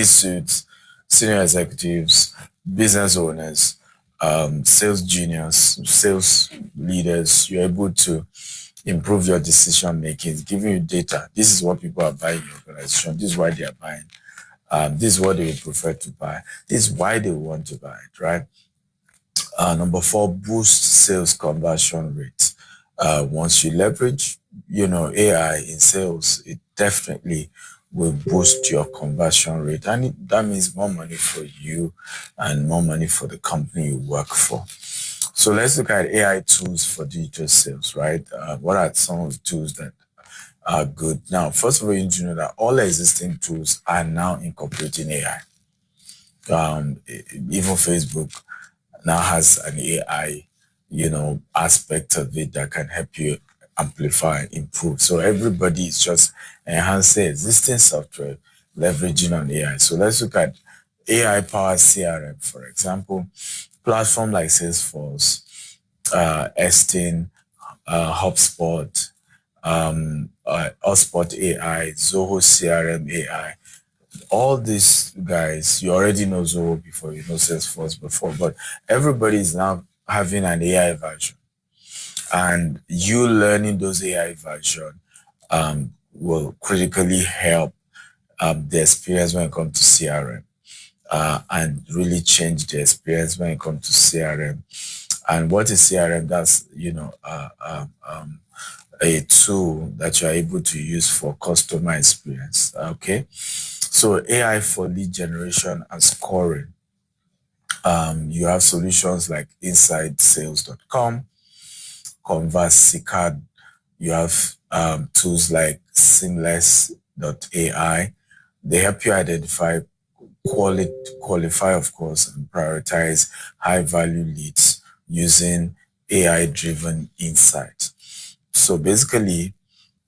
C-suites, senior executives, business owners, sales juniors, sales leaders. You're able to improve your decision making, giving you data. This is what people are buying in your organization. This is why they are buying. This is what they would prefer to buy. This is why they want to buy it, right? Number four, boost sales conversion rate. Once you leverage, AI in sales, it definitely will boost your conversion rate. And that means more money for you and more money for the company you work for. So let's look at AI tools for digital sales, right? What are some of the tools that are good? Now, first of all, you need to know that all existing tools are now incorporating AI. Even Facebook now has an AI, aspect of it that can help you amplify, improve. So everybody is just enhancing existing software, leveraging on AI. So let's look at AI powered CRM, for example, platform like Salesforce, Estin, HubSpot, Hotspot AI, Zoho CRM AI. All these guys, you already know Zoho before, you know Salesforce before, but everybody is now having an AI version. And you learning those AI version will critically help the experience when it comes to CRM and really change the experience when it comes to CRM. And what is CRM? That's, a tool that you're able to use for customer experience. Okay. So AI for lead generation and scoring. You have solutions like InsideSales.com, ConverseCard. You have tools like Seamless.ai. They help you identify, qualify, of course, and prioritize high-value leads using AI-driven insight. So basically,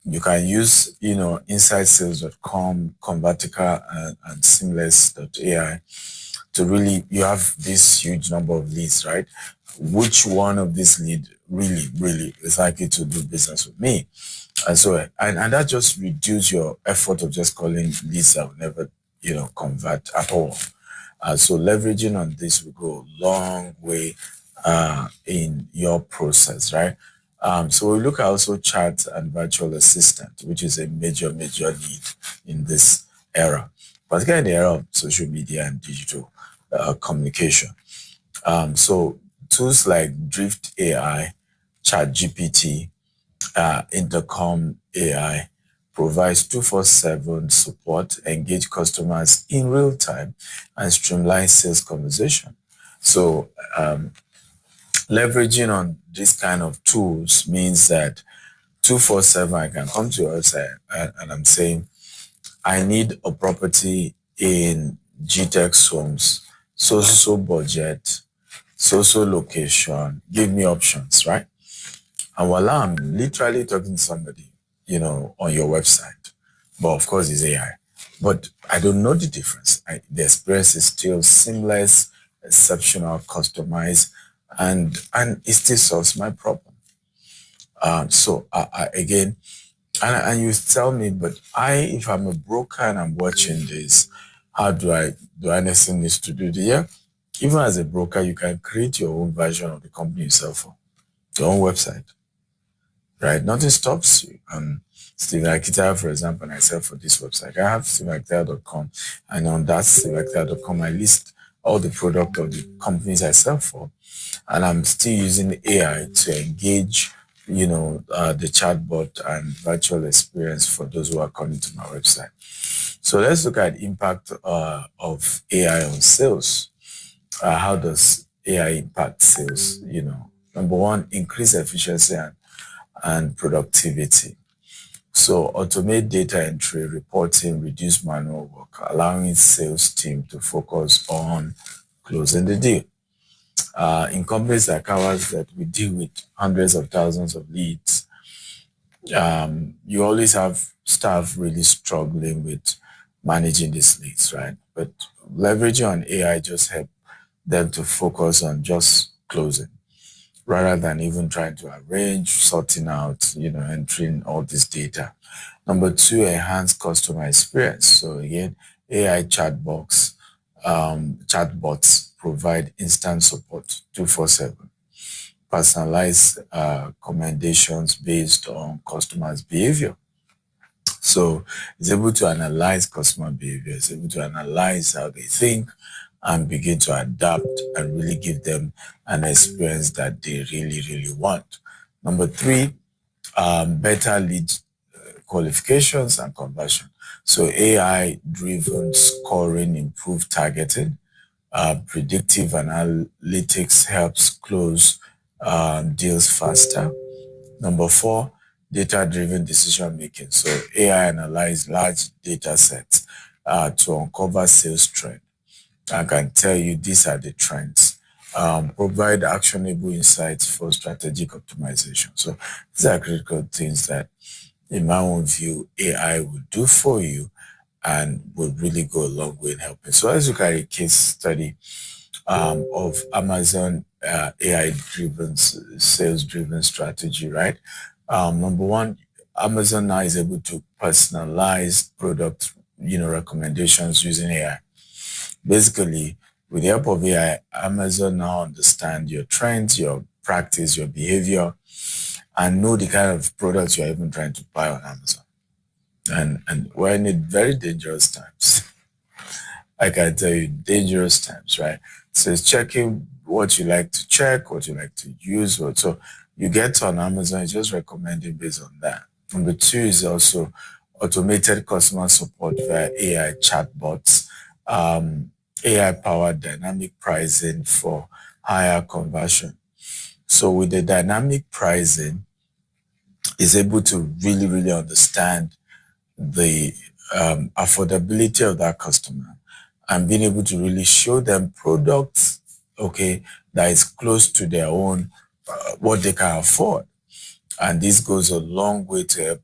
you can use, InsideSales.com, Convertica, and Seamless.ai to really, you have this huge number of leads, right? Which one of these leads really is likely to do business with me? And so, and that just reduce your effort of just calling leads that will never, convert at all. So leveraging on this will go a long way in your process, right? So we look at also chat and virtual assistant, which is a major need in this era, particularly in the era of social media and digital communication. So tools like Drift AI, Chat GPT, Intercom AI provides 24/7 support, engage customers in real time, and streamline sales conversation. So leveraging on this kind of tools means that 24/7 I can come to your website and I'm saying, I need a property in GTEX homes, so budget, so location, give me options, right? And voila, I'm literally talking to somebody, on your website. But of course, it's AI. But I don't know the difference. The experience is still seamless, exceptional, customized, and it still solves my problem. So again, and you tell me, but if I'm a broker and I'm watching this, how do I necessarily need to do this? Yeah, even as a broker, you can create your own version of the company yourself, your own website, right? Nothing stops you. Stephen Akintayo, for example, and I sell for this website. I have StephenAkintayo.com, and on that StephenAkintayo.com, I list all the product of the companies I sell for, and I'm still using AI to engage, the chatbot and virtual experience for those who are coming to my website. So let's look at impact of AI on sales. How does AI impact sales? Number one, increase efficiency and productivity. So automate data entry, reporting, reduce manual work, allowing sales team to focus on closing the deal. In companies like ours that we deal with hundreds of thousands of leads, you always have staff really struggling with managing these leads, right? But leveraging on AI just help them to focus on just closing rather than even trying to arrange, sorting out, entering all this data. Number two, enhance customer experience. So again, AI chatbots provide instant support 24/7, personalized recommendations based on customers' behavior. So it's able to analyze customer behavior, it's able to analyze how they think and begin to adapt and really give them an experience that they really, really want. Number three, better lead qualifications and conversion. So AI-driven scoring, improved targeting, predictive analytics helps close deals faster. Number four, data-driven decision making. So AI analyze large data sets to uncover sales trend. I can tell you these are the trends. Provide actionable insights for strategic optimization. So these are critical things that, in my own view, AI will do for you and will really go a long way in helping. So let's look at a case study of Amazon AI-driven, sales-driven strategy, right? Number one, Amazon now is able to personalize product, recommendations using AI. Basically, with the help of AI, Amazon now understand your trends, your practice, your behavior, and know the kind of products you're even trying to buy on Amazon. And we're in very dangerous times. I can tell you, dangerous times, right? So it's checking what you like to check, what you like to use. So you get on Amazon, it's just recommending based on that. Number two is also automated customer support via AI chatbots, AI-powered dynamic pricing for higher conversion. So with the dynamic pricing, is able to really, really understand the affordability of that customer and being able to really show them products, okay, that is close to their own, what they can afford. And this goes a long way to help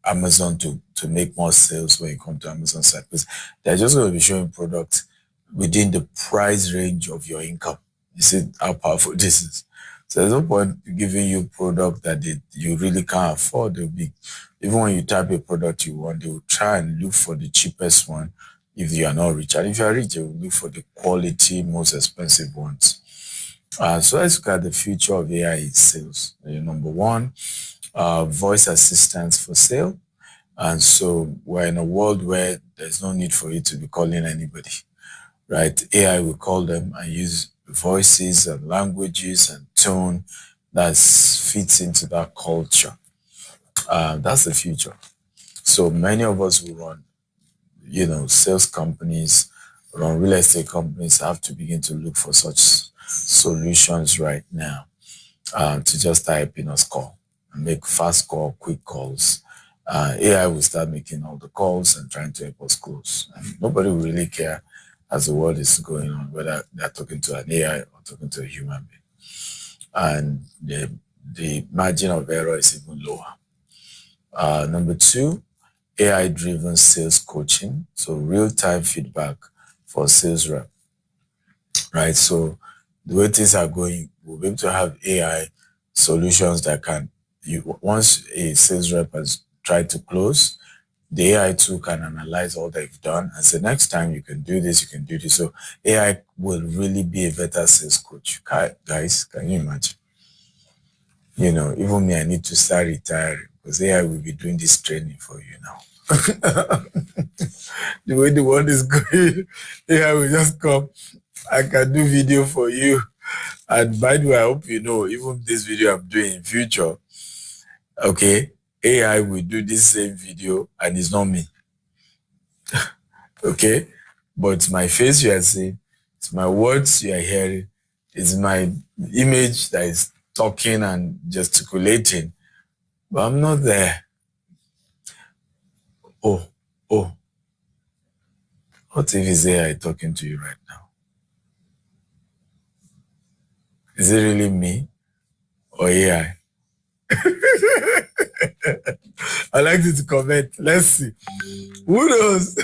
Amazon to make more sales when you come to Amazon site, because they're just going to be showing products within the price range of your income. You see how powerful this is. So there's no point giving you product that you really can't afford. They'll be, even when you type a product you want, they will try and look for the cheapest one if you are not rich. And if you are rich, they will look for the quality, most expensive ones. So let's look at the future of AI in sales. Number one, voice assistance for sale. And so we're in a world where there's no need for you to be calling anybody, right? AI will call them and use voices and languages and tone that fits into that culture. That's the future. So many of us who run, sales companies, run real estate companies have to begin to look for such solutions right now to just type in a call and make fast call, quick calls. AI will start making all the calls and trying to help us close. And nobody will really care as the world is going on, whether they're talking to an AI or talking to a human being. And the margin of error is even lower. Number two, AI-driven sales coaching. So real-time feedback for sales rep, right? So the way things are going, we'll be able to have AI solutions that once a sales rep has tried to close, the AI tool can analyze all they've done and say, next time you can do this, you can do this. So AI will really be a better sales coach. Guys, can you imagine? Even me, I need to start retiring because AI will be doing this training for you now. The way the world is going, AI will just come. I can do video for you. And by the way, I hope you know, even this video I'm doing in future, okay, AI will do this same video and it's not me. Okay? But it's my face you are seeing, it's my words you are hearing, it's my image that is talking and gesticulating. But I'm not there. Oh, what if it's AI talking to you right now? Is it really me or AI? I'd like you to comment. Let's see. Who knows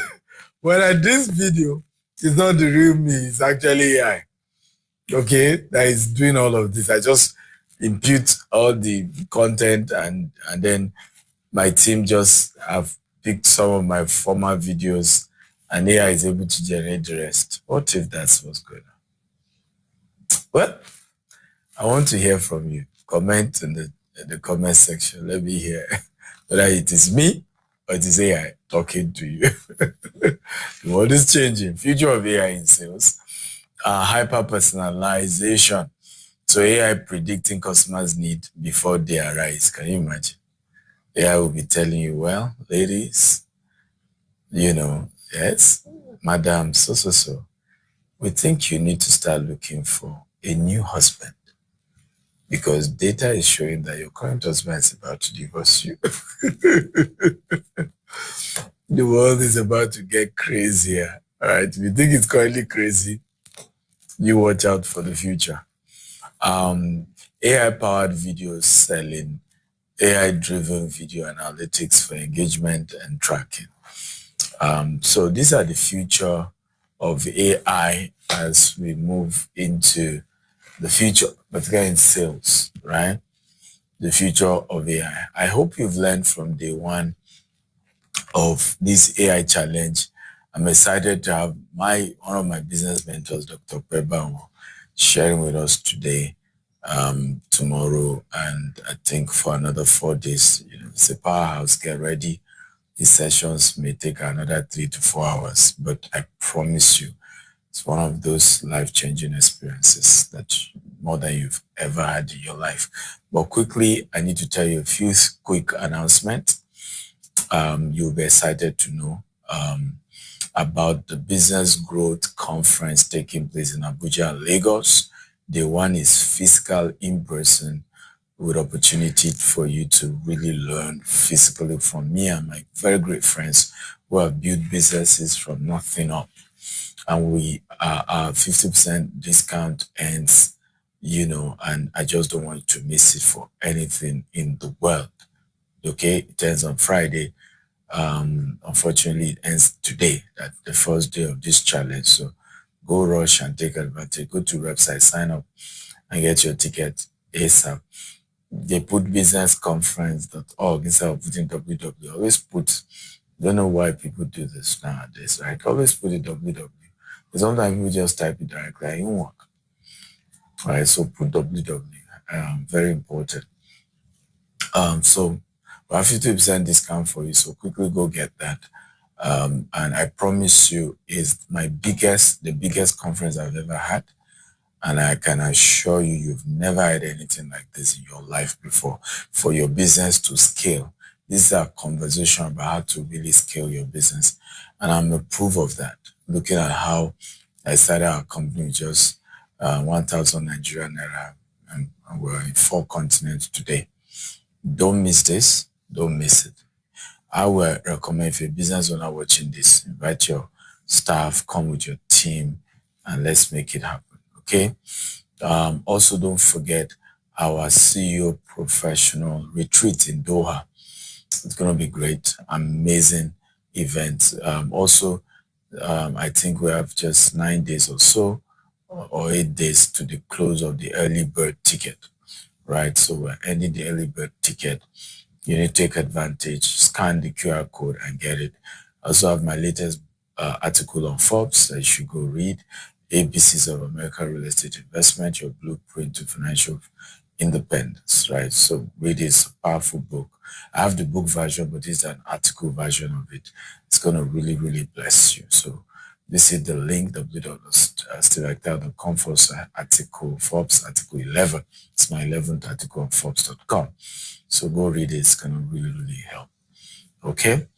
whether this video is not the real me, it's actually AI. Okay, that is doing all of this. I just impute all the content and then my team just have picked some of my former videos and AI is able to generate the rest. What if that's what's going on? Well, I want to hear from you. Comment in the comment section. Let me hear whether it is me or it is AI talking to you. The world is changing. Future of AI in sales. Hyper-personalization. So AI predicting customers' need before they arise. Can you imagine? AI will be telling you, well, ladies, yes, madam, so. We think you need to start looking for a new husband because data is showing that your current husband is about to divorce you. The world is about to get crazier. All right. If you think it's currently crazy, you watch out for the future. AI-powered video selling, AI-driven video analytics for engagement and tracking. So these are the future of AI as we move into the future, particularly in sales, right? The future of AI. I hope you've learned from day one of this AI challenge. I'm excited to have one of my business mentors, Dr. Peba, sharing with us today, tomorrow, and I think for another 4 days. It's a powerhouse. Get ready. These sessions may take another 3 to 4 hours, but I promise you, it's one of those life-changing experiences that more than you've ever had in your life. But quickly, I need to tell you a few quick announcements. You'll be excited to know about the Business Growth Conference taking place in Abuja and Lagos. Day one is physical, in-person, with opportunity for you to really learn physically from me and my very great friends who have built businesses from nothing up. And we are 50% discount ends, and I just don't want you to miss it for anything in the world. Okay, it ends on Friday. Unfortunately, it ends today, that's the first day of this challenge. So go rush and take advantage. Go to website, sign up, and get your ticket ASAP. They put businessconference.org instead of putting www. Always put, don't know why people do this nowadays, right? Always put it www. Sometimes people just type it directly, it won't work. All right, so put www. Very important. So we have 50% discount for you, so quickly go get that. And I promise you, it's the biggest conference I've ever had. And I can assure you, you've never had anything like this in your life before. For your business to scale, this is a conversation about how to really scale your business. And I'm a proof of that. Looking at how I started our company with just 1,000 Nigerian naira, and we're in 4 continents today. Don't miss this. Don't miss it. I would recommend, if you're a business owner watching this, invite your staff, come with your team, and let's make it happen. Okay. Also, don't forget our CEO professional retreat in Doha. It's going to be great, amazing event. I think we have just 9 days or so, or 8 days to the close of the early bird ticket, right? So we're ending the early bird ticket. You need to take advantage, scan the QR code and get it. I also have my latest article on Forbes that you should go read. ABCs of American Real Estate Investment, your blueprint to financial independence, right? So read this powerful book. I have the book version, but this is an article version of it. It's going to really, really bless you. So visit the link, www.steveactel.com for article, Forbes article 11. It's my 11th article on Forbes.com. So go read it. It's going to really, really help. Okay.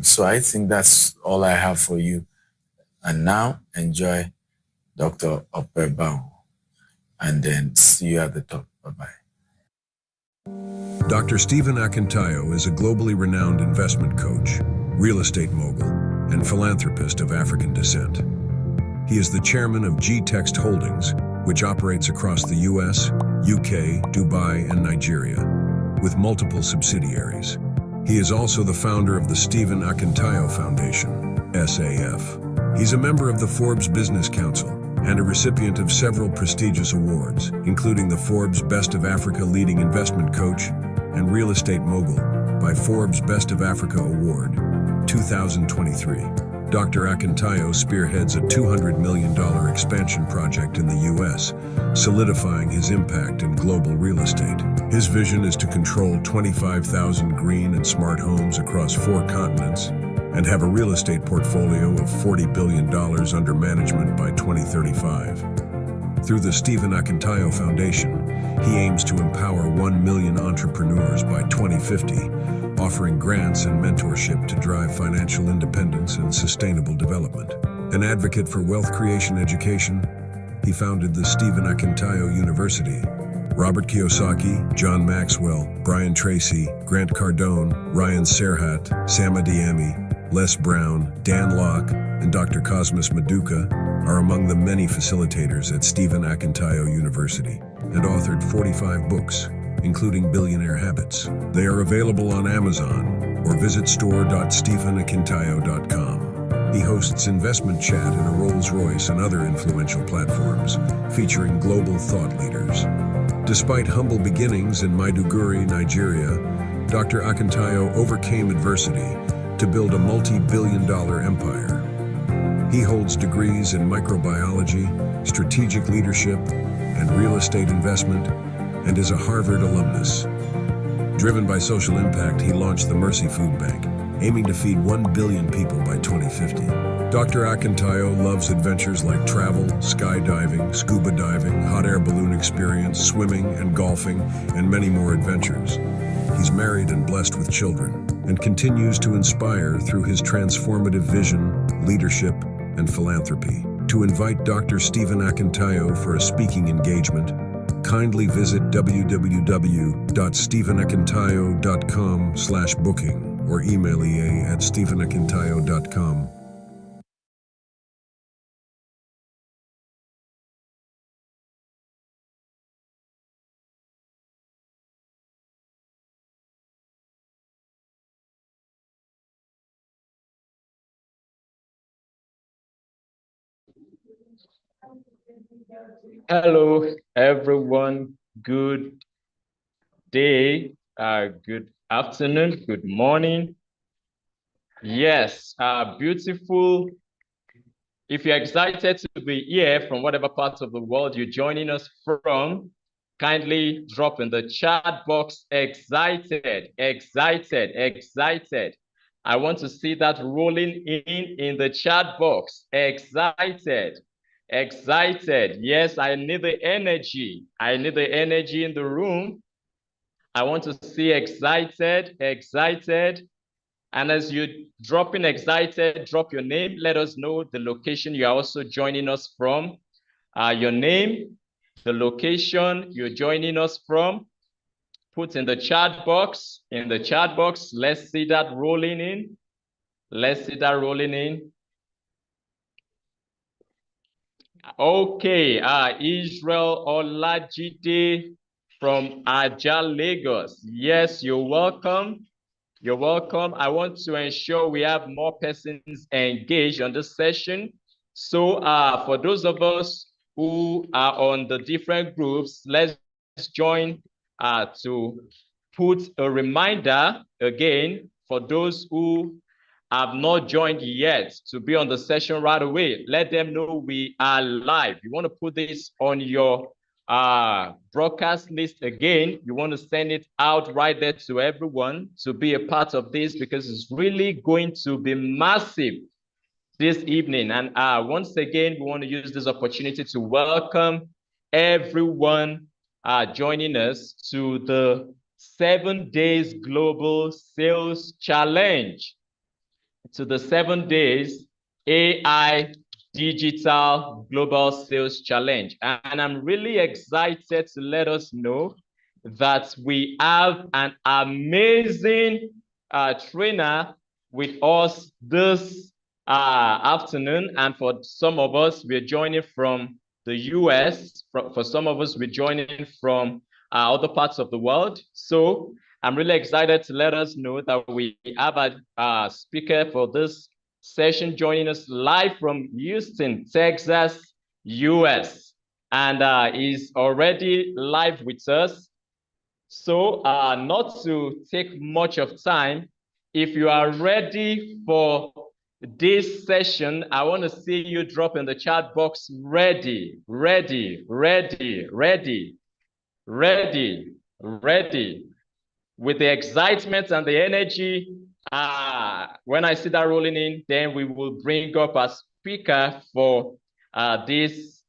So I think that's all I have for you. And now enjoy Dr. Opebao, and then see you at the top. Bye-bye. Dr. Stephen Akintayo is a globally renowned investment coach, real estate mogul, and philanthropist of African descent. He is the chairman of G-Text Holdings, which operates across the US, UK, Dubai, and Nigeria, with multiple subsidiaries. He is also the founder of the Stephen Akintayo Foundation, SAF. He's a member of the Forbes Business Council and a recipient of several prestigious awards, including the Forbes Best of Africa Leading Investment Coach and Real Estate Mogul by Forbes Best of Africa Award 2023. Dr. Akintayo spearheads a $200 million expansion project in the U.S., solidifying his impact in global real estate. His vision is to control 25,000 green and smart homes across 4 continents and have a real estate portfolio of $40 billion under management by 2035. Through the Stephen Akintayo Foundation, he aims to empower 1 million entrepreneurs by 2050, offering grants and mentorship to drive financial independence and sustainable development. An advocate for wealth creation education, he founded the Stephen Akintayo University. Robert Kiyosaki, John Maxwell, Brian Tracy, Grant Cardone, Ryan Serhat, Sam Adiyemi, Les Brown, Dan Locke, and Dr. Cosmas Maduka are among the many facilitators at Stephen Akintayo University and authored 45 books, including Billionaire Habits. They are available on Amazon or visit store.stephenakintayo.com. He hosts investment chat in a Rolls-Royce and other influential platforms, featuring global thought leaders. Despite humble beginnings in Maiduguri, Nigeria, Dr. Akintayo overcame adversity to build a multi-billion-dollar empire. He holds degrees in microbiology, strategic leadership, and real estate investment, and is a Harvard alumnus. Driven by social impact, he launched the Mercy Food Bank, aiming to feed 1 billion people by 2050. Dr. Akintayo loves adventures like travel, skydiving, scuba diving, hot air balloon experience, swimming and golfing, and many more adventures. He's married and blessed with children, and continues to inspire through his transformative vision, leadership, and philanthropy. To invite Dr. Stephen Akintayo for a speaking engagement, kindly visit www.stephenakintayo.com/booking or email ea@stephenakintayo.com. Hello, everyone. Good day, good afternoon, good morning. Yes, beautiful. If you're excited to be here from whatever part of the world you're joining us from, kindly drop in the chat box, excited, excited, excited. I want to see that rolling in the chat box, excited. Excited. Yes, I need the energy. I need the energy in the room. I want to see excited, excited. And as you drop in excited, drop your name. Let us know the location you're also joining us from. Your name, the location you're joining us from. Put in the chat box. In the chat box, let's see that rolling in. Let's see that rolling in. Okay, Israel Olajide from Aja, Lagos. Yes, you're welcome. You're welcome. I want to ensure we have more persons engaged on this session. So for those of us who are on the different groups, let's join to put a reminder again for those who have not joined yet to be on the session right away. Let them know we are live. You want to put this on your broadcast list again. You want to send it out right there to everyone to be a part of this, because it's really going to be massive this evening. And once again, we want to use this opportunity to welcome everyone joining us to the 7 days global sales challenge, to the 7 days AI Digital Global Sales Challenge. And I'm really excited to let us know that we have an amazing trainer with us this afternoon. And for some of us, we're joining from the US. For some of us, we're joining from other parts of the world. So I'm really excited to let us know that we have a speaker for this session joining us live from Houston, Texas, US. And he's already live with us. So not to take much of time, if you are ready for this session, I want to see you drop in the chat box ready, ready, ready, ready, ready, ready. With the excitement and the energy, when I see that rolling in, then we will bring up a speaker for this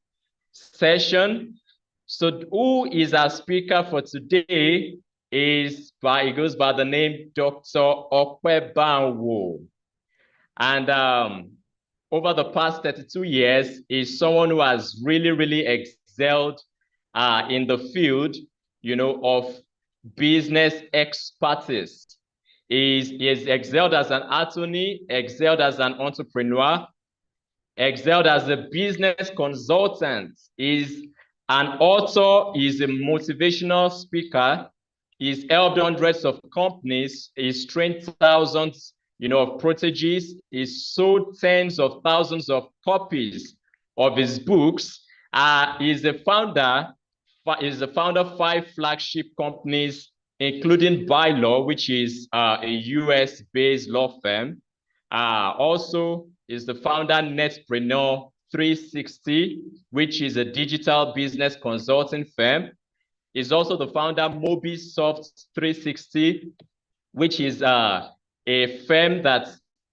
session. So who is our speaker for today he goes by the name Dr. Okwebanwo. And over the past 32 years, is someone who has really, really excelled in the field, of business expertise. He is excelled as an attorney, excelled as an entrepreneur, excelled as a business consultant, is an author, is a motivational speaker, he's helped hundreds of companies, he's trained thousands, of proteges, he's sold tens of thousands of copies of his books. He's the founder of 5 flagship companies, including Bylaw, which is a US-based law firm. Also, is the founder Netpreneur 360, which is a digital business consulting firm. Is also the founder Mobisoft 360, which is a firm that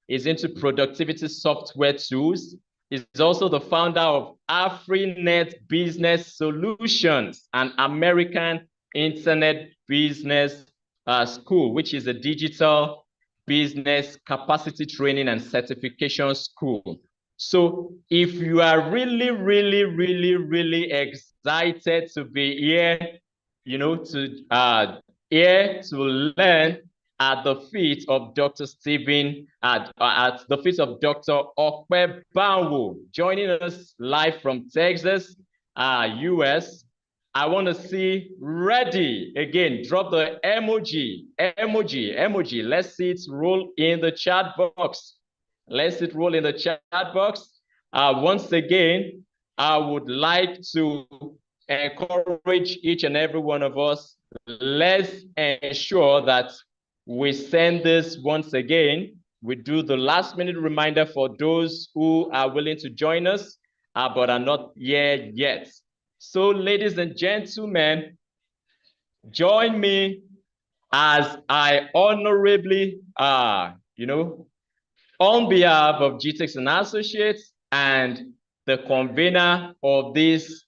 is into productivity software tools. Is also the founder of AfriNet Business Solutions, an American internet business school, which is a digital business capacity training and certification school. So if you are really, really, really, really excited to be here, here to learn at the feet of Dr. Stephen, at the feet of Dr. Okwebanwo, joining us live from Texas, US. I want to see ready. Again, drop the emoji. Let's see it roll in the chat box. Let's see it roll in the chat box. Once again, I would like to encourage each and every one of us. Let's ensure that we send this once again. We do the last minute reminder for those who are willing to join us, but are not here yet. So ladies and gentlemen, join me as I honorably, on behalf of GTEX and Associates and the convener of this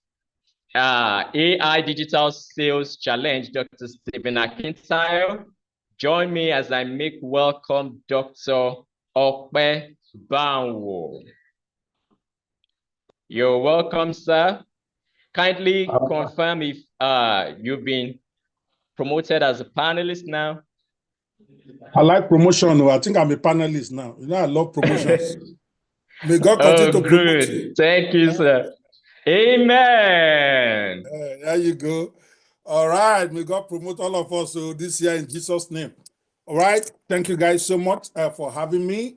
AI Digital Sales Challenge, Dr. Stephen Akintayo, join me as I make welcome Dr. Okwebanwo. You're welcome, sir. Kindly confirm if you've been promoted as a panelist now. I like promotion. I think I'm a panelist now. I love promotions. May God continue to promote you. Thank you, sir. Amen. There you go. All right. May God promote all of us this year in Jesus' name. All right. Thank you guys so much for having me.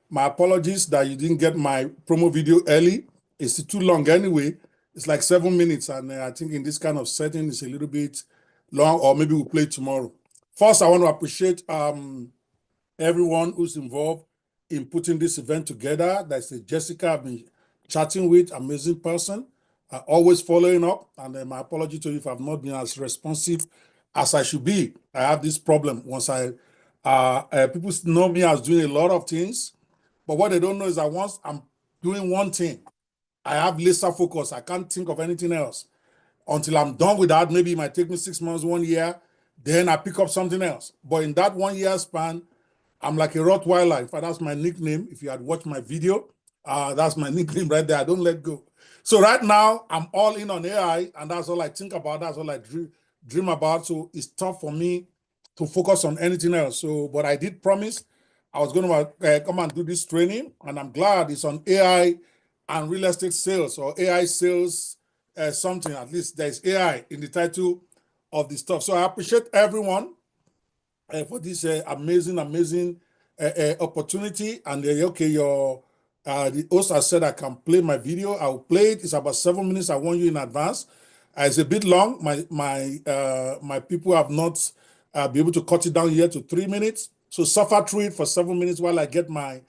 My apologies that you didn't get my promo video early. It's too long anyway. It's like 7 minutes. And I think in this kind of setting, it's a little bit long, or maybe we'll play tomorrow. First, I want to appreciate everyone who's involved in putting this event together. That's Jessica I've been chatting with, amazing person, always following up. And my apology to you if I've not been as responsive as I should be. I have this problem. Once people know me as doing a lot of things, but what they don't know is that once I'm doing one thing, I have laser focus. I can't think of anything else until I'm done with that. Maybe it might take me 6 months, 1 year, then I pick up something else. But in that 1 year span, I'm like a Rottweiler. In fact, that's my nickname. If you had watched my video, that's my nickname right there. I don't let go. So right now, I'm all in on AI, and that's all I think about. That's all I dream about. So it's tough for me to focus on anything else. So, but I did promise I was going to come and do this training, and I'm glad it's on AI and real estate sales, or AI sales something. At least there's AI in the title of the stuff. So I appreciate everyone for this amazing opportunity. And okay, the host has said I can play my video. I'll play it. It's about 7 minutes. I want you in advance. It's a bit long. My people have not been able to cut it down here to 3 minutes. So suffer through it for 7 minutes while I get my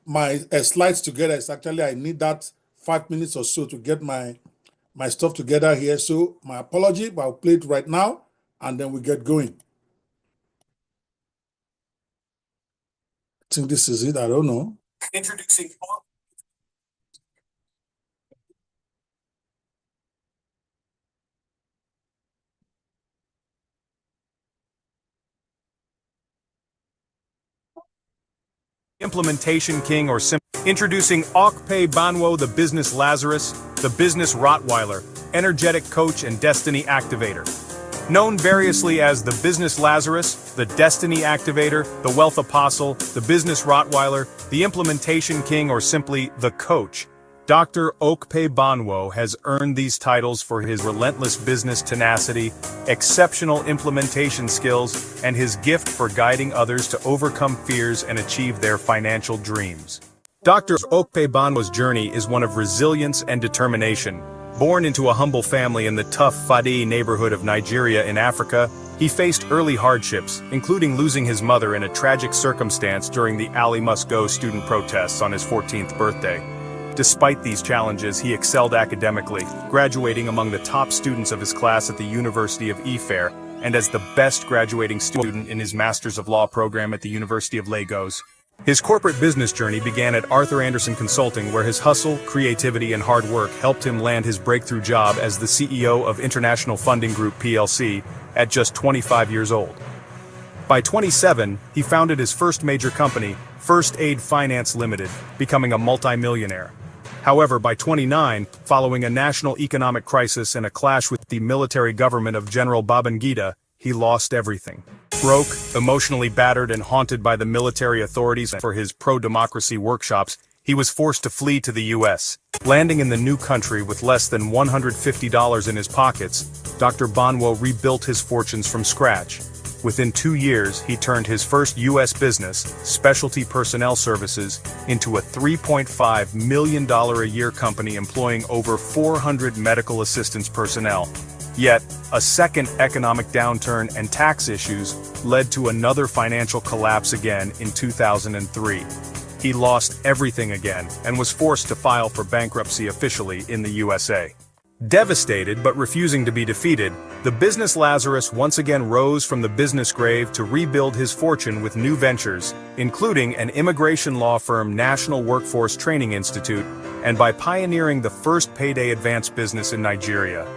my slides together. It's actually, I need that 5 minutes or so to get my stuff together here. So my apology, but I'll play it right now and then we get going. I think this is it. I don't know. Introducing Implementation King, or introducing Okpe Banwo, the Business Lazarus, the Business Rottweiler, Energetic Coach and Destiny Activator. Known variously as the Business Lazarus, the Destiny Activator, the Wealth Apostle, the Business Rottweiler, the Implementation King, or simply the Coach, Dr. Okpe Banwo has earned these titles for his relentless business tenacity, exceptional implementation skills, and his gift for guiding others to overcome fears and achieve their financial dreams. Dr. Okpe Banwo's journey is one of resilience and determination. Born into a humble family in the tough Fadi neighborhood of Nigeria in Africa, he faced early hardships, including losing his mother in a tragic circumstance during the Ali Must Go student protests on his 14th birthday. Despite these challenges, he excelled academically, graduating among the top students of his class at the University of Ife, and as the best graduating student in his Masters of Law program at the University of Lagos. His corporate business journey began at Arthur Andersen Consulting, where his hustle, creativity, and hard work helped him land his breakthrough job as the CEO of International Funding Group plc at just 25 years old. By 27, he founded his first major company, First Aid Finance Limited, becoming a multi-millionaire. However, by 29, following a national economic crisis and a clash with the military government of General Babangida, he lost everything. Broke, emotionally battered and haunted by the military authorities for his pro-democracy workshops, he was forced to flee to the U.S. Landing in the new country with less than $150 in his pockets, Dr. Banwo rebuilt his fortunes from scratch. Within 2 years, he turned his first U.S. business, Specialty Personnel Services, into a $3.5 million a year company employing over 400 medical assistance personnel. Yet, a second economic downturn and tax issues led to another financial collapse again in 2003. He lost everything again and was forced to file for bankruptcy officially in the USA. Devastated but refusing to be defeated, the Business Lazarus once again rose from the business grave to rebuild his fortune with new ventures, including an immigration law firm, National Workforce Training Institute, and by pioneering the first payday advance business in Nigeria.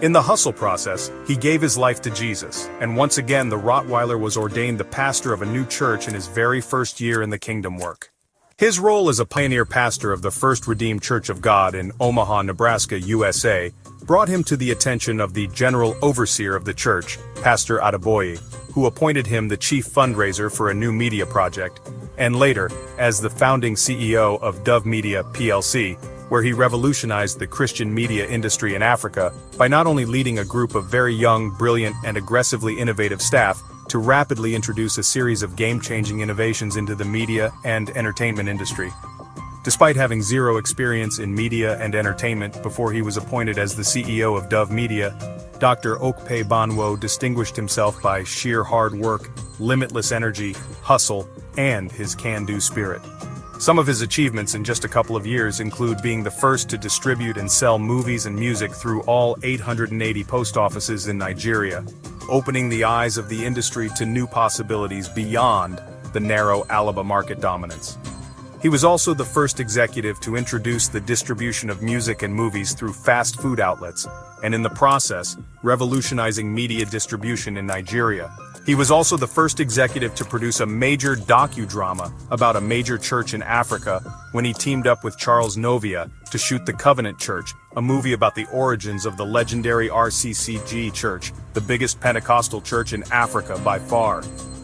In the hustle process, he gave his life to Jesus, and once again the Rottweiler was ordained the pastor of a new church in his very first year in the kingdom work. His role as a pioneer pastor of the First Redeemed Church of God in Omaha, Nebraska, USA, brought him to the attention of the general overseer of the church, Pastor Adeboye, who appointed him the chief fundraiser for a new media project, and later, as the founding CEO of Dove Media plc, where he revolutionized the Christian media industry in Africa by not only leading a group of very young, brilliant, and aggressively innovative staff to rapidly introduce a series of game-changing innovations into the media and entertainment industry. Despite having zero experience in media and entertainment before he was appointed as the CEO of Dove Media, Dr. Okpe Banwo distinguished himself by sheer hard work, limitless energy, hustle, and his can-do spirit. Some of his achievements in just a couple of years include being the first to distribute and sell movies and music through all 880 post offices in Nigeria, opening the eyes of the industry to new possibilities beyond the narrow Alaba market dominance. He was also the first executive to introduce the distribution of music and movies through fast food outlets, and in the process, revolutionizing media distribution in Nigeria. He was also the first executive to produce a major docudrama about a major church in Africa when he teamed up with Charles Novia to shoot The Covenant Church, a movie about the origins of the legendary RCCG Church, the biggest Pentecostal church in Africa by far.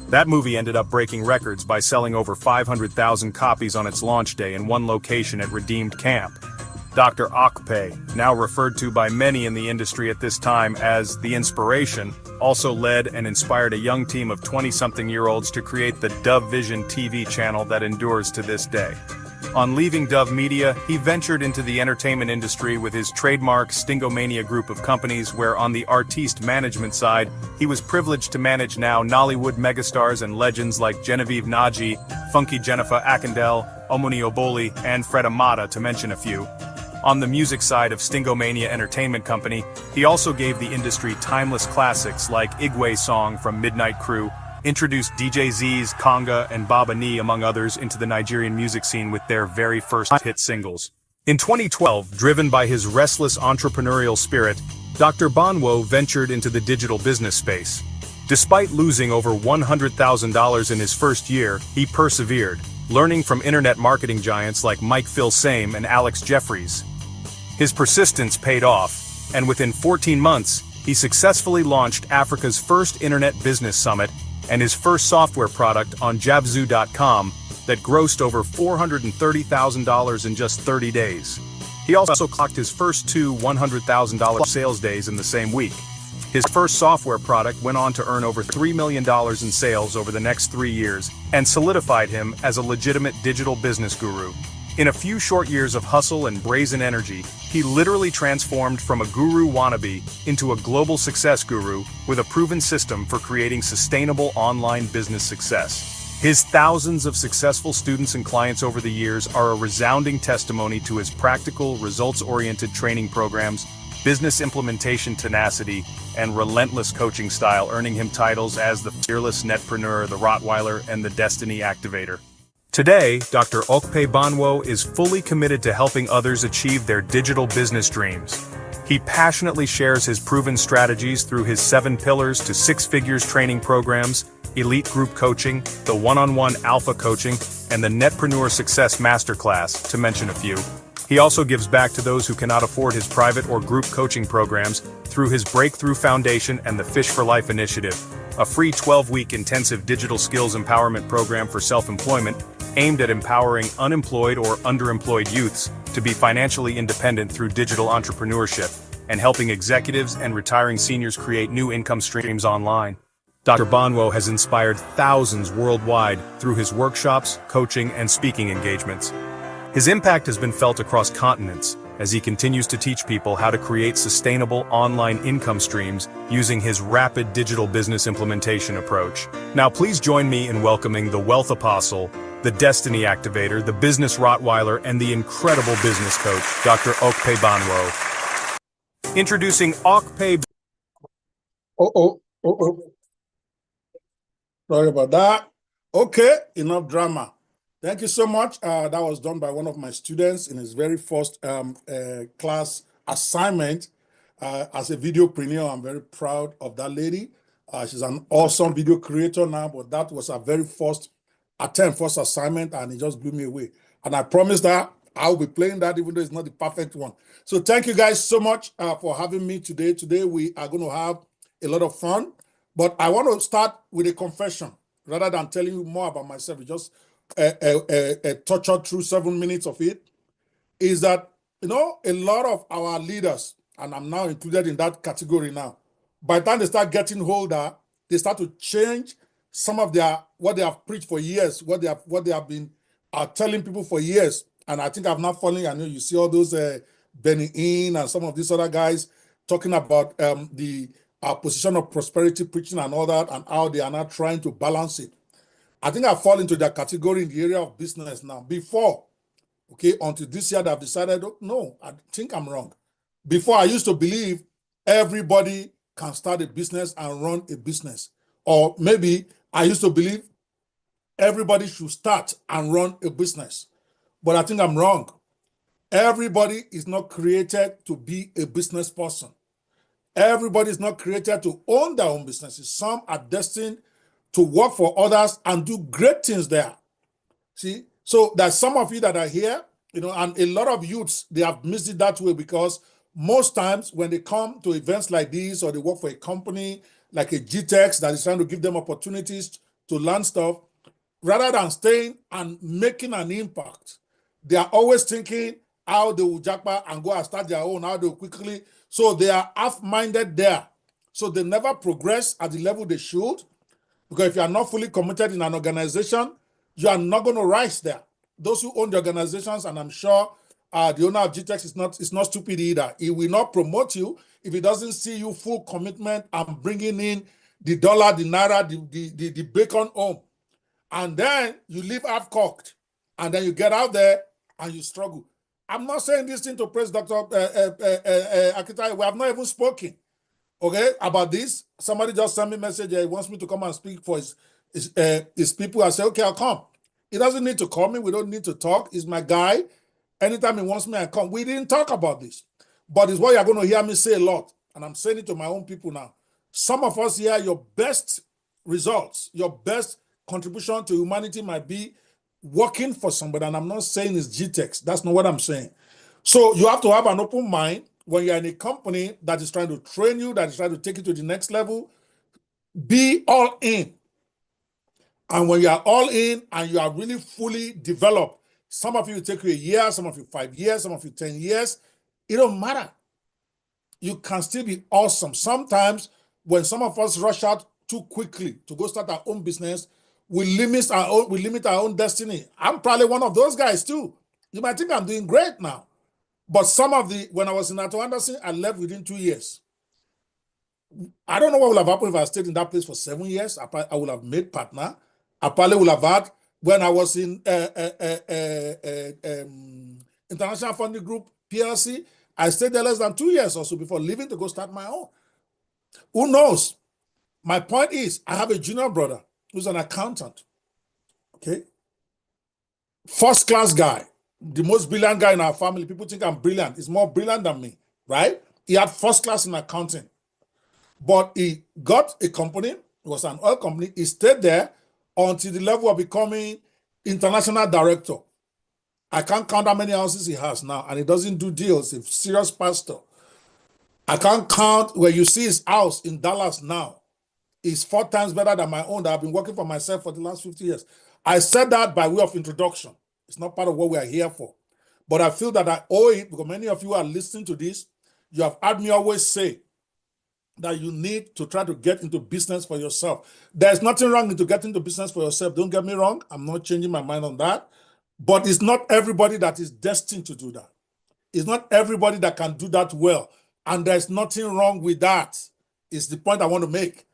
That movie ended up breaking records by selling over 500,000 copies on its launch day in one location at Redeemed Camp. Dr. Okpe, now referred to by many in the industry at this time as the Inspiration, also led and inspired a young team of 20-something-year-olds to create the Dove Vision TV channel that endures to this day. On leaving Dove Media, he ventured into the entertainment industry with his trademark Stingomania group of companies, where on the artiste management side, he was privileged to manage now Nollywood megastars and legends like Genevieve Naji, Funky Jennifer Akindele, Omuni Oboli, and Fred Amata, to mention a few. On the music side of Stingomania Entertainment Company, he also gave the industry timeless classics like Igwe Song from Midnight Crew, introduced DJ Z's, Conga, and Baba Ni, among others, into the Nigerian music scene with their very first hit singles. In 2012, driven by his restless entrepreneurial spirit, Dr. Banwo ventured into the digital business space. Despite losing over $100,000 in his first year, he persevered, learning from internet marketing giants like Mike Phil Same and Alex Jeffries. His persistence paid off, and within 14 months, he successfully launched Africa's first internet business summit and his first software product on Jabzu.com that grossed over $430,000 in just 30 days. He also clocked his first two $100,000 sales days in the same week. His first software product went on to earn over $3 million in sales over the next 3 years and solidified him as a legitimate digital business guru. In a few short years of hustle and brazen energy, he literally transformed from a guru wannabe into a global success guru with a proven system for creating sustainable online business success. His thousands of successful students and clients over the years are a resounding testimony to his practical, results-oriented training programs, business implementation tenacity, and relentless coaching style, earning him titles as the Fearless Netpreneur, the Rottweiler, and the Destiny Activator. Today, Dr. Okpe Banwo is fully committed to helping others achieve their digital business dreams. He passionately shares his proven strategies through his 7 Pillars to 6 Figures training programs, elite group coaching, the one-on-one alpha coaching, and the Netpreneur Success Masterclass, to mention a few. He also gives back to those who cannot afford his private or group coaching programs through his Breakthrough Foundation and the Fish for Life initiative, a free 12-week intensive digital skills empowerment program for self-employment aimed at empowering unemployed or underemployed youths to be financially independent through digital entrepreneurship and helping executives and retiring seniors create new income streams online. Dr. Banwo has inspired thousands worldwide through his workshops, coaching, and speaking engagements. His impact has been felt across continents as he continues to teach people how to create sustainable online income streams using his rapid digital business implementation approach. Now please join me in welcoming the Wealth Apostle, the Destiny Activator, the Business Rottweiler, and the incredible business coach, Dr. Okpe Banwo. Introducing Okpe. Sorry about that. Okay, enough drama. Thank you so much. That was done by one of my students in his very first class assignment as a videopreneur. I'm very proud of that lady. She's an awesome video creator now, but that was her very first attempt, first assignment, and it just blew me away. And I promised that I'll be playing that even though it's not the perfect one. So thank you guys so much for having me today. Today we are going to have a lot of fun, but I want to start with a confession rather than telling you more about myself. Just torture through 7 minutes of it, is that, you know, a lot of our leaders, and I'm now included in that category now, by the time they start getting older, they start to change some of their, what they have preached for years, what they have been telling people for years. And I think I'm not following. I know you see all those Benny Hinn and some of these other guys talking about the position of prosperity preaching and all that, and how they are not trying to balance it. I think I fall into that category in the area of business now. Before, okay, until this year that I've decided, oh, no, I think I'm wrong. Before, I used to believe everybody can start a business and run a business. Or maybe I used to believe everybody should start and run a business. But I think I'm wrong. Everybody is not created to be a business person. Everybody is not created to own their own businesses. Some are destined to work for others and do great things there. See, so there's some of you that are here, you know, and a lot of youths, they have missed it that way, because most times when they come to events like this, or they work for a company like a GTEX that is trying to give them opportunities to learn stuff, rather than staying and making an impact, they are always thinking how they will jackpot and go and start their own, how they will quickly. So they are half-minded there. So they never progress at the level they should, because if you are not fully committed in an organization, you are not going to rise there. Those who own the organizations, and I'm sure the owner of GTEX is not stupid either. He will not promote you if he doesn't see you full commitment and bringing in the dollar, the naira, the bacon home. And then you leave half-cocked. and then you get out there and you struggle. I'm not saying this thing to praise Dr. Akintayo. We have not even spoken, okay, about this. Somebody just sent me a message. He wants me to come and speak for his people. I say, okay, I'll come. He doesn't need to call me. We don't need to talk. He's my guy. Anytime he wants me, I come. We didn't talk about this, but it's what you're going to hear me say a lot. And I'm saying it to my own people now. Some of us here, your best results, your best contribution to humanity might be working for somebody. And I'm not saying it's GTEx. That's not what I'm saying. So you have to have an open mind when you're in a company that is trying to train you, that is trying to take you to the next level. Be all in. And when you are all in and you are really fully developed, some of you take you a year, some of you 5 years, some of you 10 years. It don't matter. You can still be awesome. Sometimes when some of us rush out too quickly to go start our own business, we limit our own destiny. I'm probably one of those guys too. You might think I'm doing great now. But when I was in Atto Anderson, I left within 2 years. I don't know what would have happened if I stayed in that place for 7 years. I would have made partner. I probably would have had, when I was in International Funding Group, PLC, I stayed there less than 2 years or so before leaving to go start my own. Who knows? My point is, I have a junior brother who's an accountant, okay? First class guy, the most brilliant guy in our family. People think I'm brilliant. He's more brilliant than me, right? He had first class in accounting. But he got a company, it was an oil company. He stayed there until the level of becoming international director. I can't count how many houses he has now, and he doesn't do deals. He's a serious pastor. I can't count where you see his house in Dallas now. It's 4 times better than my own that I've been working for myself for the last 50 years. I said that by way of introduction. It's not part of what we are here for. But I feel that I owe it because many of you are listening to this. You have heard me always say that you need to try to get into business for yourself. There's nothing wrong into getting into business for yourself. Don't get me wrong. I'm not changing my mind on that. But it's not everybody that is destined to do that. It's not everybody that can do that well. And there's nothing wrong with that. It's the point I want to make.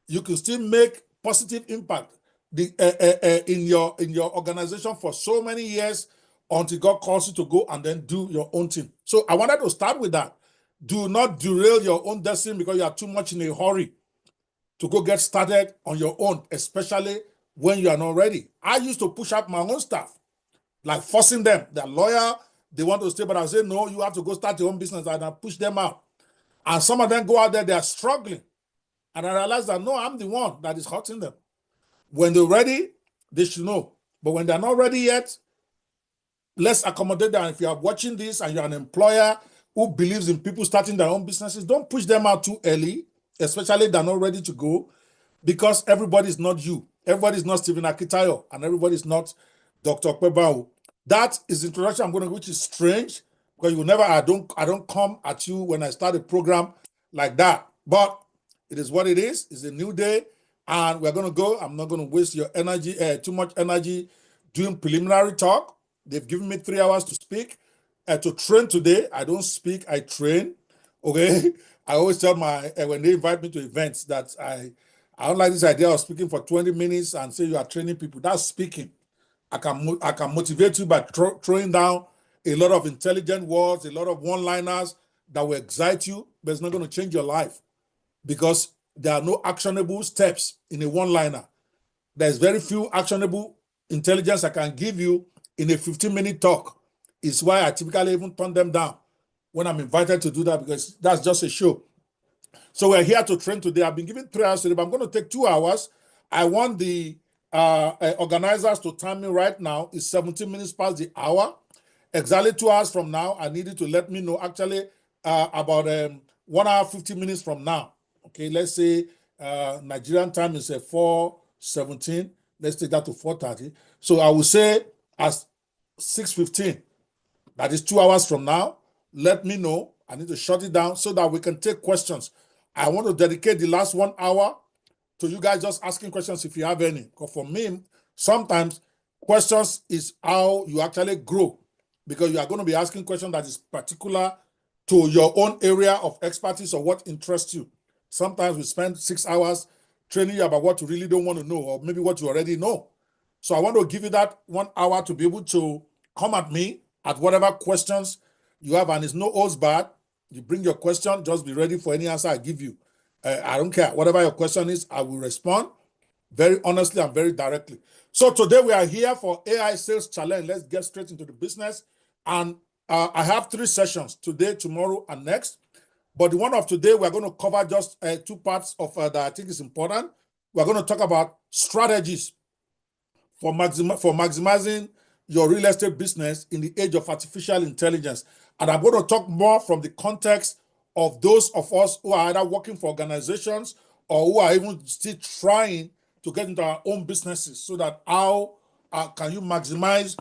You can still make positive impact in your organization for so many years until God calls you to go and then do your own thing. So I wanted to start with that. Do not derail your own destiny because you are too much in a hurry to go get started on your own, especially when you are not ready. I used to push up my own staff, like forcing them. They're loyal, they want to stay, but I say, no, you have to go start your own business, and I push them out. And some of them go out there, they are struggling. And I realize that, no, I'm the one that is hurting them. When they're ready, they should know. But when they're not ready yet, let's accommodate them. If you are watching this and you're an employer who believes in people starting their own businesses, don't push them out too early, especially if they're not ready to go, because everybody is not you. Everybody is not Stephen Akintayo, and everybody is not Dr. Kwebao. That is the introduction I'm going to, which is strange, because you never, I don't come at you when I start a program like that. But it is what it is. It's a new day, and we're going to go. I'm not going to waste your energy, too much energy doing preliminary talk. They've given me 3 hours to speak. To train today, I don't speak, I train. Okay, I always tell when they invite me to events that I don't like this idea of speaking for 20 minutes and say you are training people. That's speaking. I can motivate you by throwing down a lot of intelligent words, a lot of one-liners that will excite you, but it's not going to change your life because there are no actionable steps in a one-liner. There's very few actionable intelligence I can give you in a 15-minute talk. It's why I typically even turn them down when I'm invited to do that, because that's just a show. So we're here to train today. I've been given 3 hours today, but I'm going to take 2 hours. I want the organizers to time me right now. It's 17 minutes past the hour. Exactly 2 hours from now, I need you to let me know, actually, about 1 hour, 50 minutes from now. Okay, let's say Nigerian time is 4:17. Let's take that to 4:30. So I will say as 6:15. That is 2 hours from now. Let me know. I need to shut it down so that we can take questions. I want to dedicate the last 1 hour to you guys just asking questions if you have any. Because for me, sometimes questions is how you actually grow, because you are going to be asking questions that is particular to your own area of expertise or what interests you. Sometimes we spend 6 hours training you about what you really don't want to know, or maybe what you already know. So I want to give you that 1 hour to be able to come at me at whatever questions you have, and it's no holds barred. You bring your question, just be ready for any answer I give you. I don't care. Whatever your question is, I will respond very honestly and very directly. So today we are here for AI Sales Challenge. Let's get straight into the business. And I have 3 sessions today, tomorrow, and next. But the one of today, we're going to cover just 2 parts of that I think is important. We're going to talk about strategies for maximizing your real estate business in the age of artificial intelligence. And I'm going to talk more from the context of those of us who are either working for organizations or who are even still trying to get into our own businesses, so that how can you maximize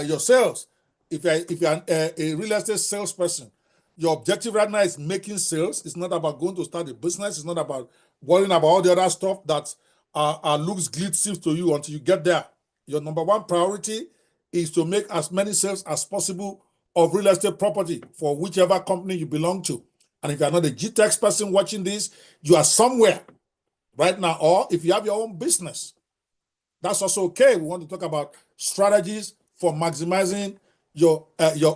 your sales. If you're a real estate salesperson, your objective right now is making sales. It's not about going to start a business. It's not about worrying about all the other stuff that looks glitzy to you until you get there. Your number 1 priority is to make as many sales as possible of real estate property for whichever company you belong to. And if you're not a GTEx person watching this, you are somewhere right now, or if you have your own business, that's also okay. We want to talk about strategies for maximizing your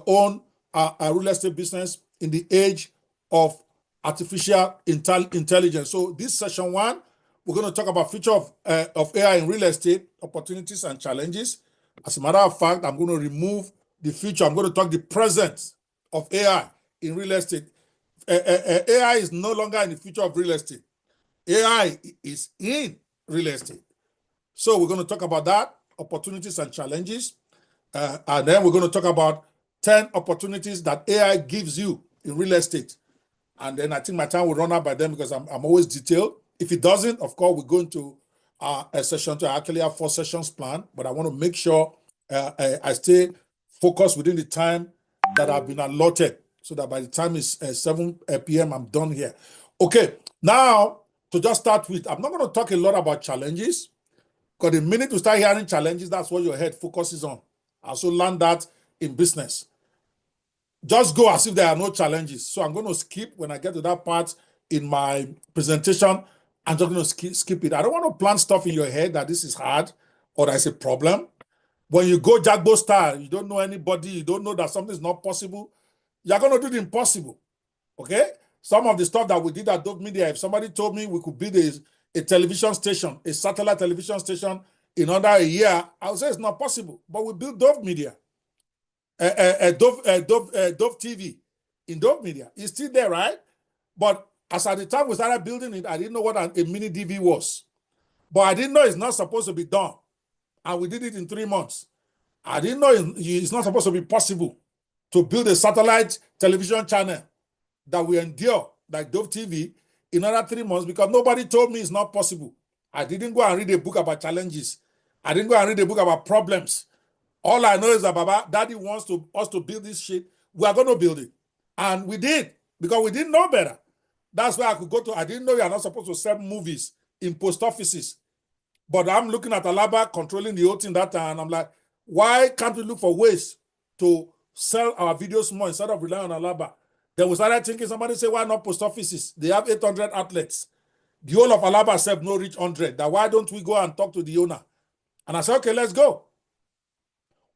own real estate business in the age of artificial intelligence. So this session 1, we're going to talk about future of AI in real estate, opportunities and challenges. As a matter of fact, I'm going to remove the future. I'm going to talk the present of AI in real estate. AI is no longer in the future of real estate. AI is in real estate. So we're going to talk about that, opportunities and challenges. And then we're going to talk about 10 opportunities that AI gives you in real estate. And then I think my time will run out by then, because I'm always detailed. If it doesn't, of course, we're going to a session 2. I actually have 4 sessions planned, but I want to make sure I stay focused within the time that I've been allotted, so that by the time it's 7 p.m., I'm done here. Okay, now to just start with, I'm not going to talk a lot about challenges, because the minute you start hearing challenges, that's what your head focuses on. I also learned that in business. Just go as if there are no challenges. So I'm going to skip when I get to that part in my presentation. I'm just going to skip it. I don't want to plant stuff in your head that this is hard or there's a problem. When you go Jagbo style, you don't know anybody, you don't know that something is not possible, you're going to do the impossible. Okay? Some of the stuff that we did at Dove Media, if somebody told me we could build a television station, a satellite television station in under a year, I would say it's not possible. But we built Dove Media, Dove TV in Dove Media. It's still there, right? But as at the time we started building it, I didn't know what a mini DV was. But I didn't know it's not supposed to be done. And we did it in 3 months. I didn't know it's not supposed to be possible to build a satellite television channel that we endure, like Dove TV, in another 3 months, because nobody told me it's not possible. I didn't go and read a book about challenges. I didn't go and read a book about problems. All I know is that Baba, Daddy wants us to build this shit. We are going to build it. And we did, because we didn't know better. That's why I didn't know you are not supposed to sell movies in post offices. But I'm looking at Alaba controlling the whole thing that time, and I'm like, why can't we look for ways to sell our videos more instead of relying on Alaba? Then we started thinking, somebody say, why not post offices? They have 800 outlets. The whole of Alaba said no reach 100. That why don't we go and talk to the owner? And I said, okay, let's go.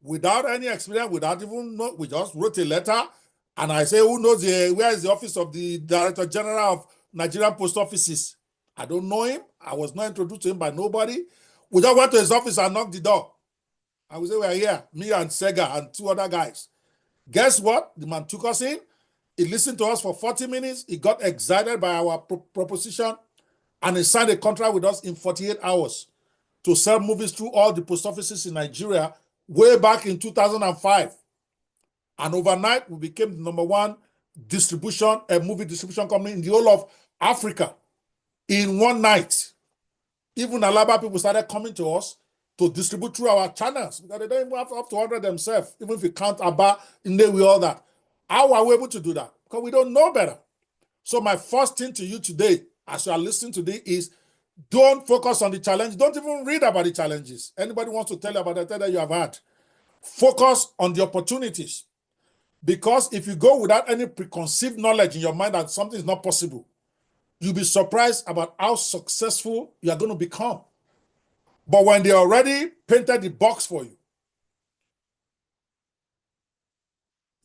Without any experience, without even know, we just wrote a letter. And I say, who knows where is the office of the Director General of Nigerian Post Offices? I don't know him. I was not introduced to him by nobody. We just went to his office and knocked the door. And we said, we are here, me and Sega and 2 other guys. Guess what? The man took us in. He listened to us for 40 minutes. He got excited by our proposition, and he signed a contract with us in 48 hours to sell movies through all the post offices in Nigeria way back in 2005. And overnight, we became the #1 movie distribution company in the whole of Africa in one night. Even Alaba people started coming to us to distribute through our channels, because they don't even have up to 100 themselves, even if you count Abba, in there with all that. How are we able to do that? Because we don't know better. So my first thing to you today, as you are listening today, is don't focus on the challenge. Don't even read about the challenges. Anybody wants to tell you about the thing that you have had, focus on the opportunities. Because if you go without any preconceived knowledge in your mind that something is not possible, you'll be surprised about how successful you are going to become. But when they already painted the box for you,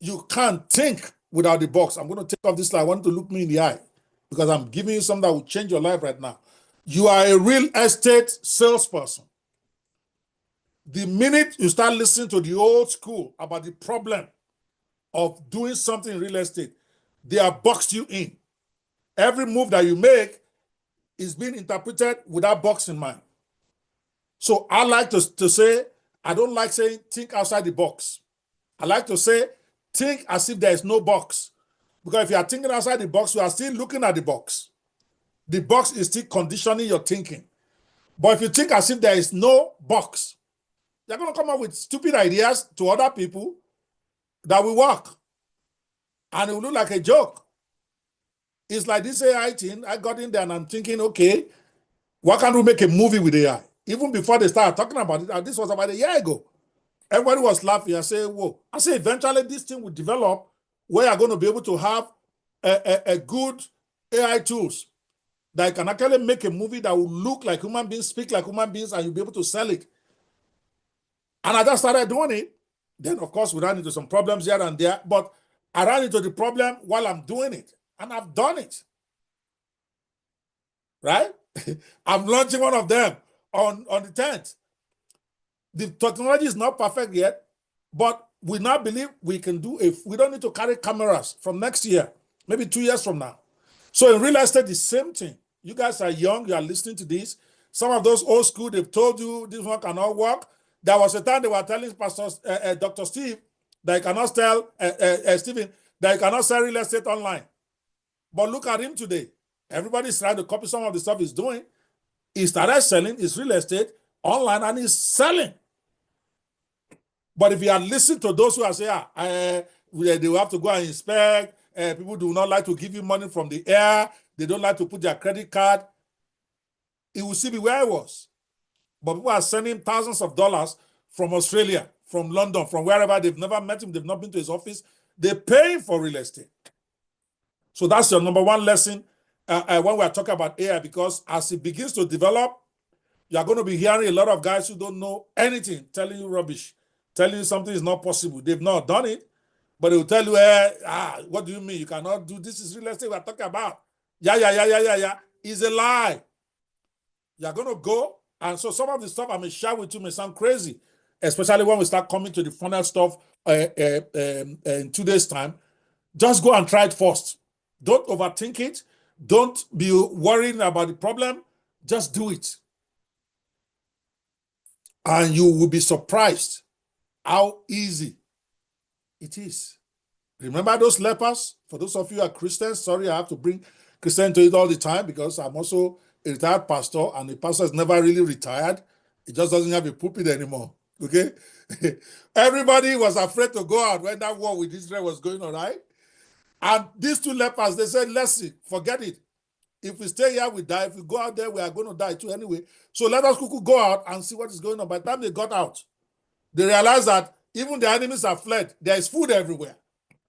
you can't think without the box. I'm going to take off this slide. I want you to look me in the eye because I'm giving you something that will change your life right now. You are a real estate salesperson. The minute you start listening to the old school about the problem of doing something in real estate, they have boxed you in. Every move that you make is being interpreted with that box in mind. So I like to say, I don't like saying think outside the box. I like to say think as if there is no box. Because if you are thinking outside the box, you are still looking at the box. The box is still conditioning your thinking. But if you think as if there is no box, you're going to come up with stupid ideas to other people that will work. And it will look like a joke. It's like this AI thing. I got in there and I'm thinking, okay, why can't we make a movie with AI? Even before they started talking about it, and this was about a year ago. Everybody was laughing. I say, whoa. I say, eventually this thing will develop where you're going to be able to have a good AI tools that can actually make a movie that will look like human beings, speak like human beings, and you'll be able to sell it. And I just started doing it. Then, of course, we ran into some problems here and there, but I ran into the problem while I'm doing it, and I've done it. Right? I'm launching one of them on the 10th. The technology is not perfect yet, but we now believe we can do it. We don't need to carry cameras from next year, maybe 2 years from now. So in real estate, the same thing. You guys are young, you are listening to this. Some of those old school, they've told you this one cannot work. There was a time they were telling Dr. Steve that he cannot sell, Stephen, that he cannot sell real estate online. But look at him today. Everybody's trying to copy some of the stuff he's doing. He started selling his real estate online and he's selling. But if you are listening to those who are saying, they will have to go and inspect, people do not like to give you money from the air, they don't like to put their credit card, it will still be where it was. But people are sending thousands of dollars from Australia, from London, from wherever. They've never met him, they've not been to his office. They're paying for real estate. So that's your number one lesson when we're talking about AI, because as it begins to develop, you're going to be hearing a lot of guys who don't know anything telling you rubbish, telling you something is not possible. They've not done it, but they will tell you, what do you mean? You cannot do this? Is real estate we're talking about. Yeah. It's a lie. You're going to go. And so some of the stuff I may share with you may sound crazy, especially when we start coming to the funnel stuff in 2 days' time. Just go and try it first. Don't overthink it. Don't be worrying about the problem. Just do it. And you will be surprised how easy it is. Remember those lepers? For those of you who are Christians, sorry, I have to bring Christian to it all the time because I'm also a retired pastor, and the pastor is never really retired. He just doesn't have a pulpit anymore. Okay? Everybody was afraid to go out when that war with Israel was going on, right? And these two lepers, they said, let's see, forget it. If we stay here, we die. If we go out there, we are going to die too anyway. So let us go out and see what is going on. By the time they got out, they realized that even the enemies have fled. There is food everywhere.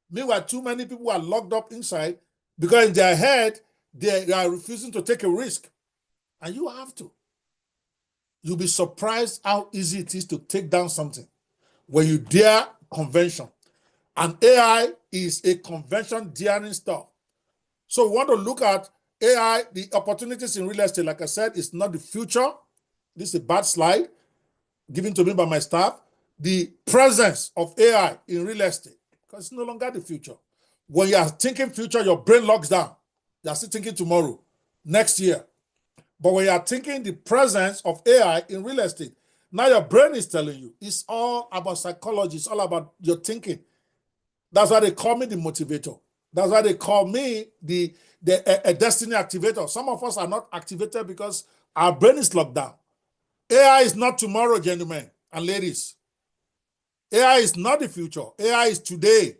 Meanwhile, too many people are locked up inside because in their head, they are refusing to take a risk. And you have to. You'll be surprised how easy it is to take down something when you dare convention. And AI is a convention daring stuff. So we want to look at AI, the opportunities in real estate. Like I said, it's not the future. This is a bad slide given to me by my staff. The presence of AI in real estate, because it's no longer the future. When you are thinking future, your brain locks down. You are still thinking tomorrow, next year. But when you are thinking the presence of AI in real estate, now your brain is telling you it's all about psychology. It's all about your thinking. That's why they call me the motivator. That's why they call me a destiny activator. Some of us are not activated because our brain is locked down. AI is not tomorrow, gentlemen and ladies. AI is not the future. AI is today.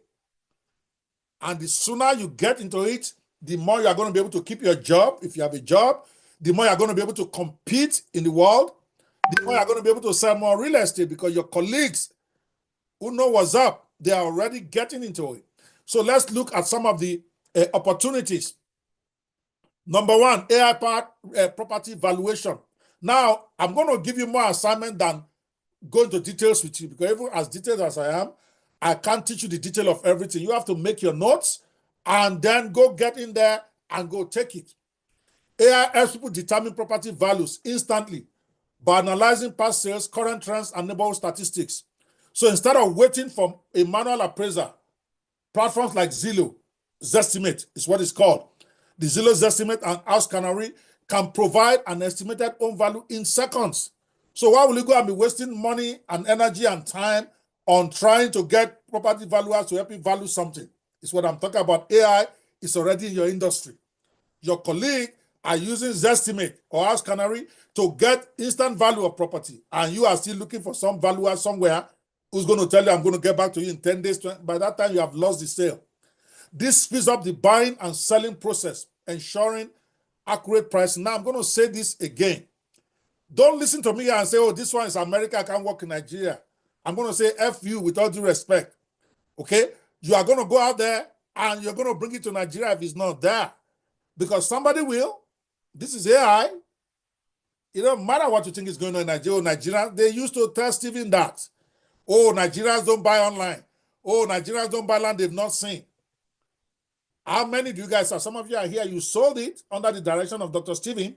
And the sooner you get into it, the more you are going to be able to keep your job, if you have a job, the more you're going to be able to compete in the world, the more you're going to be able to sell more real estate because your colleagues who know what's up, they are already getting into it. So let's look at some of the opportunities. Number one, AI-powered property valuation. Now, I'm going to give you more assignment than go into details with you, because even as detailed as I am, I can't teach you the detail of everything. You have to make your notes and then go get in there and go take it. AI helps people determine property values instantly by analyzing past sales, current trends, and neighborhood statistics. So instead of waiting for a manual appraiser, platforms like Zillow, Zestimate is what it's called. The Zillow Zestimate and House Canary can provide an estimated home value in seconds. So why will you go and be wasting money and energy and time on trying to get property valuers to help you value something? It's what I'm talking about. AI is already in your industry. Your colleague are using Zestimate or House Canary to get instant value of property, and you are still looking for some valuer somewhere who's going to tell you, I'm going to get back to you in 10 days. By that time, you have lost the sale. This speeds up the buying and selling process, ensuring accurate pricing. Now, I'm going to say this again. Don't listen to me and say, oh, this one is America, I can't work in Nigeria. I'm going to say F you with all due respect. Okay? You are going to go out there and you're going to bring it to Nigeria if it's not there. Because somebody will. This is AI. It doesn't matter what you think is going on in Nigeria. Nigerians, they used to tell Stephen that. Oh, Nigerians don't buy online. Oh, Nigerians don't buy land they've not seen. How many do you guys have? Some of you are here, you sold it under the direction of Dr. Stephen.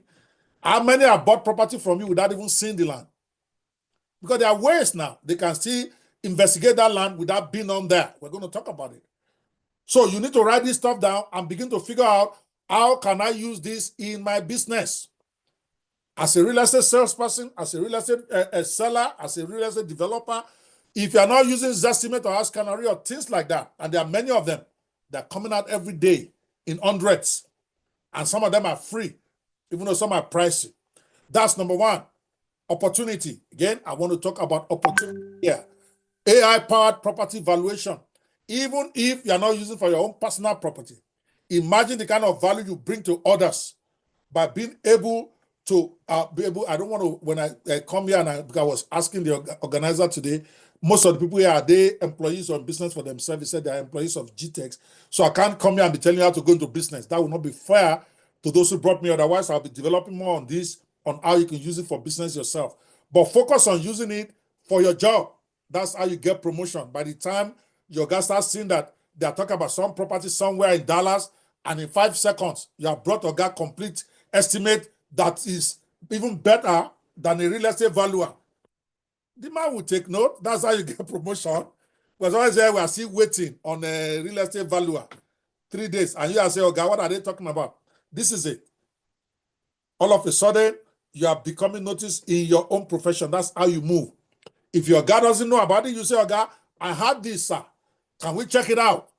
How many have bought property from you without even seeing the land? Because there are ways now. They can still investigate that land without being on there. We're going to talk about it. So you need to write this stuff down and begin to figure out, how can I use this in my business? As a real estate salesperson, as a real estate seller, as a real estate developer, if you're not using Zestimate or House Canary or things like that, and there are many of them, they're coming out every day in hundreds, and some of them are free, even though some are pricey. That's number one. Opportunity. Again, I want to talk about opportunity here. AI-powered property valuation. Even if you're not using for your own personal property, imagine the kind of value you bring to others by being able to I don't want to, when I come here, and because I was asking the organizer today, most of the people here, are they employees or business for themselves? He said they're employees of GTEx. So I can't come here and be telling you how to go into business. That will not be fair to those who brought me. Otherwise, I'll be developing more on this, on how you can use it for business yourself. But focus on using it for your job. That's how you get promotion. By the time your guys start seeing that they're talking about some property somewhere in Dallas, and in 5 seconds, you have brought a guy complete estimate that is even better than a real estate valuer, the man will take note. That's how you get promotion. Because always there, we are still waiting on a real estate valuer 3 days. And you are saying, okay, what are they talking about? This is it. All of a sudden, you are becoming noticed in your own profession. That's how you move. If your guy doesn't know about it, you say, okay, I had this, sir. Can we check it out?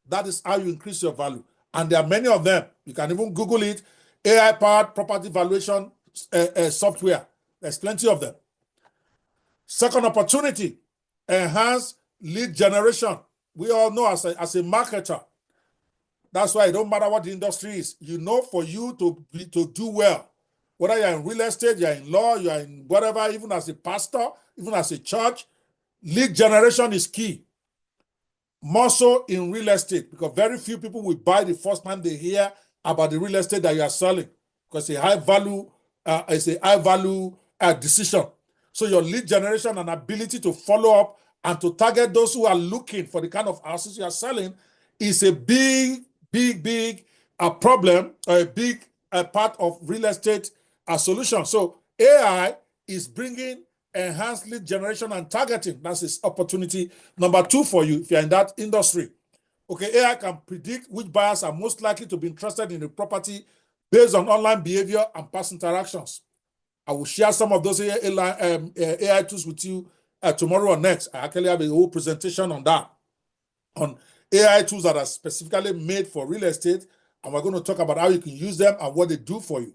That is how you increase your value. And there are many of them. You can even Google it. AI-powered property valuation software. There's plenty of them. Second opportunity, enhance lead generation. We all know as a marketer, that's why it don't matter what the industry is. You know, for you to do well, whether you're in real estate, you're in law, you're in whatever, even as a pastor, even as a church, lead generation is key. More so in real estate, because very few people will buy the first time they hear about the real estate that you are selling, because it's a high value decision. So your lead generation and ability to follow up and to target those who are looking for the kind of houses you are selling is a big problem, or a big part of real estate solution. So AI is bringing enhanced lead generation and targeting. That's its opportunity number 2 for you if you're in that industry. Okay, AI can predict which buyers are most likely to be interested in the property based on online behavior and past interactions. I will share some of those AI tools with you tomorrow or next. I actually have a whole presentation on that, on AI tools that are specifically made for real estate, and we're going to talk about how you can use them and what they do for you.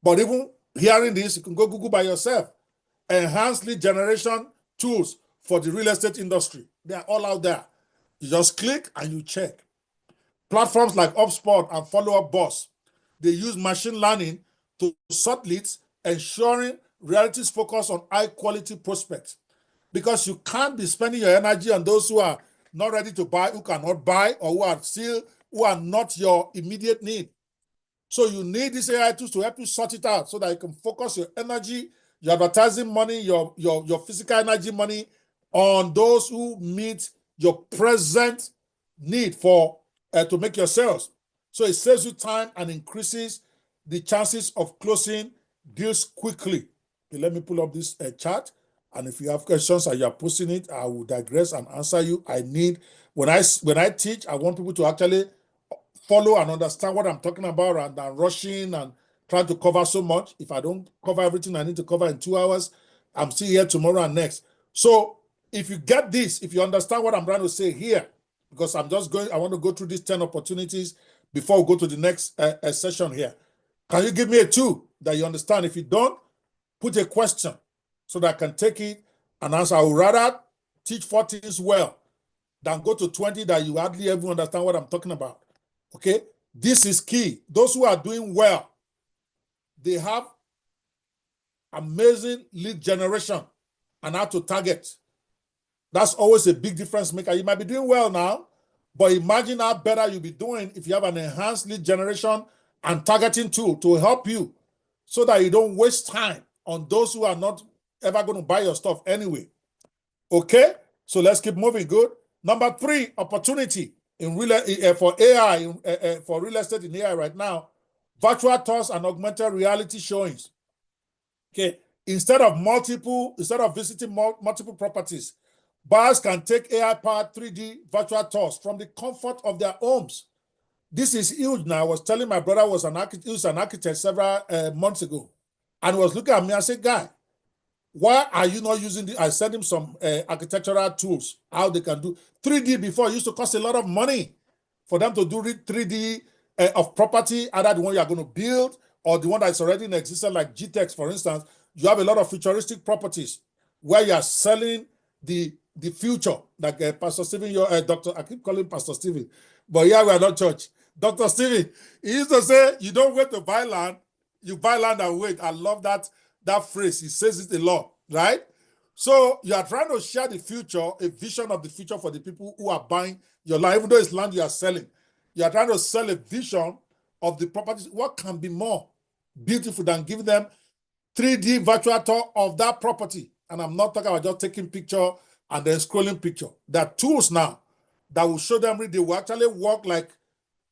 But even hearing this, you can go Google by yourself. Enhanced lead generation tools for the real estate industry. They are all out there. You just click and you check. Platforms like HubSpot and Follow Up Boss, they use machine learning to sort leads, ensuring realities focus on high quality prospects. Because you can't be spending your energy on those who are not ready to buy, who cannot buy, or who are not your immediate need. So you need these AI tools to help you sort it out so that you can focus your energy, your advertising money, your physical energy money on those who meet your present need for to make your sales. So it saves you time and increases the chances of closing deals quickly. Okay, let me pull up this chart. And if you have questions and you are posting it, I will digress and answer you. I need, when I teach, I want people to actually follow and understand what I'm talking about rather than rushing and trying to cover so much. If I don't cover everything I need to cover in 2 hours, I'm still here tomorrow and next. So if you get this, if you understand what I'm trying to say here, because I want to go through these 10 opportunities before we go to the next session here. Can you give me a 2 that you understand? If you don't, put a question so that I can take it and answer. I would rather teach 4 things well than go to 20 that you hardly ever understand what I'm talking about. Okay, this is key. Those who are doing well, they have amazing lead generation and how to target. That's always a big difference maker. You might be doing well now, but imagine how better you'll be doing if you have an enhanced lead generation and targeting tool to help you so that you don't waste time on those who are not ever going to buy your stuff anyway. Okay, so let's keep moving. Good. Number 3, opportunity in for AI, for real estate in AI right now, virtual tours and augmented reality showings. Okay, instead of visiting multiple properties, buyers can take AI-powered 3D virtual tours from the comfort of their homes. This is huge now. I was telling my brother he was an architect several months ago, and he was looking at me. I said, "Guy, why are you not using the?" I sent him some architectural tools, how they can do 3D. Before it used to cost a lot of money for them to do 3D of property, either the one you are going to build or the one that's already in existence, like GTEX, for instance. You have a lot of futuristic properties where you are selling the future, like Pastor Stephen, your doctor. I keep calling Pastor Stephen, but yeah, we are not church. Dr. Stephen, he used to say, "You don't wait to buy land, you buy land and wait." I love that phrase. He says it a lot, right? So you are trying to share the future, a vision of the future for the people who are buying your land, even though it's land you are selling. You are trying to sell a vision of the properties. What can be more beautiful than giving them 3D virtual tour of that property? And I'm not talking about just taking picture and then scrolling picture. There are tools now that will show them, they will actually work like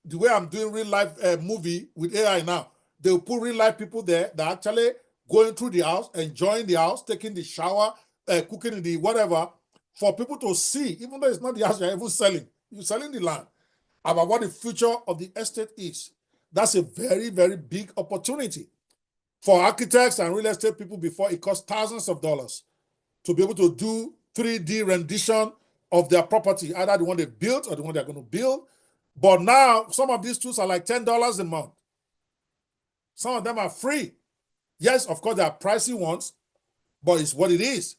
the way I'm doing real life movie with AI now. They will put real life people there that actually going through the house, enjoying the house, taking the shower, cooking in the whatever, for people to see, even though it's not the house you're even selling. You're selling the land, about what the future of the estate is. That's a very, very big opportunity. For architects and real estate people, before it cost thousands of dollars to be able to do 3D rendition of their property, either the one they built or the one they're going to build. But now, some of these tools are like $10 a month. Some of them are free. Yes, of course, there are pricey ones, but it's what it is.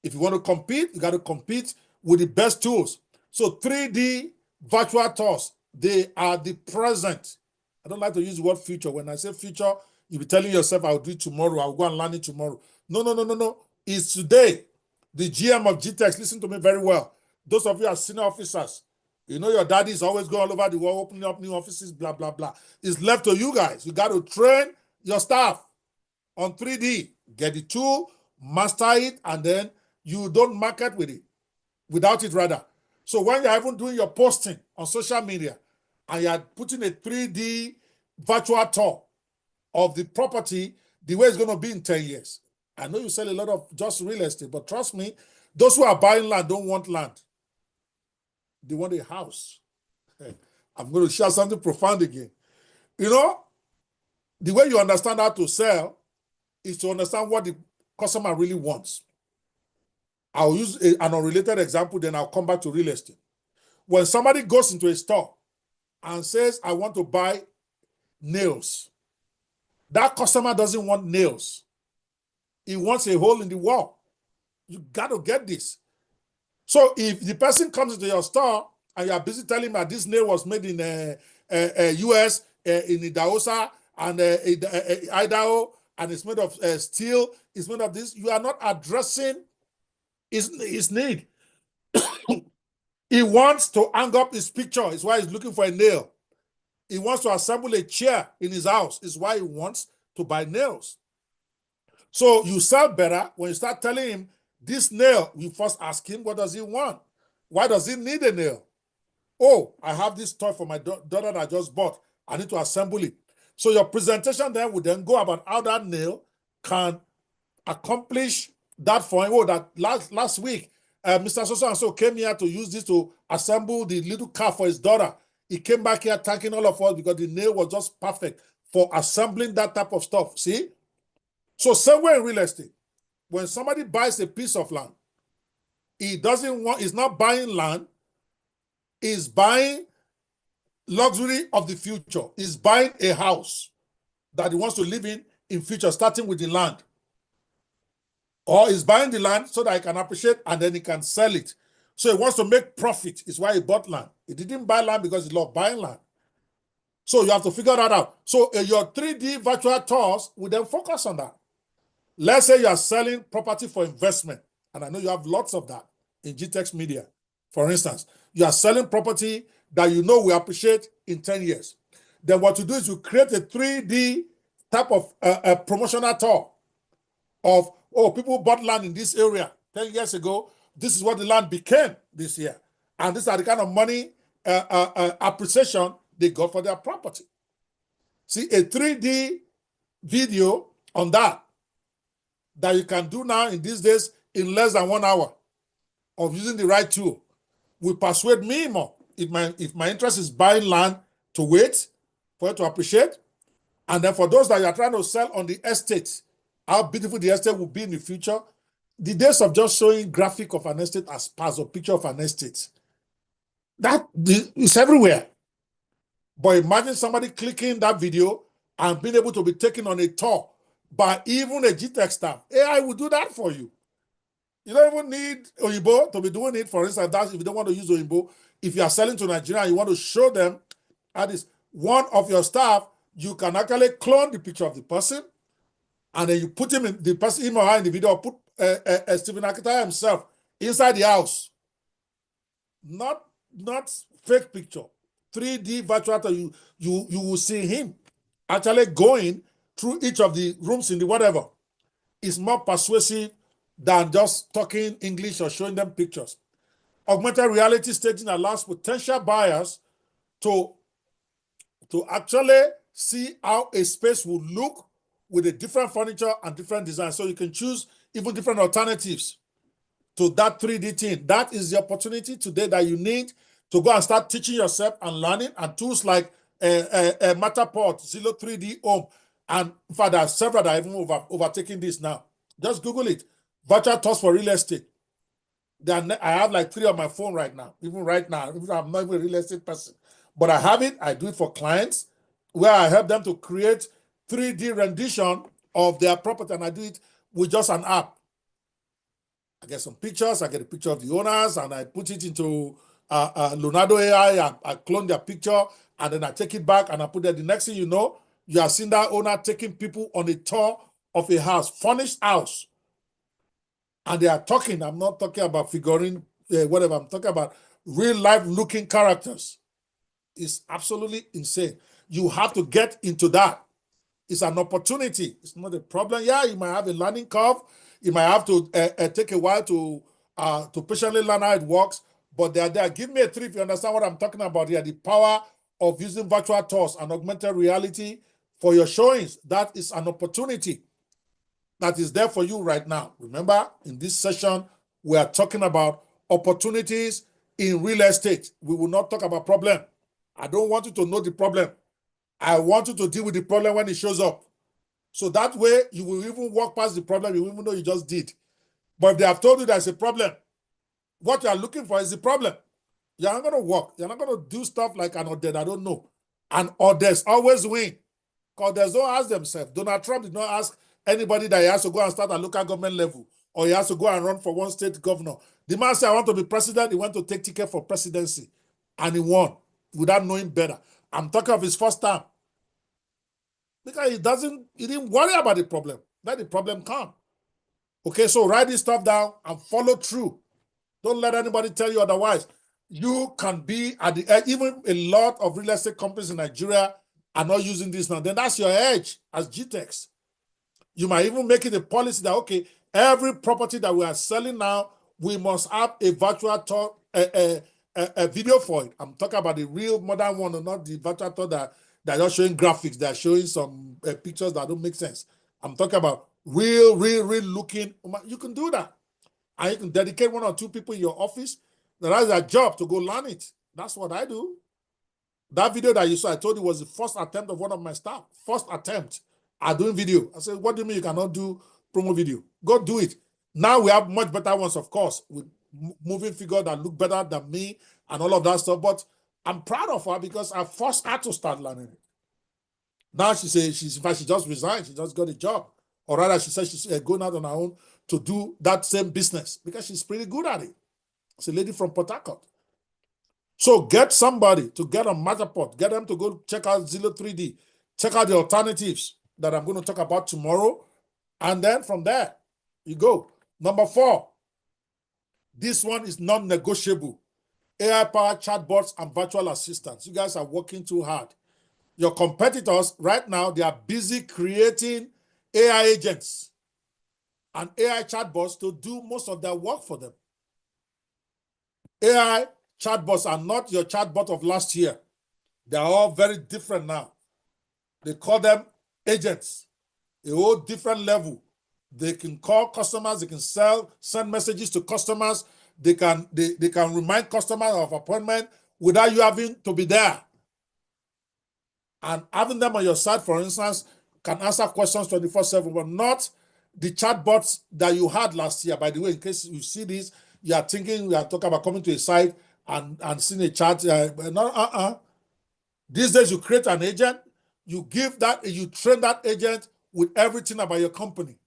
If you want to compete, you got to compete with the best tools. So 3D virtual tours, they are the present. I don't like to use the word future. When I say future, you'll be telling yourself, I'll do it tomorrow, I'll go and learn it tomorrow. No. It's today. The GM of GTEX, listen to me very well. Those of you are senior officers, you know your daddy is always going all over the world, opening up new offices, blah, blah, blah. It's left to you guys. You got to train your staff on 3D. Get the tool, master it, and then you don't market with it, without it rather. So when you're even doing your posting on social media and you're putting a 3D virtual tour of the property, the way it's going to be in 10 years. I know you sell a lot of just real estate, but trust me, those who are buying land don't want land. They want a house. I'm going to share something profound again. You know, the way you understand how to sell is to understand what the customer really wants. I'll use an unrelated example, then I'll come back to real estate. When somebody goes into a store and says, I want to buy nails, that customer doesn't want nails. He wants a hole in the wall. You got to get this. So if the person comes into your store and you are busy telling him that this nail was made in US, in Idahosa, and Idaho, and it's made of steel, it's made of this, you are not addressing his need. He wants to hang up his picture. It's why he's looking for a nail. He wants to assemble a chair in his house. Is why he wants to buy nails. So you sell better when you start telling him this nail. You first ask him, what does he want? Why does he need a nail? Oh, I have this toy for my daughter that I just bought. I need to assemble it. So your presentation then would then go about how that nail can accomplish that for him. Oh, that last week, Mr. So-and-so came here to use this to assemble the little car for his daughter. He came back here thanking all of us because the nail was just perfect for assembling that type of stuff. See? So somewhere in real estate, when somebody buys a piece of land, he's not buying land, he's buying luxury of the future. He's buying a house that he wants to live in future, starting with the land. Or he's buying the land so that he can appreciate and then he can sell it. So he wants to make profit. It's why he bought land. He didn't buy land because he loved buying land. So you have to figure that out. So your 3D virtual tours will then focus on that. Let's say you are selling property for investment, and I know you have lots of that in GTEX Media. For instance, you are selling property that you know we appreciate in 10 years. Then what you do is you create a 3D type of a promotional tour of, oh, people bought land in this area 10 years ago. This is what the land became this year. And these are the kind of money appreciation they got for their property. See, a 3D video on that you can do now in these days in less than 1 hour of using the right tool will persuade me more. If my interest is buying land to wait for it to appreciate, and then for those that you are trying to sell on the estate, how beautiful the estate will be in the future. The days of just showing graphic of an estate as parts or picture of an estate, that is everywhere. But imagine somebody clicking that video and being able to be taken on a tour by even a GTEX staff. AI will do that for you. You don't even need Oyibo to be doing it. For instance, that's if you don't want to use Oyibo. If you are selling to Nigeria and you want to show them that is one of your staff, you can actually clone the picture of the person, and then you put him in the person, him or her in the video, put Stephen Akintayo himself inside the house. Not fake picture. 3D virtual, you will see him actually going through each of the rooms in the whatever. It's more persuasive than just talking English or showing them pictures. Augmented reality staging allows potential buyers to actually see how a space will look with a different furniture and different design. So you can choose even different alternatives to that 3D thing. That is the opportunity today that you need to go and start teaching yourself and learning, and tools like Matterport, Zillow 3D Home, and in fact, there are several that are even overtaking this now. Just Google it. Virtual tours for real estate. I have like 3 on my phone right now. Even right now, even I'm not even a real estate person, but I have it. I do it for clients where I help them to create 3D rendition of their property, and I do it with just an app. I get some pictures. I get a picture of the owners, and I put it into Leonardo AI. I clone their picture, and then I take it back and I put it. The next thing you know, you are seeing that owner taking people on a tour of a house, furnished house. And they are talking. I'm not talking about figurine, whatever. I'm talking about real life looking characters. It's absolutely insane. You have to get into that. It's an opportunity. It's not a problem. Yeah, you might have a learning curve. You might have to take a while to patiently learn how it works. But they're there. Give me a 3 if you understand what I'm talking about here. The power of using virtual tours and augmented reality for your showings. That is an opportunity that is there for you right now. Remember, in this session, we are talking about opportunities in real estate. We will not talk about problem. I don't want you to know the problem. I want you to deal with the problem when it shows up. So that way, you will even walk past the problem, you will even know you just did. But if they have told you there's a problem, what you are looking for is the problem. You're not going to work. You're not going to do stuff like an Oded, I don't know. And Odeds always win. Because Odeds don't ask themselves. Donald Trump did not ask anybody that he has to go and start at local government level, or he has to go and run for one state governor. The man said, I want to be president. He went to take ticket for presidency, and he won without knowing better. I'm talking of his first time. Because he didn't worry about the problem. Let the problem come. Okay, so write this stuff down and follow through. Don't let anybody tell you otherwise. you can be at the edge. Even a lot of real estate companies in Nigeria are not using this now. Then that's your edge as GTEx. You might even make it a policy that, okay, every property that we are selling now, we must have a virtual tour, a video for it. I'm talking about the real modern one, and not the virtual tour that they're just showing graphics. They're showing some pictures that don't make sense. I'm talking about real looking. You can do that. And you can dedicate 1 or 2 people in your office that has their job to go learn it. That's what I do. That video that you saw, I told you, was the first attempt of one of my staff. First attempt at doing video. I said, what do you mean you cannot do promo video? Go do it. Now we have much better ones, of course, with moving figures that look better than me and all of that stuff. But I'm proud of her because I forced her to start learning it. Now she says, in fact, she just resigned. She just got a job. Or rather, she said she's going out on her own to do that same business because she's pretty good at it. It's a lady from Port Harcourt. So get somebody to get on Matterport, get them to go check out Zillow 3D, check out the alternatives that I'm going to talk about tomorrow. And then from there, you go. Number 4, this one is non-negotiable. AI-powered chatbots and virtual assistants. You guys are working too hard. Your competitors right now, they are busy creating AI agents and AI chatbots to do most of their work for them. AI chatbots are not your chatbot of last year. They are all very different now. They call them agents, a whole different level. They can call customers, they can send messages to customers, they can remind customers of appointment without you having to be there. And having them on your side, for instance, can answer questions 24/7, but not the chatbots that you had last year. By the way, in case you see this, you are thinking we are talking about coming to a site and seeing a chat. These days, you create an agent, you train that agent with everything about your company.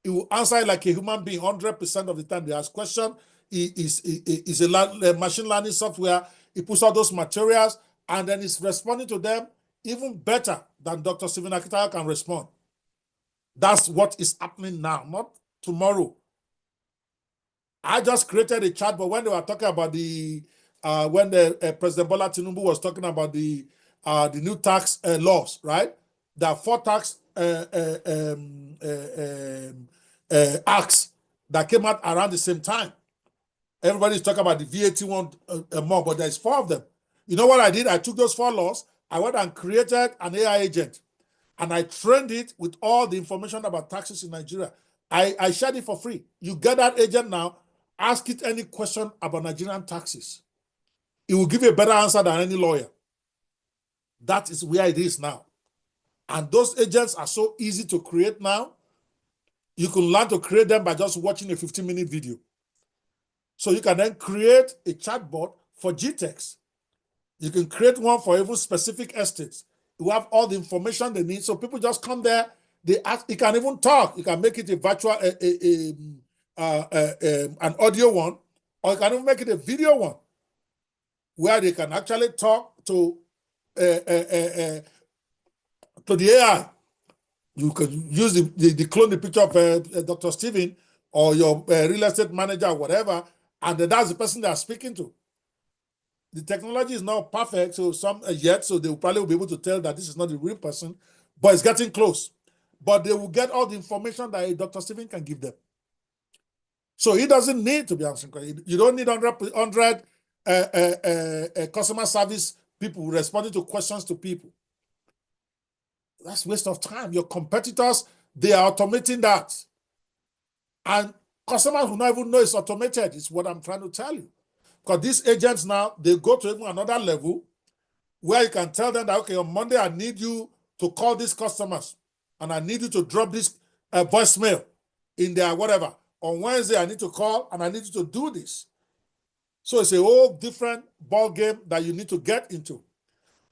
It will answer like a human being 100% of the time. They ask questions. It's a machine learning software. It puts out those materials, and then it's responding to them even better than Dr. Stephen Akintayo can respond. That's what is happening now, not tomorrow. I just created a chatbot when they were talking about when President Bola Tinubu was talking about the new tax laws, right? There are 4 tax acts that came out around the same time. Everybody's talking about the VAT one more, but there's 4 of them. You know what I did? I took those 4 laws, I went and created an AI agent, and I trained it with all the information about taxes in Nigeria. I shared it for free. You get that agent now, ask it any question about Nigerian taxes. It will give you a better answer than any lawyer. That is where it is now. And those agents are so easy to create now. You can learn to create them by just watching a 15-minute video. So you can then create a chatbot for GTEx. You can create one for even specific estates. You have all the information they need. So people just come there, they ask, you can even talk. You can make it a virtual, an audio one, or you can even make it a video one where they can actually talk to the AI. You can use the clone the picture of Dr. Stephen or your real estate manager or whatever, and that's the person they are speaking to. The technology is not perfect, so so they will probably be able to tell that this is not the real person, but it's getting close. But they will get all the information that Dr. Stephen can give them. So he doesn't need to be answering questions. You don't need 100 customer service people responding to questions to people. That's waste of time. Your competitors, they are automating that. And customers will not even know it's automated, is what I'm trying to tell you. Because these agents now, they go to even another level where you can tell them that, okay, on Monday, I need you to call these customers and I need you to drop this voicemail in their whatever. On Wednesday, I need to call and I need you to do this. So it's a whole different ball game that you need to get into.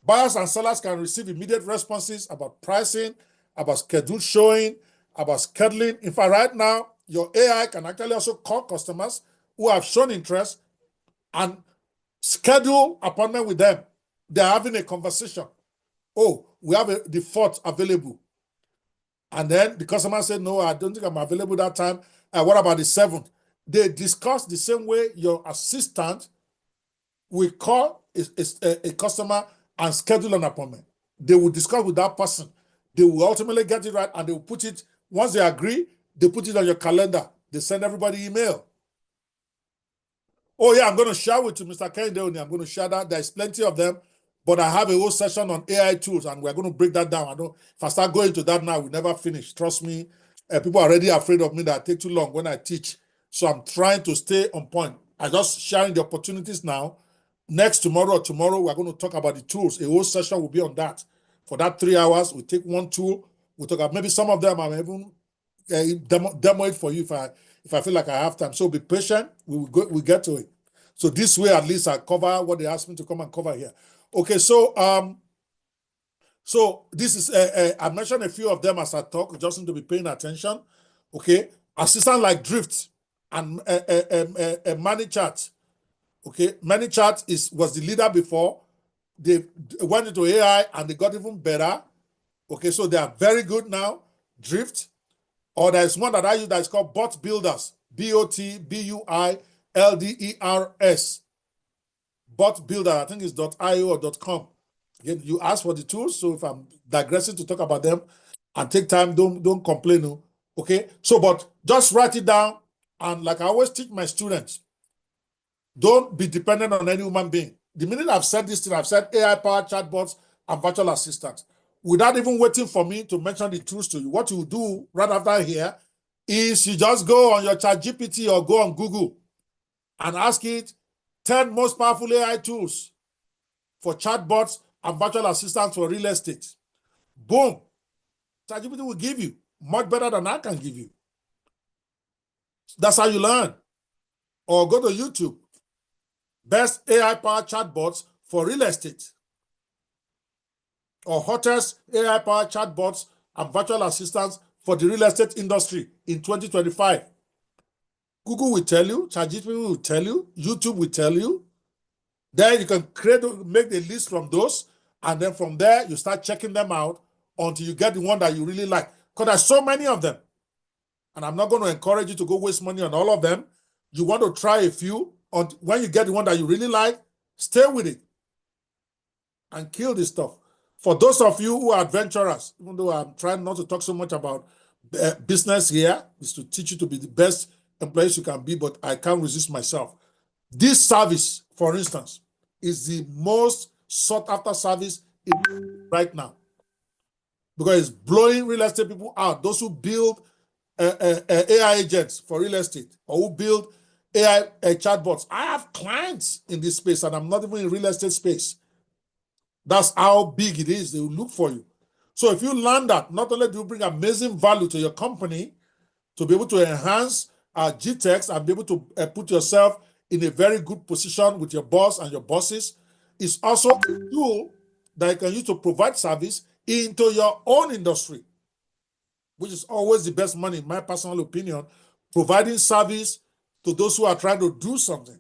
Buyers and sellers can receive immediate responses about pricing, about schedule showing, about scheduling. In fact, right now, your AI can actually also call customers who have shown interest and schedule appointment with them. They're having a conversation. Oh, we have the 4th available. And then the customer said, no, I don't think I'm available that time. What about the 7th? They discuss the same way your assistant We call a customer and schedule an appointment. They will discuss with that person. They will ultimately get it right, and they will put it, once they agree, they put it on your calendar. They send everybody email. Oh yeah, I'm going to share with you, Mr. Kennedy. I'm going to share that. There's plenty of them, but I have a whole session on AI tools, and we're going to break that down. I know if I start going to that now, we never finish. Trust me, people are already afraid of me that I take too long when I teach. So I'm trying to stay on point. I'm just sharing the opportunities now. Next tomorrow or tomorrow, we're going to talk about the tools. A whole session will be on that. For that 3 hours, we take one tool. We talk about maybe some of them I'm even demo it for you if I feel like I have time. So be patient. We get to it. So this way, at least I cover what they asked me to come and cover here. Okay, so this is I mentioned a few of them as I talk. You just need to be paying attention. Okay, assistant like Drift and ManyChat. Okay, ManyChat was the leader before. They went into AI and they got even better. Okay, so they are very good now. Drift. Or there's one that I use that is called Bot Builders. BOTBUILDERS. Bot Builder, I think it's .io or .com. Again, you ask for the tools, so if I'm digressing to talk about them and take time, don't complain. No. Okay, so but just write it down, and like I always teach my students, don't be dependent on any human being. The minute I've said this thing, I've said AI-powered chatbots and virtual assistants. Without even waiting for me to mention the tools to you, what you do right after here is you just go on your ChatGPT or go on Google and ask it 10 most powerful AI tools for chatbots and virtual assistants for real estate. Boom. ChatGPT will give you much better than I can give you. That's how you learn. Or go to YouTube. Best AI-powered chatbots for real estate. Or hottest AI-powered chatbots and virtual assistants for the real estate industry in 2025. Google will tell you, ChatGPT will tell you, YouTube will tell you. Then you can make the list from those, and then from there, you start checking them out until you get the one that you really like. Because there's so many of them. And I'm not going to encourage you to go waste money on all of them. You want to try a few. When you get the one that you really like, stay with it and kill this stuff. For those of you who are adventurers, even though I'm trying not to talk so much about business here, is to teach you to be the best employees you can be, but I can't resist myself. This service, for instance, is the most sought after service right now because it's blowing real estate people out. Those who build AI agents for real estate or who build AI chatbots. I have clients in this space and I'm not even in real estate space. That's how big it is. They will look for you. So if you learn that, not only do you bring amazing value to your company to be able to enhance GTEx and be able to put yourself in a very good position with your boss and your bosses, it's also a tool that you can use to provide service into your own industry, which is always the best money, in my personal opinion, providing service to those who are trying to do something.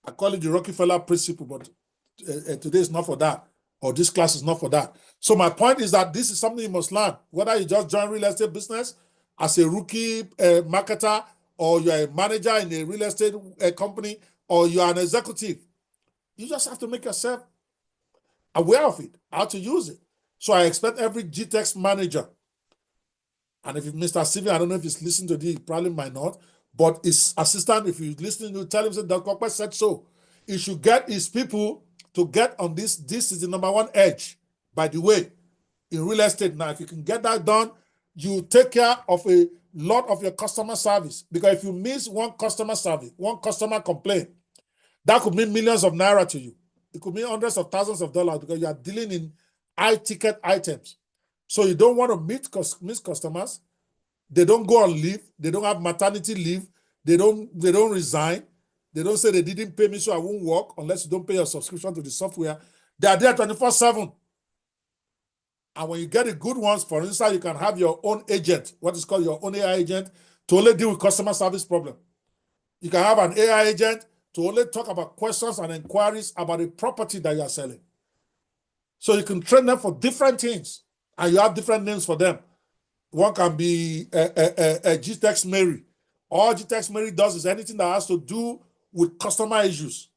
I call it the Rockefeller principle, but today is not for that, or this class is not for that. So my point is that this is something you must learn, whether you just join real estate business as a rookie marketer, or you're a manager in a real estate company, or you are an executive. You just have to make yourself aware of it, how to use it. So I expect every GTEx manager, and if Mr. Steven, I don't know if he's listening to this, he probably might not, but his assistant, if he's listening, you tell him that Dr. Kokpe said so. He should get his people to get on this. This is the number one edge, by the way, in real estate. Now, if you can get that done, you take care of a lot of your customer service. Because if you miss one customer service, one customer complaint, that could mean millions of naira to you. It could mean hundreds of thousands of dollars because you are dealing in high-ticket items. So you don't want to miss customers. They don't go on leave. They don't have maternity leave. They don't resign. They don't say they didn't pay me, so I won't work unless you don't pay your subscription to the software. They are there 24/7. And when you get the good ones, for instance, you can have your own agent, what is called your own AI agent, to only deal with customer service problem. You can have an AI agent to only talk about questions and inquiries about a property that you are selling. So you can train them for different things, and you have different names for them. One can be a GTEx Mary. All GTEx Mary does is anything that has to do with customer issues.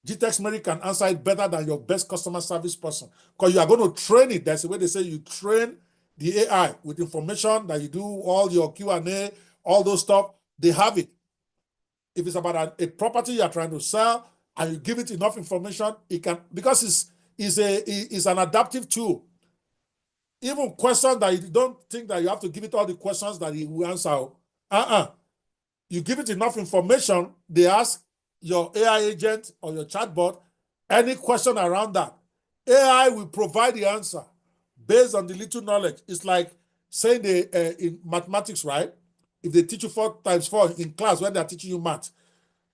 GTEx Mary can answer it better than your best customer service person, because you are going to train it. That's the way they say you train the AI with information that you do all your Q&A, all those stuff. They have it. If it's about a property you are trying to sell and you give it enough information, it can, because it's an adaptive tool. Even questions that you don't think that you have to give it all the questions that it will answer. You give it enough information, they ask your AI agent or your chatbot any question around that. AI will provide the answer based on the little knowledge. It's like saying in mathematics, right? If they teach you 4 times 4 in class when they're teaching you math,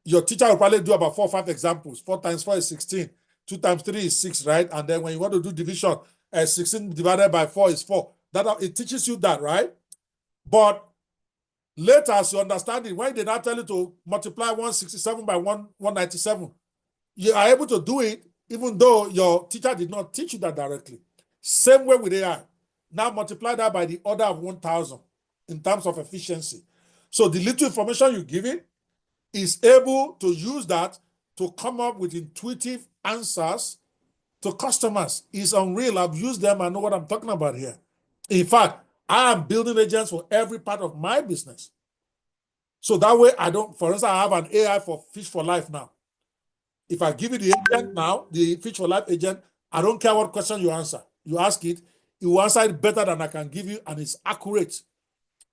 your teacher will probably do about 4 or 5 examples. 4 times 4 is 16. 2 times 3 is 6, right? And then when you want to do division, 16 divided by 4 is 4. It teaches you that, right? But later, as you understand it, when they now tell you to multiply 167 by 197, you are able to do it even though your teacher did not teach you that directly. Same way with AI. Now multiply that by the order of 1,000 in terms of efficiency. So the little information you give it is able to use that to come up with intuitive answers to customers. It's unreal. I've used them. I know what I'm talking about here. In fact, I am building agents for every part of my business. So that way for instance, I have an AI for Fish for Life now. If I give you the agent now, the Fish for Life agent, I don't care what question you answer. You ask it, it will answer it better than I can give you, and it's accurate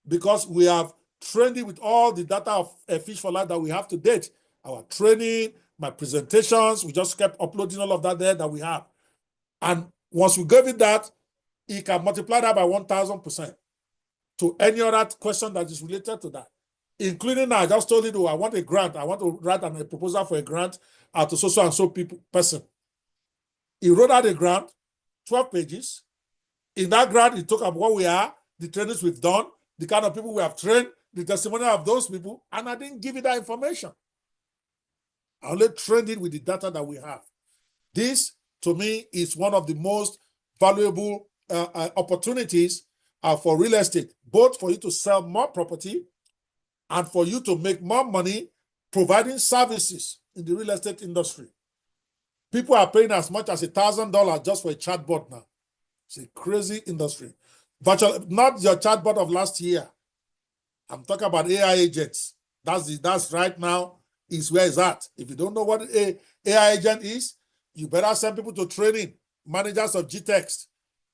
because we have trained it with all the data of Fish for Life that we have to date. Our training, my presentations, we just kept uploading all of that there that we have. And once we gave it that, it can multiply that by 1,000% to any other question that is related to that. Including now, I just told you, I want a grant. I want to write a proposal for a grant to so and so person. He wrote out a grant, 12 pages. In that grant, he talked about what we are, the trainings we've done, the kind of people we have trained, the testimony of those people, and I didn't give you that information. I only trained it with the data that we have. This, to me, is one of the most valuable opportunities for real estate, both for you to sell more property and for you to make more money providing services in the real estate industry. People are paying as much as $1,000 just for a chatbot now. It's a crazy industry. Virtual, not your chatbot of last year. I'm talking about AI agents. That's right now is where it's at. If you don't know what an AI agent is, you better send people to training. Managers of GTEx,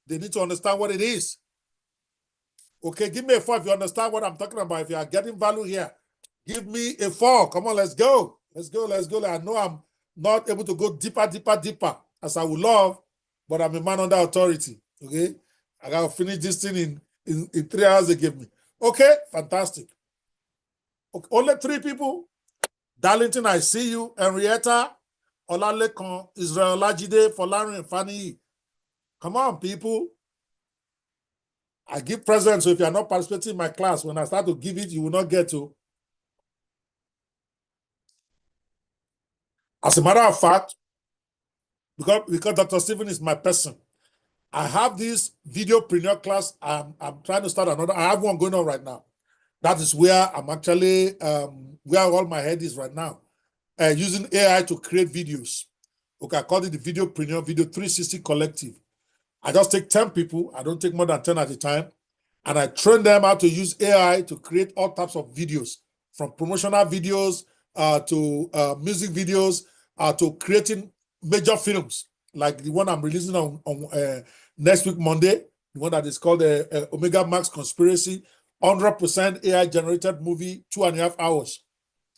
they need to understand what it is. Okay, give me a 4 if you understand what I'm talking about. If you are getting value here, give me a 4. Come on, let's go. Let's go. I know I'm not able to go deeper as I would love, but I'm a man under authority. Okay, I gotta finish this thing in 3 hours they give me. Okay, fantastic. Okay, only 3 people. Darlington, I see you. Henrietta, Olalekan, Israel Olajide, Folarin, Fanny. Come on, people. I give presents, so if you are not participating in my class, when I start to give it, you will not get to. As a matter of fact, because Dr. Stephen is my person, I have this videopreneur class. I'm trying to start another. I have one going on right now. That is where I'm actually, where all my head is right now, using AI to create videos. Okay, I call it the Videopreneur, Video 360 Collective. I just take 10 people. I don't take more than 10 at a time. And I train them how to use AI to create all types of videos, from promotional videos to music videos to creating major films, like the one I'm releasing on next week, Monday, the one that is called Omega Max Conspiracy, 100% AI-generated movie, 2.5 hours.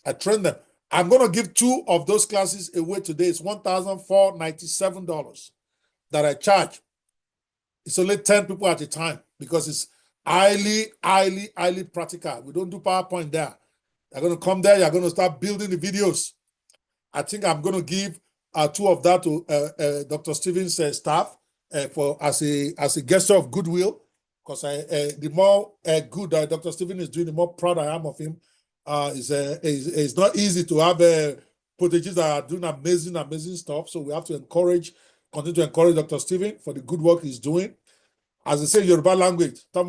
I train them. I'm going to give 2 of those classes away today. It's $1,497 that I charge. It's only 10 people at a time because it's highly practical. We don't do PowerPoint there. You're going to come there. You're going to start building the videos. I think I'm going to give 2 of that to Dr. Stephen's staff as a gesture of goodwill, because the more good that Dr. Stephen is doing, the more proud I am of him. It's not easy to have proteges that are doing amazing stuff. So we have to continue to encourage Dr. Stephen for the good work he's doing. As they say in Yoruba language, all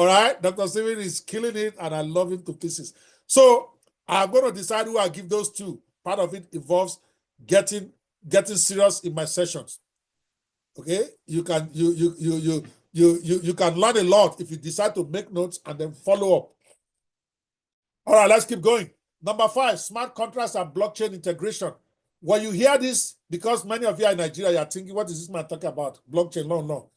right, Dr. Stephen is killing it, and I love him to pieces. So I'm going to decide who I give those to. Part of it involves getting serious in my sessions. Okay, you can learn a lot if you decide to make notes and then follow up. All right, let's keep going. Number 5, smart contracts and blockchain integration. When you hear this, because many of you are in Nigeria, you're thinking, what is this man talking about? Blockchain, no.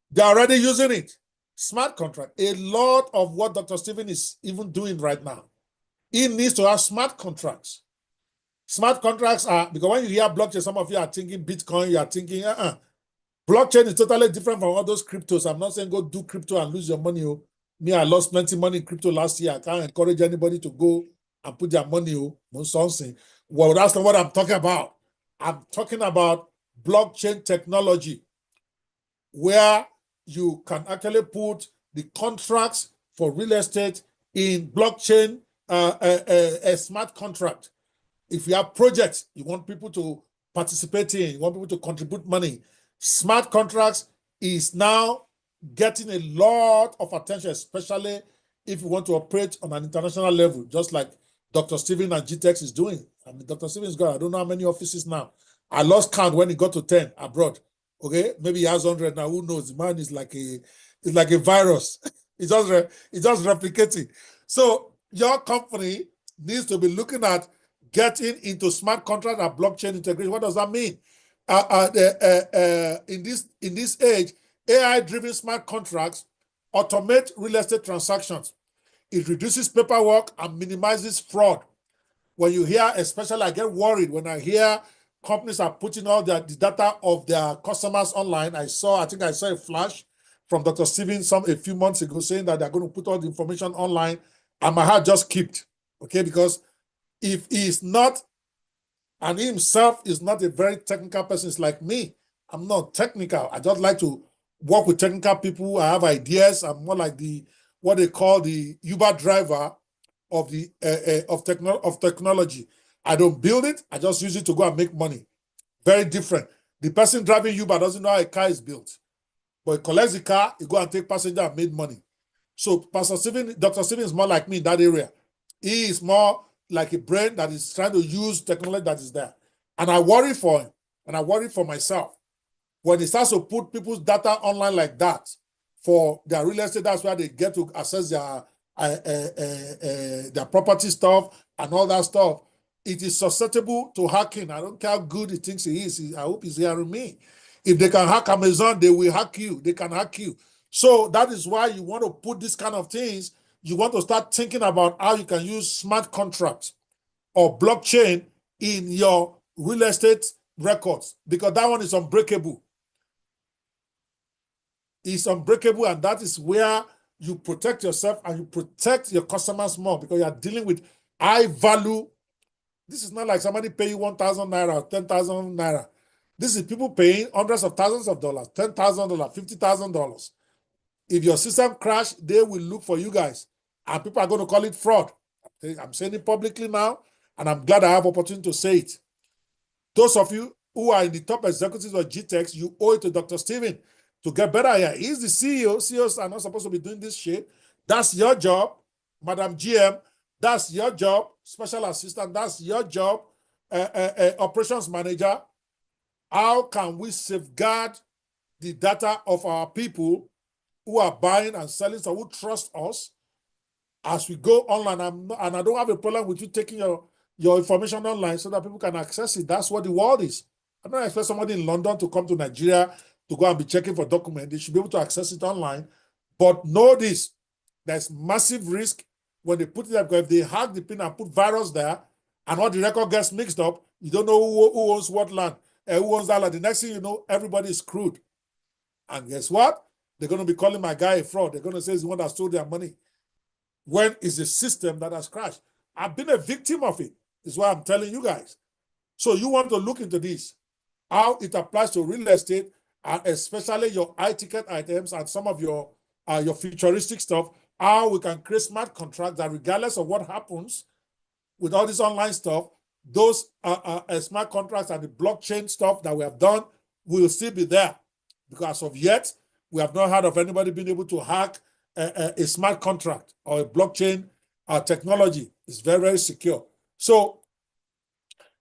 They're already using it. Smart contract. A lot of what Dr. Stephen is even doing right now. He needs to have smart contracts. Smart contracts are, because when you hear blockchain, some of you are thinking Bitcoin, you are thinking, blockchain is totally different from all those cryptos. I'm not saying go do crypto and lose your money. Me, I lost plenty money in crypto last year. I can't encourage anybody to go and put their money. No something. Well, that's not what I'm talking about. I'm talking about blockchain technology, where you can actually put the contracts for real estate in blockchain, a smart contract. If you have projects you want people to participate in, you want people to contribute money, smart contracts is now getting a lot of attention, especially if you want to operate on an international level, just like Dr. Stephen and GTEx is doing. I mean, Dr. Stephen's got, I don't know how many offices now. I lost count when he got to 10 abroad. Okay, maybe he has 100 now. Who knows? The man is like a virus. It's just replicating. So your company needs to be looking at getting into smart contract and blockchain integration. What does that mean? In this age, AI-driven smart contracts automate real estate transactions. It reduces paperwork and minimizes fraud. When you hear, especially I get worried when I hear companies are putting all the data of their customers online. I think I saw a flash from Dr. Stephen a few months ago saying that they're going to put all the information online, and my heart just skipped. Okay, because if he's not, and he himself is not a very technical person, it's like me. I'm not technical. I just like to work with technical people. I have ideas. I'm more like what they call the Uber driver of technology. I don't build it. I just use it to go and make money. Very different. The person driving Uber doesn't know how a car is built, but he collects the car, he go and take passenger and made money. So Dr. Stephen is more like me in that area. He is more like a brain that is trying to use technology that is there. And I worry for him, and I worry for myself. When he starts to put people's data online like that for their real estate, that's where they get to access their property stuff and all that stuff. It is susceptible to hacking. I don't care how good he thinks he is. I hope he's hearing me. If they can hack Amazon, they will hack you. They can hack you. So that is why you want to put this kind of things. You want to start thinking about how you can use smart contracts or blockchain in your real estate records, because that one is unbreakable. It's unbreakable, and that is where you protect yourself and you protect your customers more, because you are dealing with high value. This is not like somebody pay you 1,000 naira or 10,000 naira. This is people paying hundreds of thousands of dollars, $10,000, $50,000. If your system crash, they will look for you guys, and people are going to call it fraud. I'm saying it publicly now, and I'm glad I have opportunity to say it. Those of you who are in the top executives of GTEx, you owe it to Dr. Stephen to get better here. He's the CEO. CEOs are not supposed to be doing this shit. That's your job, Madam GM. That's your job, special assistant. That's your job, operations manager. How can we safeguard the data of our people who are buying and selling, so who trust us as we go online? And I don't have a problem with you taking your information online so that people can access it. That's what the world is. I don't expect somebody in London to come to Nigeria to go and be checking for documents. They should be able to access it online. But know this, there's massive risk when they put it there, because if they hack the pin and put virus there and all the record gets mixed up, you don't know who owns what land, who owns that land. The next thing you know, everybody is screwed. And guess what? They're going to be calling my guy a fraud. They're going to say he's the one that stole their money, when it's a system that has crashed. I've been a victim of it. Is why I'm telling you guys. So you want to look into this, how it applies to real estate, and especially your high-ticket items and some of your futuristic stuff, how we can create smart contracts that regardless of what happens with all this online stuff, those smart contracts and the blockchain stuff that we have done will still be there. Because of yet, we have not heard of anybody being able to hack a smart contract or a blockchain technology. It's very, very secure. So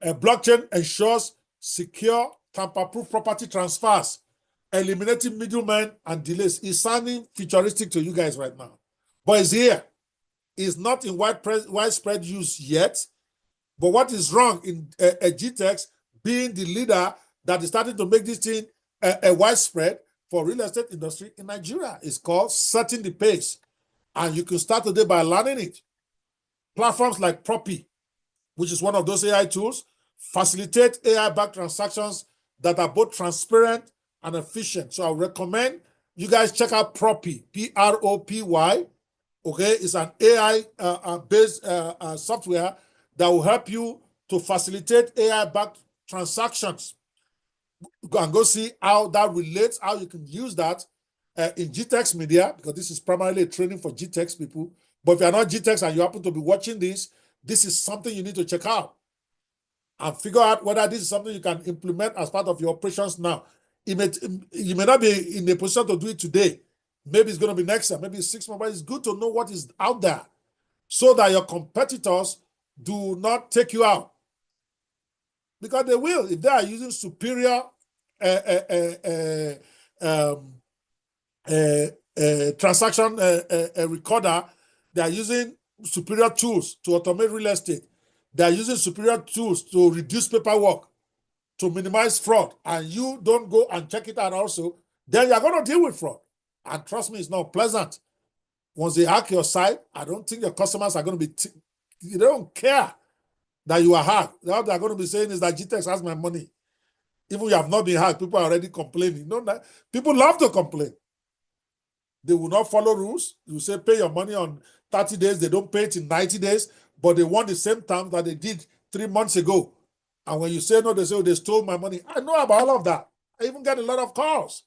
Blockchain ensures secure, tamper-proof property transfers, eliminating middlemen and delays. It's sounding futuristic to you guys right now, but it's here. It's not in widespread use yet. But what is wrong in GTEx being the leader that is starting to make this thing widespread for real estate industry in Nigeria? It's called setting the pace. And you can start today by learning it. Platforms like Propy, which is one of those AI tools, facilitate AI-backed transactions that are both transparent and efficient. So I recommend you guys check out Propy, P-R-O-P-Y. Okay, it's an AI-based software that will help you to facilitate AI-backed transactions. And go see how that relates, how you can use that in GTEx media, because this is primarily a training for GTEx people. But if you're not GTEx and you happen to be watching this is something you need to check out and figure out whether this is something you can implement as part of your operations now. You may not be in a position to do it today. Maybe it's going to be next year, maybe 6 months, but it's good to know what is out there so that your competitors do not take you out. Because they will, if they are using superior transaction recorder, they are using superior tools to automate real estate. They are using superior tools to reduce paperwork, to minimize fraud, and you don't go and check it out also, then you're going to deal with fraud. And trust me, it's not pleasant. Once they hack your site, I don't think your customers are going to be, they don't care that you are hacked. What they're going to be saying is that GTEx has my money. Even if you have not been hacked, people are already complaining. No, people love to complain. They will not follow rules. You say pay your money on 30 days. They don't pay it in 90 days, but they want the same terms that they did 3 months ago. And when you say no, they say, oh, they stole my money. I know about all of that. I even get a lot of calls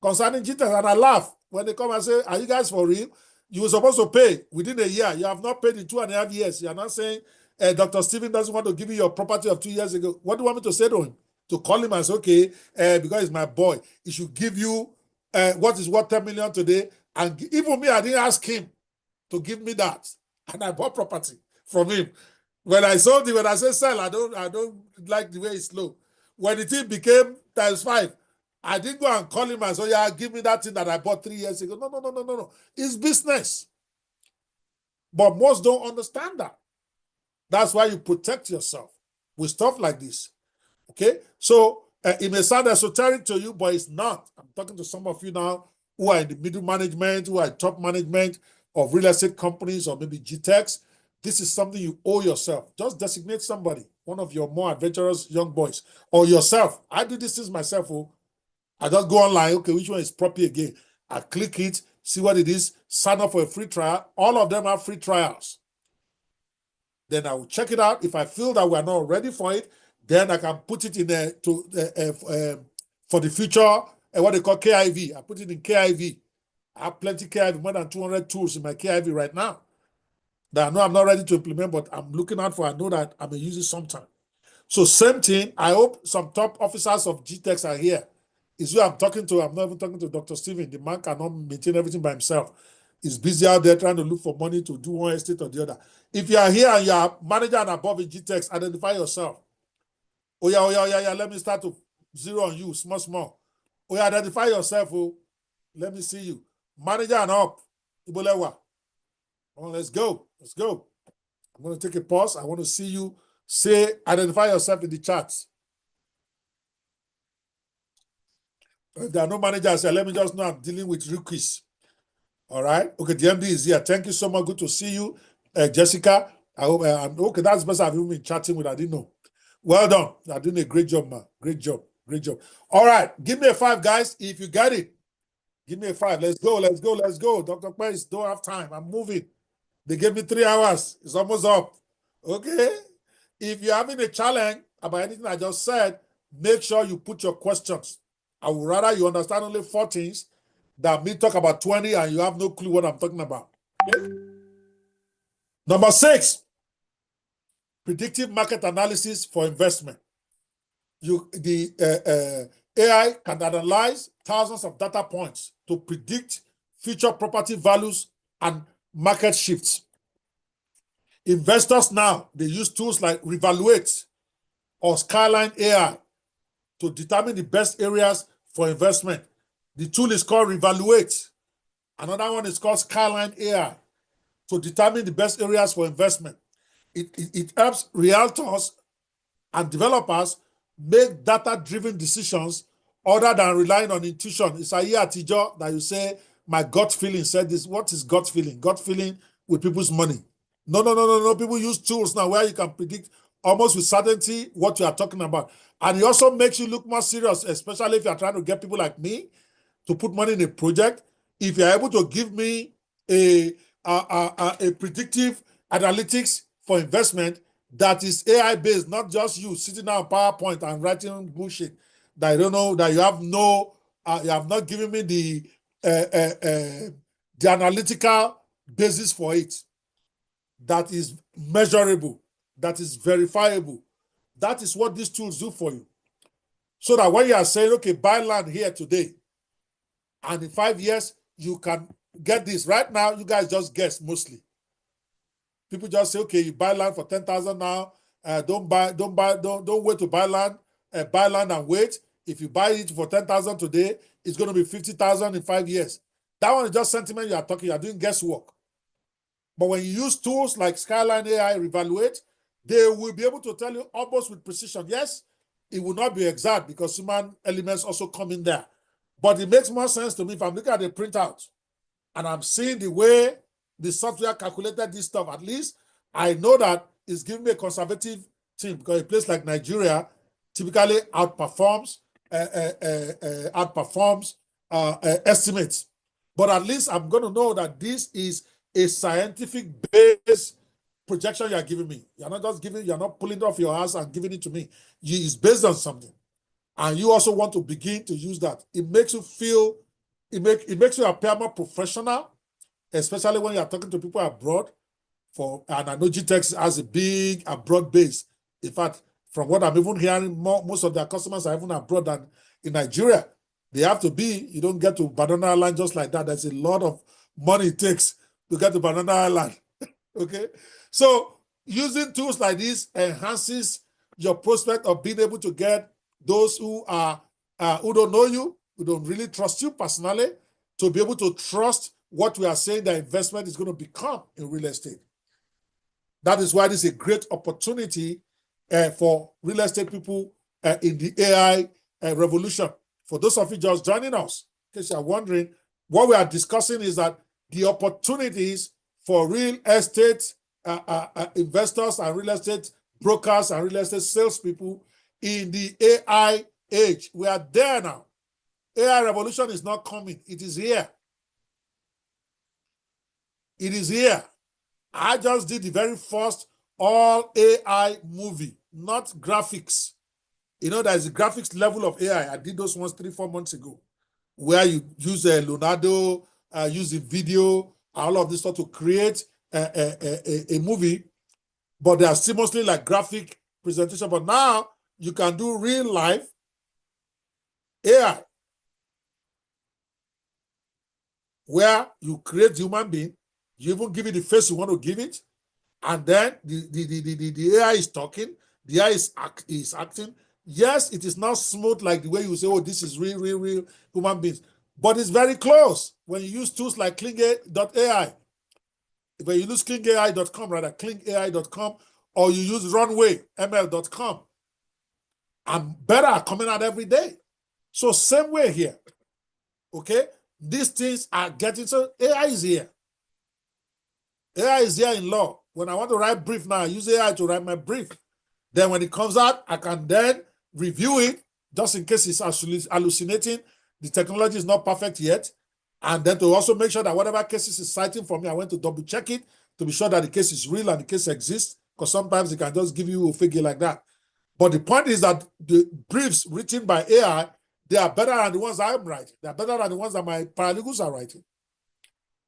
concerning GTEx, and I laugh when they come and say, are you guys for real? You were supposed to pay within a year. You have not paid in 2.5 years. You're not saying Dr. Stephen doesn't want to give you your property of 2 years ago. What do you want me to say to him? To call him and say, okay, because he's my boy, he should give you what is worth 10 million today. And even me, I didn't ask him to give me that. And I bought property from him. When I sold it, when I say sell, I don't like the way it's slow. When the thing became ×5, I didn't go and call him and say, yeah, give me that thing that I bought 3 years ago. No. It's business. But most don't understand that. That's why you protect yourself with stuff like this. Okay? So it may sound esoteric to you, but it's not. I'm talking to some of you now who are in the middle management, who are in top management of real estate companies or maybe GTEx. This is something you owe yourself. Just designate somebody, one of your more adventurous young boys, or yourself. I do this things myself. I just go online, okay, which one is Propy again? I click it, see what it is, sign up for a free trial. All of them have free trials. Then I will check it out. If I feel that we're not ready for it, then I can put it in for the future, what they call KIV. I put it in KIV. I have plenty KIV, more than 200 tools in my KIV right now that I know I'm not ready to implement, but I'm looking out for. I know that I may use it sometime. So same thing. I hope some top officers of GTEx are here. It's who I'm talking to. I'm not even talking to Dr. Stephen. The man cannot maintain everything by himself. He's busy out there trying to look for money to do one estate or the other. If you are here and you are manager and above in GTEx, identify yourself. Oh yeah. Let me start to zero on you, small. Oh yeah, identify yourself. Oh, let me see you. Manager and up. Ibolewa. Oh, let's go. I'm going to take a pause. I want to see you say, identify yourself in the chats. If there are no managers here, let me just know I'm dealing with rookies. All right. Okay, the MD is here. Thank you so much. Good to see you, Jessica. I hope okay. That's the best I've even been chatting with. I didn't know. Well done. You're doing a great job, man. Great job. All right. Give me a 5, guys. If you get it, give me a 5. Let's go. Dr. Price, don't have time. I'm moving. They gave me 3 hours. It's almost up. Okay. If you're having a challenge about anything I just said, make sure you put your questions. I would rather you understand only 4 things than me talk about 20 and you have no clue what I'm talking about. Okay? Number 6, predictive market analysis for investment. The AI can analyze thousands of data points to predict future property values and market shifts. Investors now, they use tools like Revaluate or Skyline AI to determine the best areas for investment. The tool is called Revaluate. Another one is called Skyline AI to determine the best areas for investment. It helps realtors and developers make data-driven decisions other than relying on intuition. It's a year teacher that you say, my gut feeling said this. What is gut feeling? Gut feeling with people's money. No. People use tools now where you can predict almost with certainty what you are talking about. And it also makes you look more serious, especially if you're trying to get people like me to put money in a project. If you're able to give me a predictive analytics for investment that is AI based, not just you sitting down on PowerPoint and writing bullshit that I don't know, that you have you have not given me the analytical basis for it, that is measurable, that is verifiable. That is what these tools do for you. So that when you are saying, okay, buy land here today, and in 5 years, you can get this. Right now, you guys just guess mostly. People just say, okay, you buy land for 10,000 now. Don't wait to buy land. Buy land and wait. If you buy it for 10,000 today, it's going to be 50,000 in 5 years. That one is just sentiment you are talking. You are doing guesswork. But when you use tools like Skyline AI, Revaluate, they will be able to tell you almost with precision. Yes, it will not be exact because human elements also come in there. But it makes more sense to me if I'm looking at the printout and I'm seeing the way the software calculated this stuff. At least I know that it's giving me a conservative thing, because a place like Nigeria typically outperforms estimates. But at least I'm going to know that this is a scientific based projection you are giving me. You're not just giving, you're not pulling it off your ass and giving it to me. It's based on something. And you also want to begin to use that. It makes you feel, it makes you appear more professional, especially when you're talking to people abroad. And I know GTEx has a big abroad base. In fact, from what I'm even hearing, most of their customers are even abroad than in Nigeria. They have to be. You don't get to Banana Island just like that. There's a lot of money it takes to get to Banana Island. Okay? So using tools like this enhances your prospect of being able to get those who don't know you, who don't really trust you personally, to be able to trust what we are saying that investment is going to become in real estate. That is why this is a great opportunity for real estate people in the AI revolution. For those of you just joining us, in case you're wondering, what we are discussing is that the opportunities for real estate investors and real estate brokers and real estate salespeople in the AI age. We are there now. AI revolution is not coming. It is here. It is here. I just did the very first all AI movie, not graphics. You know, there's a graphics level of AI. I did those ones 3-4 months ago, where you use Leonardo, use the video, all of this stuff to create a movie, but they are still mostly like graphic presentation. But now you can do real life AI, where you create human being, you even give it the face you want to give it, and then the AI is talking, the AI is acting. Yes, it is not smooth like the way you say, oh, this is real human beings, but it's very close when you use tools like Kling.ai. When you use klingai.com, rather, klingai.com, or you use runwayml.com, and better are coming out every day. So same way here, okay? These things are getting, so AI is here. AI is here in law. When I want to write brief now, I use AI to write my brief. Then when it comes out, I can then review it, just in case it's hallucinating. The technology is not perfect yet. And then to also make sure that whatever cases is citing for me, I went to double check it to be sure that the case is real and the case exists, because sometimes it can just give you a figure like that. But the point is that the briefs written by AI, they are better than the ones I'm writing. They are better than the ones that my paralegals are writing.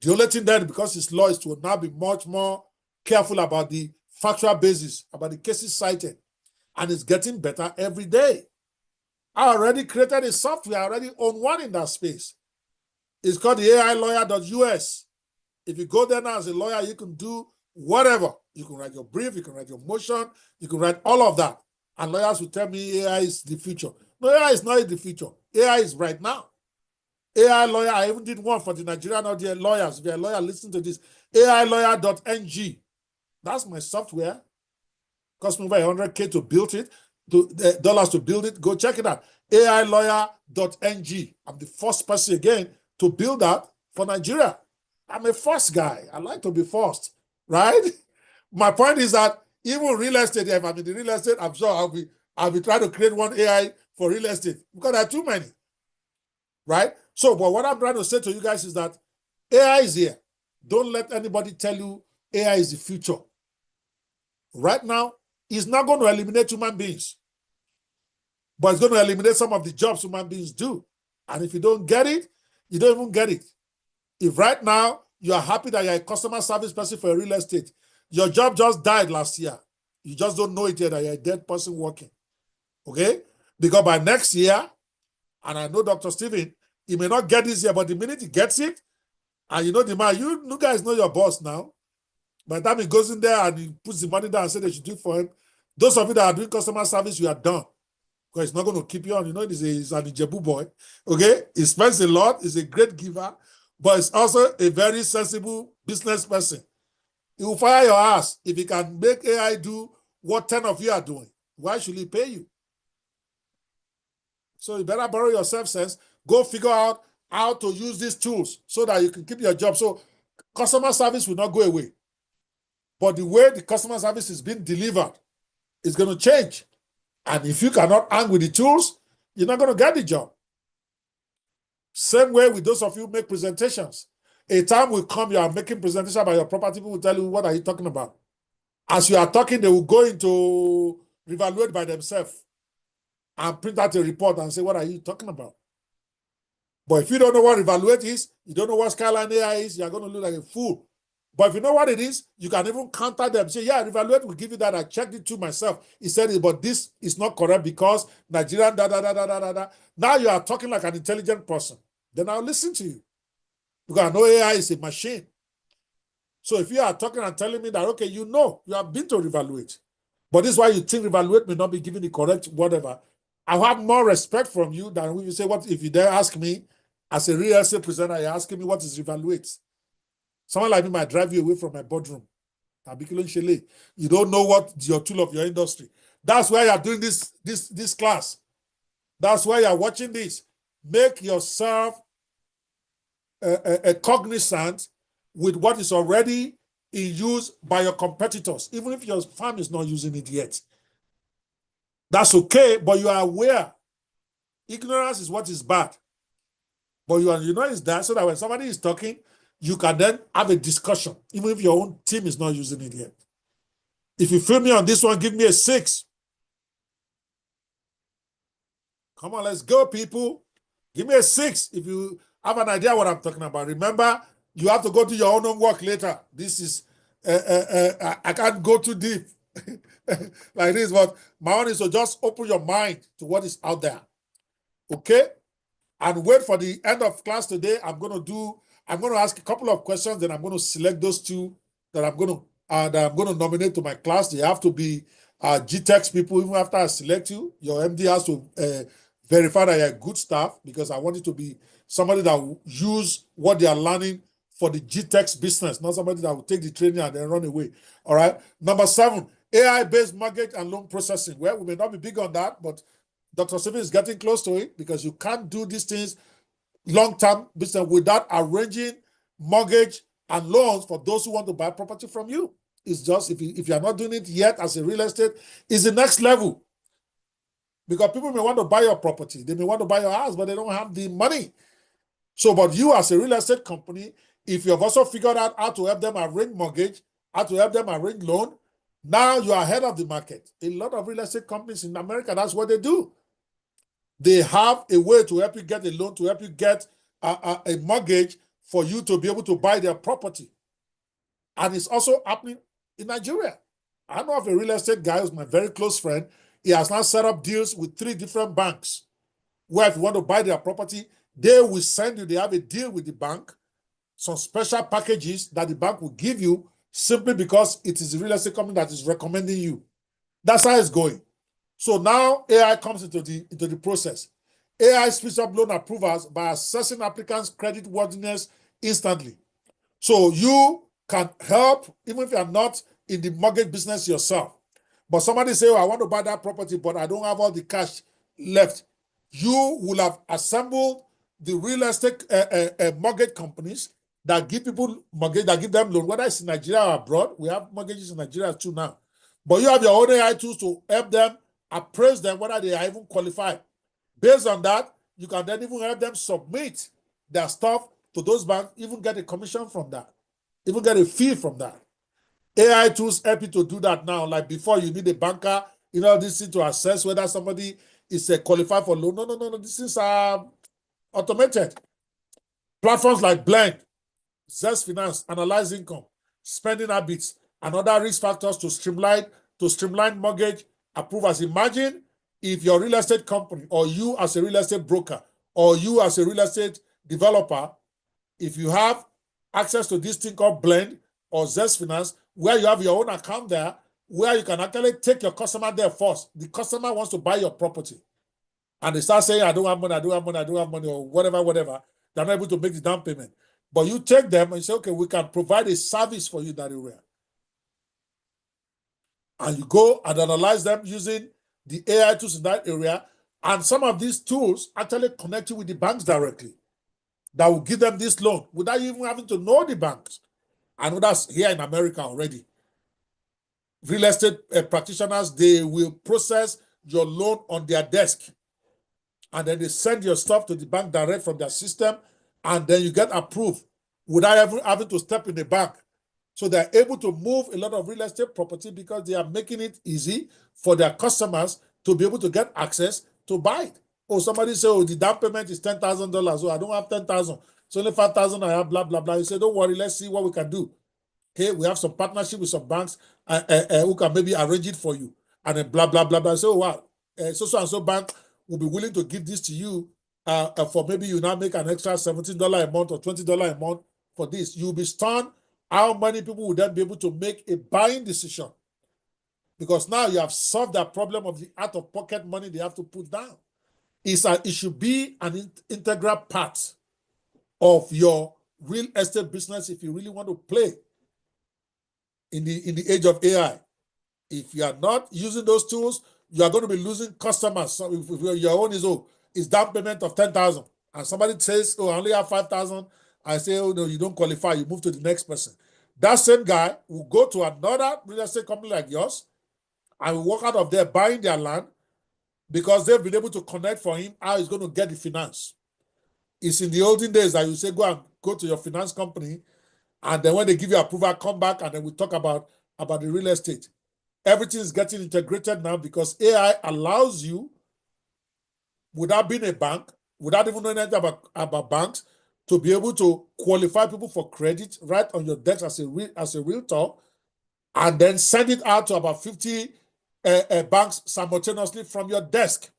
The only thing then, because it's law, is to now be much more careful about the factual basis, about the cases cited. And it's getting better every day. I already created a software, I already own one in that space. It's called the AILawyer.us. If you go there now as a lawyer, you can do whatever. You can write your brief, you can write your motion, you can write all of that. And lawyers will tell me AI is the future. No, AI is not the future. AI is right now. AI lawyer, I even did one for the Nigerian audience lawyers. If you're a lawyer, listen to this. AIlawyer.ng. That's my software. Cost me over $100K to build it, dollars to build it. Go check it out. AIlawyer.ng. I'm the first person again to build that for Nigeria. I'm a first guy. I like to be first, right? My point is that even real estate, if I'm in the real estate, I'm sure I'll be trying to create one AI for real estate because there are too many, right? So, but what I'm trying to say to you guys is that AI is here. Don't let anybody tell you AI is the future. Right now, it's not going to eliminate human beings, but it's going to eliminate some of the jobs human beings do. And if you don't get it, you don't even get it. If right now you are happy that you're a customer service person for a real estate, your job just died last year. You just don't know it yet that you're a dead person working. Okay? Because by next year, and I know Dr. Stephen, he may not get this year, but the minute he gets it, and you know the man, you guys know your boss now. By the time he goes in there and he puts the money down and says they should do it for him, those of you that are doing customer service, you are done. Because it's not going to keep you on. You know, he's an Ijebu boy. Okay? He spends a lot. He's a great giver. But he's also a very sensible business person. He will fire your ass if he can make AI do what 10 of you are doing. Why should he pay you? So you better borrow your self-sense. Go figure out how to use these tools so that you can keep your job. So customer service will not go away. But the way the customer service is being delivered is going to change. And if you cannot hang with the tools, you're not going to get the job. Same way with those of you who make presentations. A time will come, you are making presentation about your property, people will tell you, what are you talking about? As you are talking, they will go into reevaluate by themselves and print out a report and say, what are you talking about? But if you don't know what reevaluate is, you don't know what Skyline AI is, you're going to look like a fool. But if you know what it is, you can even counter them. Say, yeah, reevaluate will give you that. I checked it too myself. He said, but this is not correct because Nigerian, da. Now you are talking like an intelligent person. Then I'll listen to you. Because I know AI is a machine. So if you are talking and telling me that, okay, you have been to reevaluate. But this is why you think reevaluate may not be giving the correct whatever. I have more respect from you than when you say, what if you dare ask me, as a real estate presenter, you're asking me what is reevaluate. Someone like me might drive you away from my boardroom. You don't know what your tool of your industry. That's why you're doing this class. That's why you're watching this. Make yourself a cognizant with what is already in use by your competitors, even if your firm is not using it yet. That's okay, but you are aware. Ignorance is what is bad. But you know it's that, so that when somebody is talking, you can then have a discussion, even if your own team is not using it yet. If you feel me on this one, give me a 6. Come on, let's go, people. Give me a 6 if you have an idea what I'm talking about. Remember, you have to go do your own homework later. This is, I can't go too deep like this, but my own is to just open your mind to what is out there. Okay? And wait for the end of class today. I'm going to ask a couple of questions, then I'm going to select those 2 that I'm going to nominate to my class. They have to be GTEx people. Even after I select you, your MD has to verify that you're good staff, because I want it to be somebody that will use what they are learning for the GTEx business, not somebody that will take the training and then run away. All right. Number 7, AI-based mortgage and loan processing. Well, we may not be big on that, but Dr. Stephen is getting close to it, because you can't do these things long-term business without arranging mortgage and loans for those who want to buy property from you. It's just, if you're not doing it yet as a real estate, it's the next level. Because people may want to buy your property, they may want to buy your house, but they don't have the money. So, but you as a real estate company, if you have also figured out how to help them arrange mortgage, how to help them arrange loan, now you are ahead of the market. A lot of real estate companies in America, that's what they do. They have a way to help you get a loan, to help you get a mortgage for you to be able to buy their property. And it's also happening in Nigeria. I know of a real estate guy who's my very close friend. He has now set up deals with 3 different banks, where if you want to buy their property, they will send you, they have a deal with the bank, some special packages that the bank will give you simply because it is a real estate company that is recommending you. That's how it's going. So now AI comes into the process. AI speeds up loan approvals by assessing applicants' credit worthiness instantly. So you can help even if you are not in the mortgage business yourself. But somebody say, oh, I want to buy that property, but I don't have all the cash left. You will have assembled the real estate mortgage companies that give people mortgage, that give them loan, whether it's in Nigeria or abroad. We have mortgages in Nigeria too now. But you have your own AI tools to help them appraise them whether they are even qualified. Based on that, you can then even help them submit their stuff to those banks, even get a commission from that, even get a fee from that. AI tools help you to do that now. Like before, you need a banker, this thing to assess whether somebody is qualified for loan. No. This is automated. Platforms like Blend, Zest Finance, Analyze Income, Spending Habits, and other risk factors to streamline mortgage approvals. Imagine if your real estate company, or you as a real estate broker, or you as a real estate developer, if you have access to this thing called Blend or Zest Finance, where you have your own account there, where you can actually take your customer there first. The customer wants to buy your property. And they start saying, I don't have money, or whatever. They're not able to make the down payment. But you take them and say, okay, we can provide a service for you in that area. And you go and analyze them using the AI tools in that area. And some of these tools actually connect you with the banks directly that will give them this loan without even having to know the banks. And that's here in America already. Real estate practitioners, they will process your loan on their desk. And then they send your stuff to the bank direct from their system. And then you get approved without ever having to step in the bank. So they're able to move a lot of real estate property because they are making it easy for their customers to be able to get access to buy it. Oh, somebody say, oh, the down payment is $10,000. Oh, I don't have 10,000. It's only 5,000 I have, blah, blah, blah. You say, don't worry, let's see what we can do. Okay, we have some partnership with some banks who can maybe arrange it for you. And then blah, blah, blah, blah. So, wow, so and so bank will be willing to give this to you for maybe you now make an extra $17 a month or $20 a month for this. You'll be stunned how many people will then be able to make a buying decision, because now you have solved that problem of the out-of-pocket money they have to put down. It should be an integral part of your real estate business if you really want to play in the age of AI. If you are not using those tools, you are going to be losing customers. So if your own is down payment of 10,000, and somebody says, oh, I only have 5,000, I say, oh, no, you don't qualify, you move to the next person. That same guy will go to another real estate company like yours and will walk out of there buying their land because they've been able to connect for him how he's going to get the finance. It's in the olden days that you say, go to your finance company, and then when they give you approval, come back and then we talk about the real estate. Everything is getting integrated now because AI allows you, without being a bank, without even knowing anything about banks, to be able to qualify people for credit right on your desk as a realtor, and then send it out to about 50 banks simultaneously from your desk.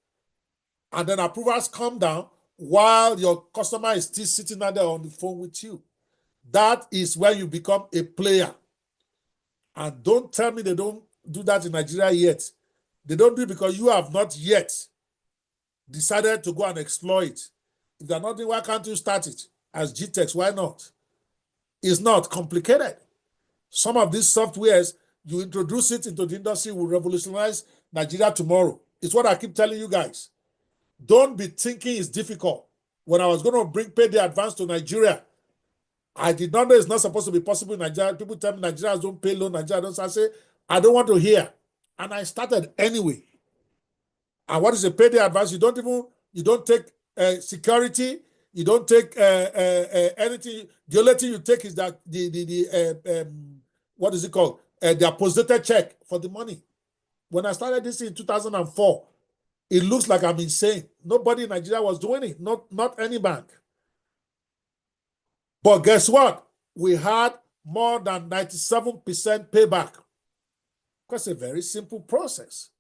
And then approvals come down while your customer is still sitting out there on the phone with you. That is where you become a player. And don't tell me they don't do that in Nigeria yet. They don't do it because you have not yet decided to go and exploit. If they're not doing, why can't you start it as GTEx? Why not? It's not complicated. Some of these softwares, you introduce it into the industry, will revolutionize Nigeria tomorrow. It's what I keep telling you guys. Don't be thinking it's difficult. When I was going to bring payday advance to Nigeria, I did not know it's not supposed to be possible in Nigeria. People tell me Nigerians don't pay loan, Nigeria don't. So I say, I don't want to hear. And I started anyway. And what is a payday advance? You don't take security. You don't take anything. The only thing you take is that what is it called? The apposited check for the money. When I started this in 2004, it looks like I'm insane. Nobody in Nigeria was doing it, not any bank. But guess what? We had more than 97% payback. Because it's a very simple process.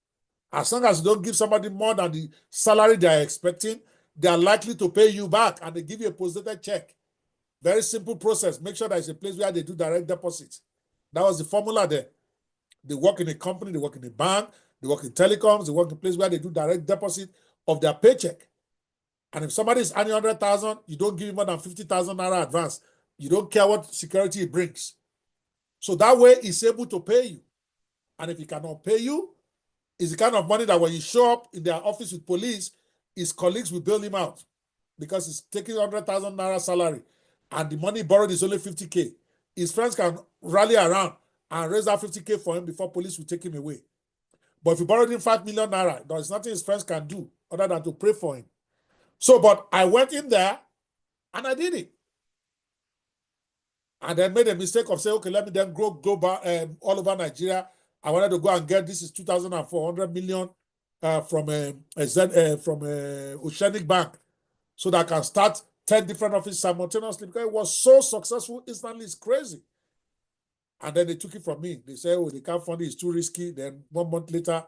As long as you don't give somebody more than the salary they are expecting, they are likely to pay you back, and they give you a positive check. Very simple process. Make sure there's a place where they do direct deposits. That was the formula there. They work in a company, they work in a bank, They work in telecoms. They work in places where they do direct deposit of their paycheck. And if somebody is earning 100,000, you don't give him more than 50,000 naira advance. You don't care what security it brings. So that way, he's able to pay you. And if he cannot pay you, it's the kind of money that when you show up in their office with police, his colleagues will bail him out because he's taking 100,000 naira salary and the money borrowed is only 50K. His friends can rally around and raise that 50K for him before police will take him away. But if you borrowed him 5 million naira, there's nothing his friends can do other than to pray for him. So, but I went in there and I did it. And I made a mistake of saying, okay, let me then go global all over Nigeria. I wanted to go and get, this is 2,400 million from Oceanic Bank so that I can start 10 different offices simultaneously because it was so successful instantly. It's crazy. And then they took it from me. They said, oh, they can't fund it. It's too risky. Then 1 month later,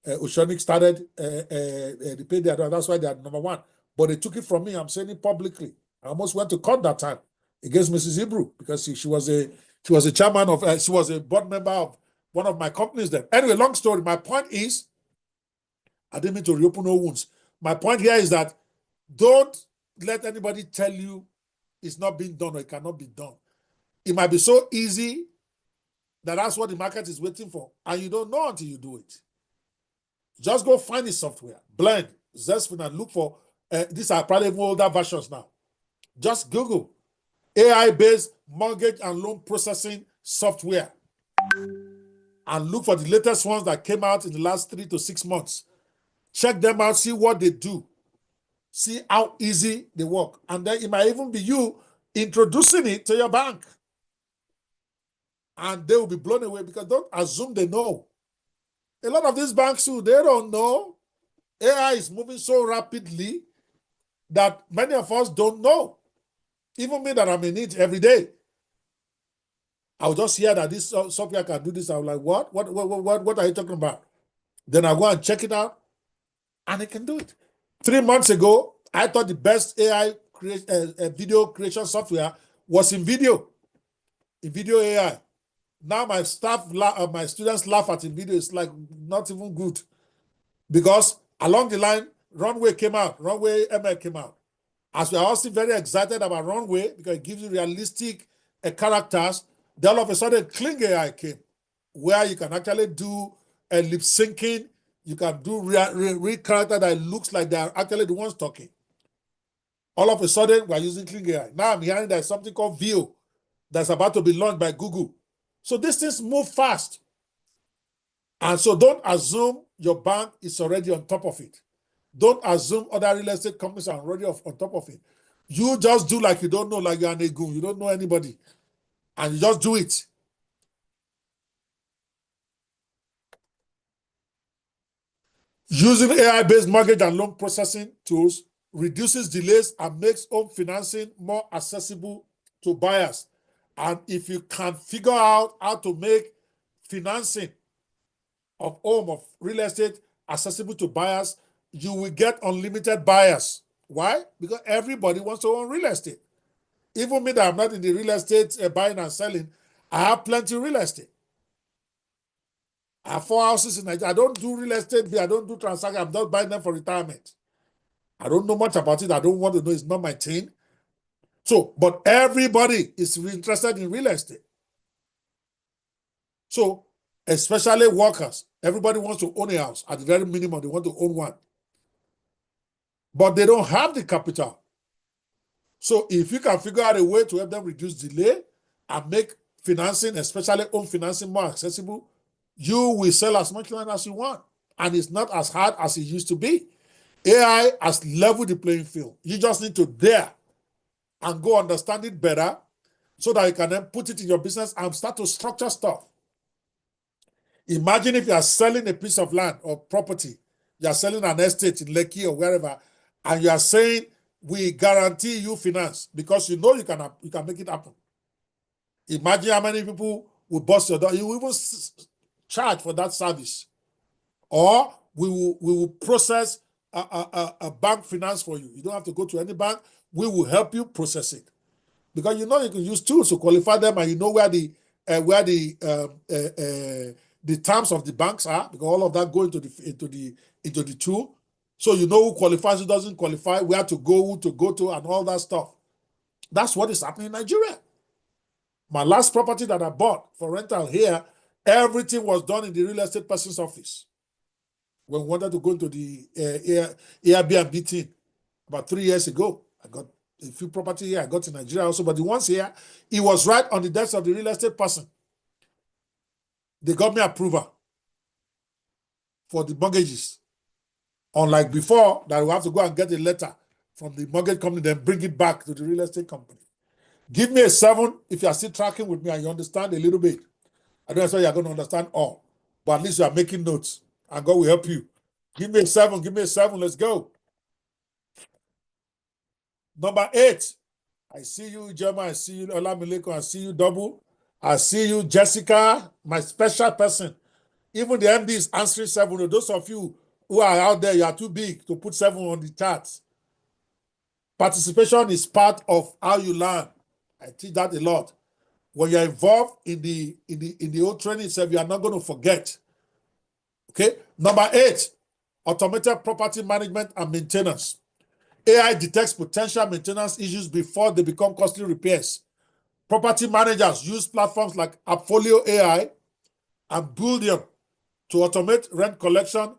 Oceanic started, they paid their, that's why they are number one. But they took it from me. I'm saying it publicly. I almost went to court that time against Mrs. Hebrew because she was a chairman of, she was a board member of one of my companies then. Anyway, long story. My point is, I didn't mean to reopen no wounds. My point here is that don't let anybody tell you it's not being done or it cannot be done. It might be so easy that that's what the market is waiting for, and you don't know until you do it. Just go find the software, Blend, Zespin, and look for, these are probably even older versions now. Just Google AI-based mortgage and loan processing software and look for the latest ones that came out in the last 3 to 6 months. Check them out, see what they do, see how easy they work. And then it might even be you introducing it to your bank. And they will be blown away because don't assume they know. A lot of these banks too, they don't know. AI is moving so rapidly that many of us don't know. Even me that I'm in it every day. I'll just hear that this software can do this. I'm like, what? What are you talking about? Then I go and check it out and it can do it. 3 months ago, I thought the best AI video creation software was in video AI. Now my my students laugh at InVideo. It's like not even good because along the line, Runway came out. Runway ML came out. As we are also very excited about Runway because it gives you realistic characters, then all of a sudden Kling AI came where you can actually do a lip syncing. You can do real character that looks like they are actually the ones talking. All of a sudden, we're using Kling AI. Now I'm hearing there's something called Veo that's about to be launched by Google. So these things move fast. And so don't assume your bank is already on top of it. Don't assume other real estate companies are already on top of it. You just do like you don't know, like you're an egun. You don't know anybody. And you just do it. Using AI-based mortgage and loan processing tools reduces delays and makes home financing more accessible to buyers. And if you can figure out how to make financing of home, of real estate accessible to buyers, you will get unlimited buyers. Why? Because everybody wants to own real estate. Even me that I'm not in the real estate buying and selling, I have plenty of real estate. I have 4 houses in Nigeria. I don't do real estate. I don't do transaction. I'm just buying them for retirement. I don't know much about it. I don't want to know. It's not my thing. So, but everybody is interested in real estate. So, especially workers, everybody wants to own a house. At the very minimum, they want to own one. But they don't have the capital. So, if you can figure out a way to help them reduce delay and make financing, especially home financing, more accessible, you will sell as much land as you want. And it's not as hard as it used to be. AI has leveled the playing field. You just need to dare and go understand it better so that you can then put it in your business and start to structure stuff. Imagine if you are selling a piece of land or property, you are selling an estate in Lekki or wherever, and you are saying, we guarantee you finance because you know you can make it happen. Imagine how many people will bust your door. You will even charge for that service. Or we will process a bank finance for you. You don't have to go to any bank. We will help you process it. Because you know you can use tools to qualify them and you know where the the terms of the banks are, because all of that go into the tool. So you know who qualifies, who doesn't qualify, where to go, who to go to, and all that stuff. That's what is happening in Nigeria. My last property that I bought for rental here, everything was done in the real estate person's office. When we wanted to go into the Airbnb thing about 3 years ago, I got a few property here I got in Nigeria also, but the ones here, it was right on the desk of the real estate person. They got me approval for the mortgages. Unlike before, that we have to go and get a letter from the mortgage company, then bring it back to the real estate company. Give me a 7 if you are still tracking with me and you understand a little bit. I don't know if you're going to understand all, but at least you are making notes and God will help you. Give me a 7, let's go. Number 8, I see you, Gemma, I see you, Olamileko, I see you, Double. I see you, Jessica, my special person. Even the MD is answering 7. Those of you who are out there, you are too big to put 7 on the charts. Participation is part of how you learn. I teach that a lot. When you're involved in the whole training itself, you are not going to forget. Okay. Number 8, automated property management and maintenance. AI detects potential maintenance issues before they become costly repairs. Property managers use platforms like Appfolio AI and Bullion to automate rent collection,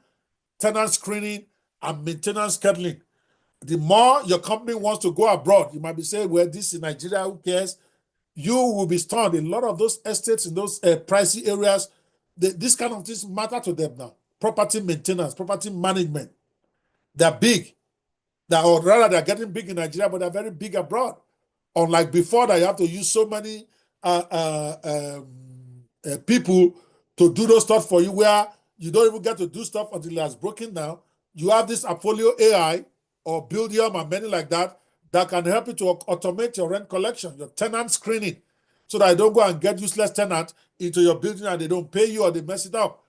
tenant screening, and maintenance scheduling. The more your company wants to go abroad, you might be saying, well, this is Nigeria, who cares? You will be stunned. A lot of those estates in those pricey areas, this kind of things matter to them now. Property maintenance, property management. They're big. Or rather, they're getting big in Nigeria, but they're very big abroad. Unlike before, that you have to use so many people to do those stuff for you, where you don't even get to do stuff until it has broken down. You have this Appfolio AI or Buildium and many like that can help you to automate your rent collection, your tenant screening, so that you don't go and get useless tenants into your building and they don't pay you or they mess it up.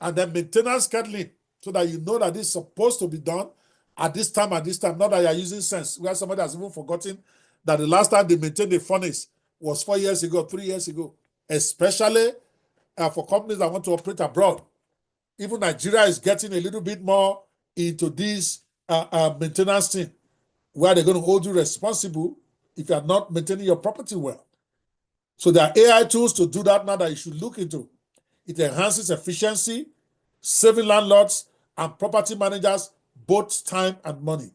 And then maintenance scheduling, so that you know that this is supposed to be done at this time, not that you're using sense, where somebody has even forgotten that the last time they maintained the furnace was 4 years ago, 3 years ago, especially for companies that want to operate abroad. Even Nigeria is getting a little bit more into this maintenance thing, where they're going to hold you responsible if you're not maintaining your property well. So there are AI tools to do that now that you should look into. It enhances efficiency, saving landlords and property managers both time and money.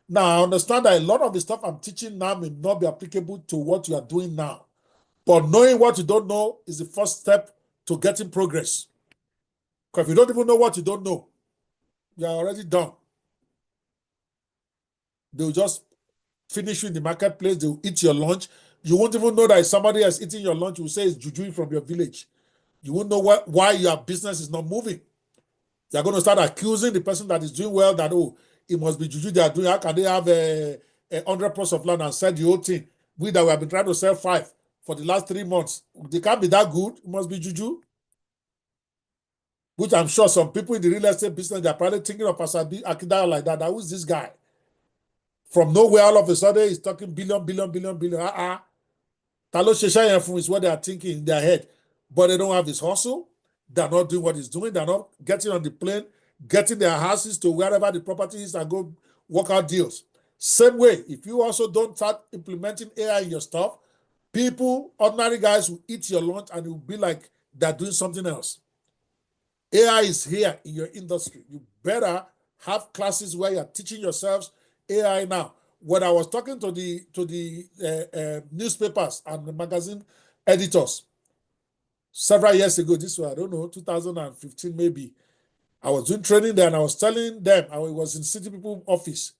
Now, I understand that a lot of the stuff I'm teaching now may not be applicable to what you are doing now. But knowing what you don't know is the first step to getting progress. Because if you don't even know what you don't know, you are already done. They'll just finish you in the marketplace. They'll eat your lunch. You won't even know that if somebody else eating your lunch will say it's juju from your village. You won't know why your business is not moving. You're going to start accusing the person that is doing well that, oh, it must be juju they are doing. How can they have 100 plots of land and sell the whole thing? We that we have been trying to sell 5 for the last 3 months. They can't be that good. It must be juju. Which I'm sure some people in the real estate business, they're probably thinking of Akintayo like that. Who's this guy? From nowhere, all of a sudden, he's talking billion. Talo Sheshayan is what they are thinking in their head. But they don't have his hustle. They're not doing what he's doing. They're not getting on the plane, getting their houses to wherever the property is and go work out deals. Same way, if you also don't start implementing AI in your stuff, people, ordinary guys will eat your lunch and it will be like they're doing something else. AI is here in your industry. You better have classes where you're teaching yourselves AI now. When I was talking to the newspapers and the magazine editors several years ago, this was, I don't know, 2015 maybe, I was doing training there and I was telling them, I was in City People office.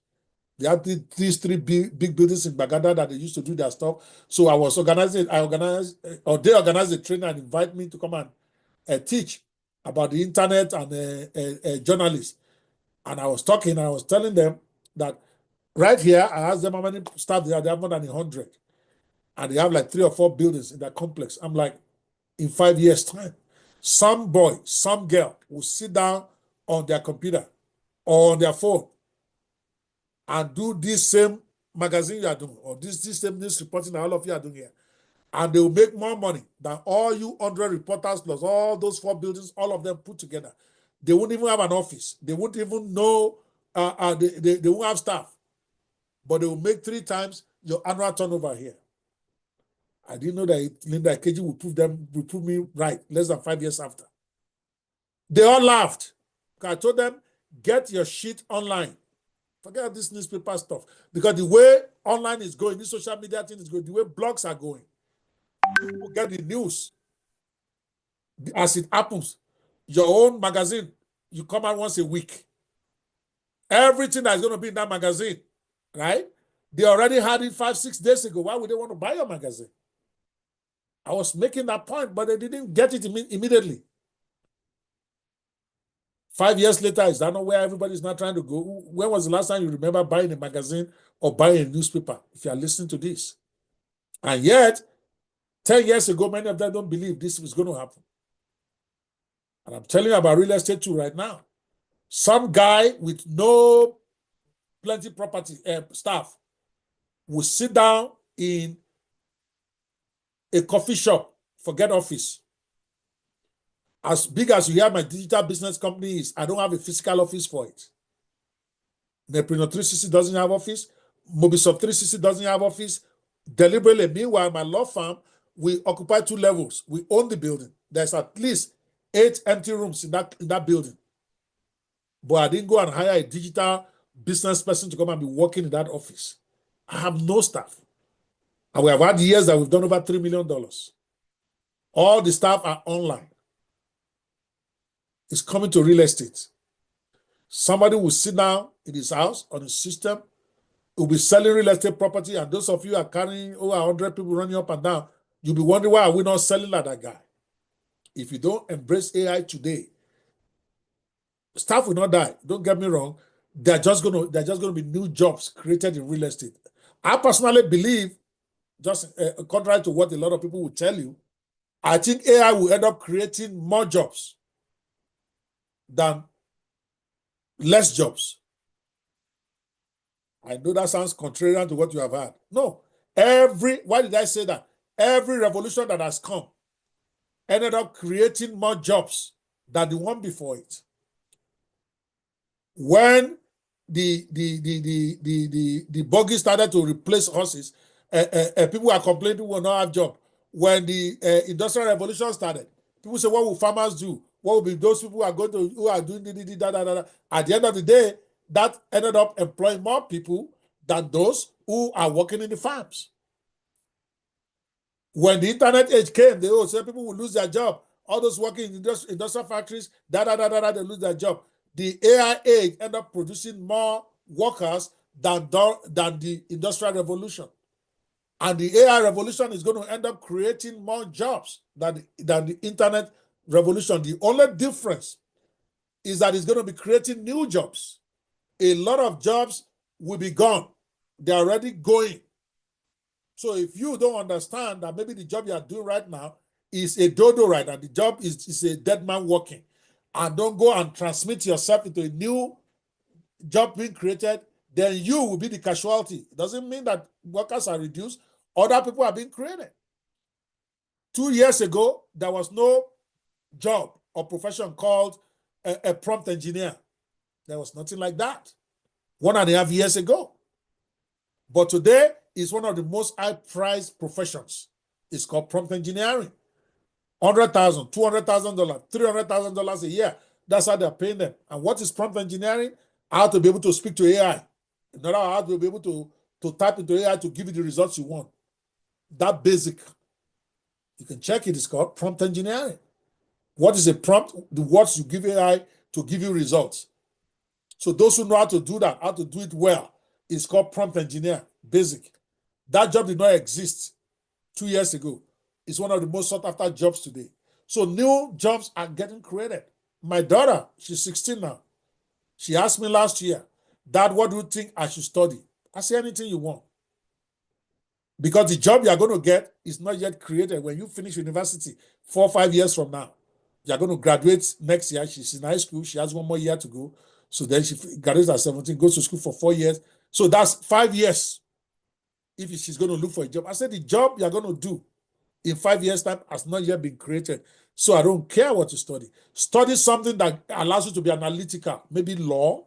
They had these 3 big buildings in Bagada that they used to do their stuff. So I was organizing, they organized a training and invite me to come and teach about the internet and journalists. And I was talking, and I was telling them that right here, I asked them how many staff they have more than 100. And they have like 3 or 4 buildings in that complex. I'm like, in 5 years' time, some boy, some girl will sit down on their computer or on their phone and do this same magazine you are doing, or this same news reporting that all of you are doing here. And they will make more money than all you 100 reporters plus all those 4 buildings, all of them put together. They won't even have an office. They won't even know, they won't have staff. But they will make 3 times your annual turnover here. I didn't know that Linda Keji will prove me right less than 5 years after. They all laughed. I told them, get your shit online. Forget this newspaper stuff. Because the way online is going, this social media thing is going, the way blogs are going, people get the news as it happens. Your own magazine, you come out once a week. Everything that's going to be in that magazine, right? They already had it 5-6 days ago. Why would they want to buy your magazine? I was making that point, but they didn't get it immediately. 5 years later, is that not where everybody's not trying to go? When was the last time you remember buying a magazine or buying a newspaper, if you are listening to this? And yet, 10 years ago, many of them don't believe this was going to happen. And I'm telling you about real estate too right now. Some guy with no plenty property staff will sit down in a coffee shop, forget office. As big as you hear my digital business company is, I don't have a physical office for it. Nepreneur 360 doesn't have office. Mobisoft 360 doesn't have office. Deliberately, meanwhile, my law firm, we occupy 2 levels. We own the building. There's at least 8 empty rooms in that building. But I didn't go and hire a digital business person to come and be working in that office. I have no staff. And we have had years that we've done over $3 million. All the staff are online. It's coming to real estate. Somebody will sit down in his house on his system, will be selling real estate property, and those of you are carrying over 100 people running up and down, you'll be wondering why are we not selling like that guy. If you don't embrace AI today, staff will not die. Don't get me wrong. They're just going to be new jobs created in real estate. I personally believe, just contrary to what a lot of people will tell you, I think AI will end up creating more jobs than less jobs. I know that sounds contrarian to what you have had. No. Why did I say that? Every revolution that has come ended up creating more jobs than the one before it. When the buggy started to replace horses, people were complaining we will not have job. When the industrial revolution started, people say, what will farmers do? What will be those people who are doing da. At the end of the day, that ended up employing more people than those who are working in the farms. When the internet age came, they said people will lose their job. All those working in industrial factories, they lose their job. The AI age ended up producing more workers than the industrial revolution. And the AI revolution is going to end up creating more jobs than the internet revolution. The only difference is that it's going to be creating new jobs. A lot of jobs will be gone. They're already going. So if you don't understand that maybe the job you are doing right now is a dodo right now, the job is a dead man working, and don't go and transmit yourself into a new job being created, then you will be the casualty. It doesn't mean that workers are reduced. Other people are being created. 2 years ago, there was no job or profession called a prompt engineer. There was nothing like that 1.5 years ago. But today is one of the most high-priced professions. It's called prompt engineering. $100,000, $200,000, $300,000 a year. That's how they're paying them. And what is prompt engineering? How to be able to speak to AI. In other words, how to be able to type into AI to give you the results you want. That basic. You can check it. It's called prompt engineering. What is a prompt? The words you give AI to give you results. So those who know how to do that, how to do it well, is called prompt engineer, basic. That job did not exist 2 years ago. It's one of the most sought after jobs today. So new jobs are getting created. My daughter, she's 16 now. She asked me last year, Dad, what do you think I should study? I say anything you want. Because the job you are going to get is not yet created when you finish university 4 or 5 years from now. You are going to graduate next year. She's in high school. She has 1 more year to go. So then she graduates at 17, goes to school for 4 years. So that's 5 years if she's going to look for a job. I said the job you are going to do in 5 years' time has not yet been created. So I don't care what you study. Study something that allows you to be analytical, maybe law,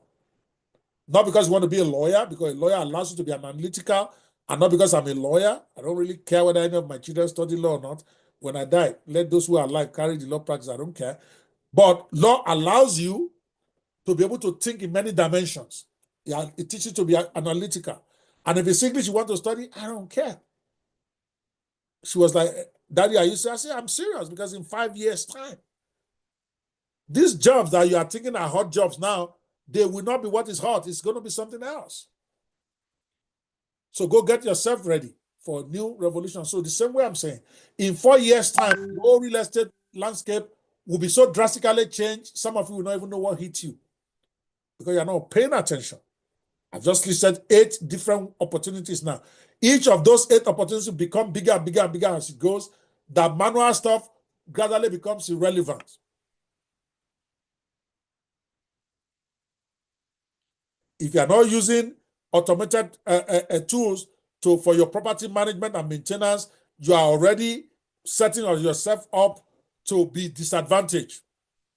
not because you want to be a lawyer, because a lawyer allows you to be analytical, and not because I'm a lawyer. I don't really care whether any of my children study law or not. When I die, let those who are alive carry the law practice. I don't care. But law allows you to be able to think in many dimensions. Yeah, it teaches you to be analytical. And if it's English you want to study, I don't care. She was like, Daddy, are you serious? I said, I'm serious, because in 5 years' time, these jobs that you are thinking are hot jobs now, they will not be what is hot. It's going to be something else. So go get yourself ready for a new revolution. So the same way I'm saying, in 4 years' time, the whole real estate landscape will be so drastically changed, some of you will not even know what hit you because you're not paying attention. I've just listed 8 different opportunities now. Each of those 8 opportunities become bigger and bigger and bigger as it goes. That manual stuff gradually becomes irrelevant. If you're not using automated tools for your property management and maintenance, you are already setting yourself up to be disadvantaged.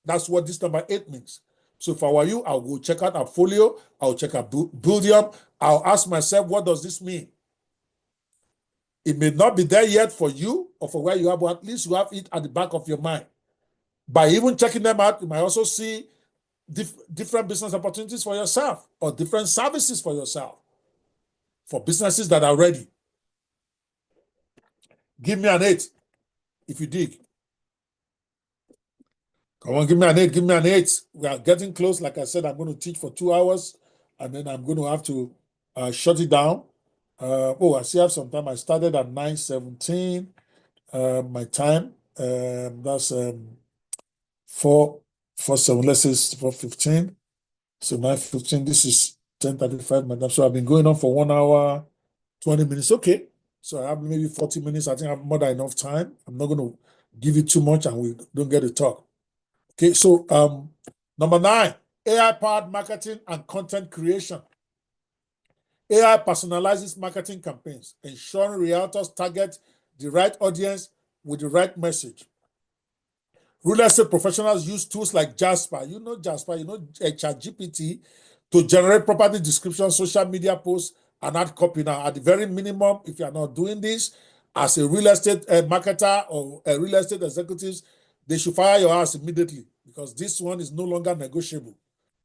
That's what this number 8 means. So if I were you, I'll go check out Appfolio, I'll check out Buildium, I'll ask myself, what does this mean? It may not be there yet for you or for where you are, but at least you have it at the back of your mind. By even checking them out, you might also see different business opportunities for yourself or different services for yourself for businesses that are ready. Give me an 8 if you dig. Come on, give me an 8, give me an 8. We are getting close. Like I said, I'm going to teach for 2 hours and then I'm going to have to shut it down. I still have some time. I started at 9:17 my time. That's 4:07. Let's say 4:15. So 9:15. This is 10:35 my time. So I've been going on for 1 hour, 20 minutes. Okay. So I have maybe 40 minutes. I think I have more than enough time. I'm not going to give you too much and we don't get to talk. Okay. So number 9, AI-powered marketing and content creation. AI personalizes marketing campaigns, ensuring realtors target the right audience with the right message. Real estate professionals use tools like Jasper, ChatGPT, to generate property descriptions, social media posts, and ad copy. Now, at the very minimum, if you are not doing this, as a real estate marketer or a real estate executive, they should fire your ass immediately because this one is no longer negotiable.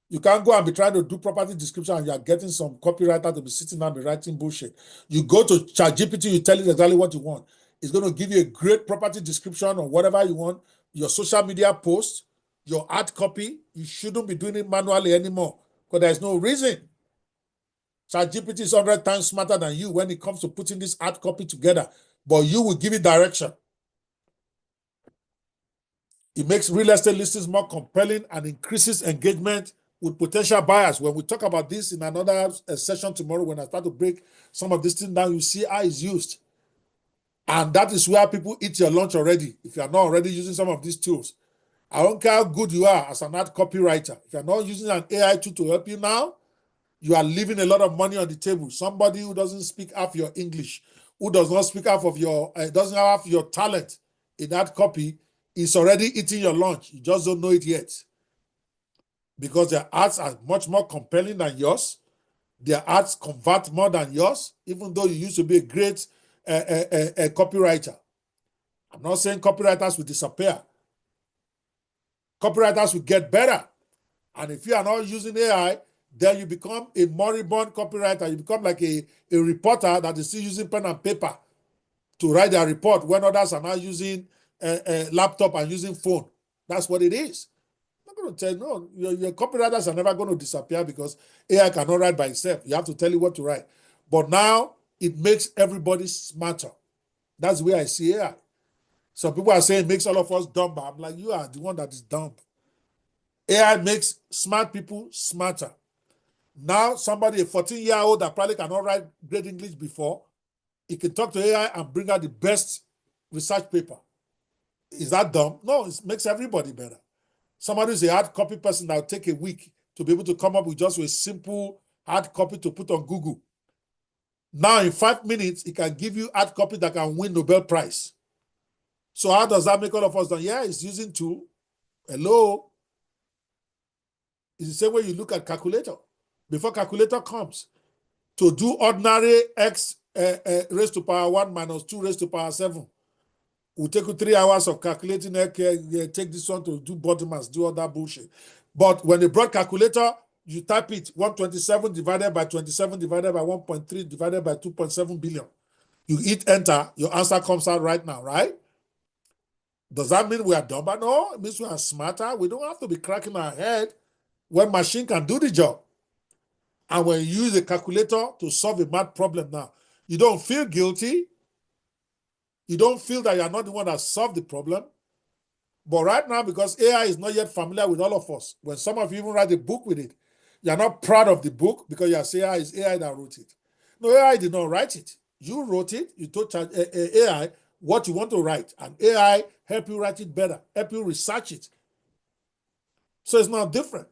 You can't go and be trying to do property description and you are getting some copywriter to be sitting down and be writing bullshit. You go to ChatGPT, you tell it exactly what you want. It's going to give you a great property description or whatever you want, your social media post, your ad copy. You shouldn't be doing it manually anymore because there's no reason. ChatGPT is 100 times smarter than you when it comes to putting this ad copy together, but you will give it direction. It makes real estate listings more compelling and increases engagement with potential buyers. When we talk about this in another session tomorrow, when I start to break some of this thing down, you see how it's used. And that is where people eat your lunch already, if you are not already using some of these tools. I don't care how good you are as an ad copywriter. If you're not using an AI tool to help you now, you are leaving a lot of money on the table. Somebody who doesn't speak half your English, who does not speak half of your, doesn't have half your talent in that copy, is already eating your lunch. You just don't know it yet. Because their ads are much more compelling than yours. Their ads convert more than yours, even though you used to be a great copywriter. I'm not saying copywriters will disappear. Copywriters will get better. And if you are not using AI, then you become a moribund copywriter. You become like a reporter that is still using pen and paper to write their report when others are now using a laptop and using phone. That's what it is. I'm not going to tell you, no, your copywriters are never going to disappear because AI cannot write by itself. You have to tell you what to write. But now it makes everybody smarter. That's the way I see AI. Some people are saying it makes all of us dumb, but I'm like, you are the one that is dumb. AI makes smart people smarter. Now, somebody, a 14-year-old that probably cannot write great English before, he can talk to AI and bring out the best research paper. Is that dumb? No, it makes everybody better. Somebody who's a hard copy person that will take a week to be able to come up with just a simple hard copy to put on Google. Now, in 5 minutes, he can give you hard copy that can win Nobel Prize. So how does that make all of us done? Yeah, it's using tool. Hello. It's the same way you look at calculator. Before calculator comes, to do ordinary x raised to power 1 minus 2 raised to power 7 will take you 3 hours of calculating. Take this one to do bottom do all that bullshit. But when they brought calculator, you type it 127 divided by 27 divided by 1.3 divided by 2.7 billion. You hit enter, your answer comes out right now, right? Does that mean we are dumber? No, it means we are smarter. We don't have to be cracking our head when machine can do the job. And when you use a calculator to solve a math problem now, you don't feel guilty. You don't feel that you are not the one that solved the problem. But right now, because AI is not yet familiar with all of us, when some of you even write a book with it, you're not proud of the book because you say AI is AI that wrote it. No, AI did not write it. You wrote it. You told AI what you want to write, and AI help you write it better, help you research it. So it's not different.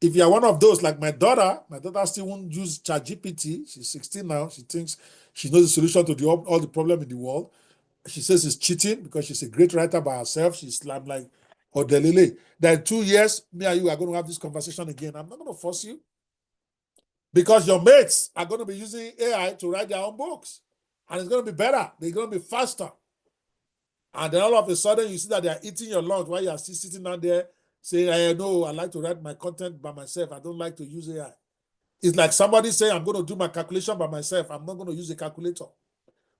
If you're one of those, like my daughter still won't use ChatGPT. She's 16 now. She thinks she knows the solution to all the problem in the world. She says it's cheating because she's a great writer by herself. I'm like, Odelele. Then 2 years, me and you are going to have this conversation again. I'm not going to force you. Because your mates are going to be using AI to write their own books. And it's going to be better. They're going to be faster. And then all of a sudden, you see that they're eating your lunch while you're still sitting down there saying, no, I like to write my content by myself. I don't like to use AI. It's like somebody saying, I'm going to do my calculation by myself. I'm not going to use a calculator.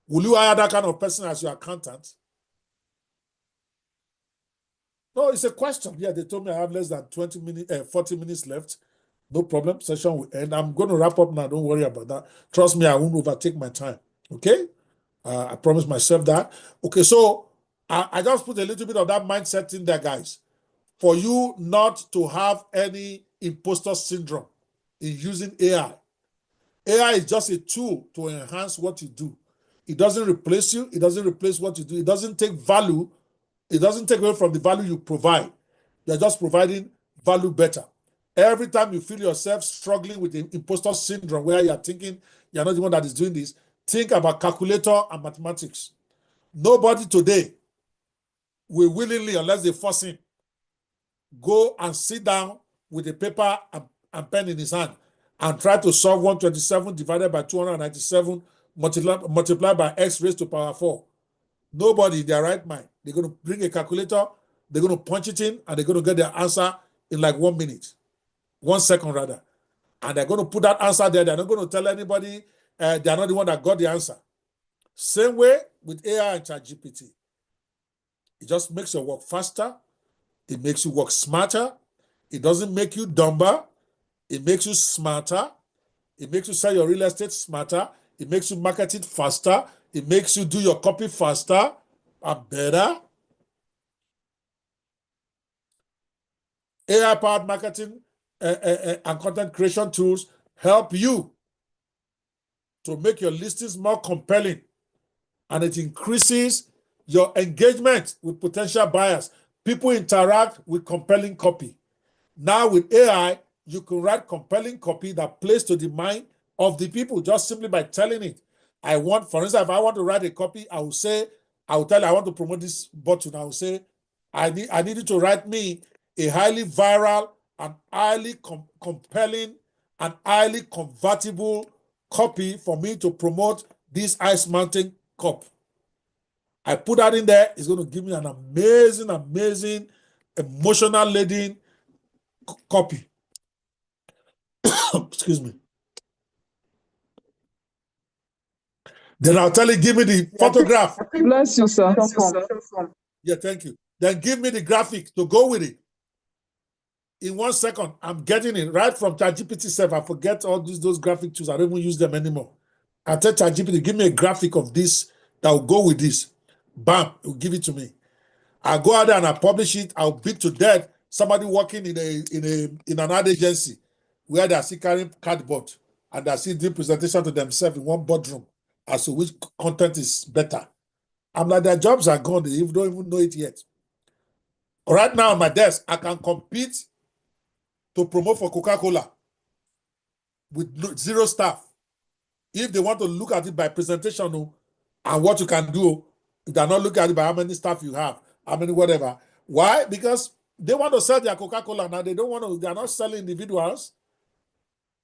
Will you hire that kind of person as your accountant? No, it's a question. Yeah, they told me I have less than 40 minutes left. No problem. Session will end. I'm going to wrap up now. Don't worry about that. Trust me, I won't overtake my time. Okay? I promise myself that. Okay, so I just put a little bit of that mindset in there, guys, for you not to have any imposter syndrome in using AI. AI is just a tool to enhance what you do. It doesn't replace you. It doesn't replace what you do. It doesn't take value. It doesn't take away from the value you provide. You're just providing value better. Every time you feel yourself struggling with the imposter syndrome where you're thinking you're not the one that is doing this, think about calculator and mathematics. Nobody today will willingly, unless they force him, go and sit down with a paper and pen in his hand and try to solve 127 divided by 297 multiplied by x raised to power 4. Nobody in their right mind. They're going to bring a calculator, they're going to punch it in, and they're going to get their answer in like 1 minute, 1 second rather. And they're going to put that answer there. They're not going to tell anybody they're not the one that got the answer. Same way with AI and ChatGPT. It just makes your work faster. It makes you work smarter. It doesn't make you dumber. It makes you smarter. It makes you sell your real estate smarter. It makes you market it faster. It makes you do your copy faster and better. AI-powered marketing and content creation tools help you to make your listings more compelling, and it increases your engagement with potential buyers. People interact with compelling copy. Now with AI, you can write compelling copy that plays to the mind of the people just simply by telling it. For instance, if I want to write a copy, I will tell you I want to promote this button. I will say, I need you to write me a highly viral and highly compelling and highly convertible copy for me to promote this Ice Mountain cup. I put that in there. It's going to give me an amazing, amazing, emotional laden copy. Excuse me. Then I'll tell you, give me the photograph. Bless you, sir. Yeah, thank you. Then give me the graphic to go with it. In 1 second, I'm getting it right from ChatGPT itself. I forget all those graphic tools. I don't even use them anymore. I tell ChatGPT, give me a graphic of this that will go with this. Bam, it will give it to me. I go out there and I publish it. I'll beat to death somebody working in an ad agency where they're still carrying cardboard and they're still doing presentation to themselves in one boardroom as to which content is better. I'm like, their jobs are gone. They don't even know it yet. Right now on my desk, I can compete to promote for Coca-Cola with 0 staff. If they want to look at it by presentation and what you can do, They're not looking at it by how many staff you have, how many whatever. Why? Because they want to sell their Coca-Cola now. They don't want to, they're not selling individuals.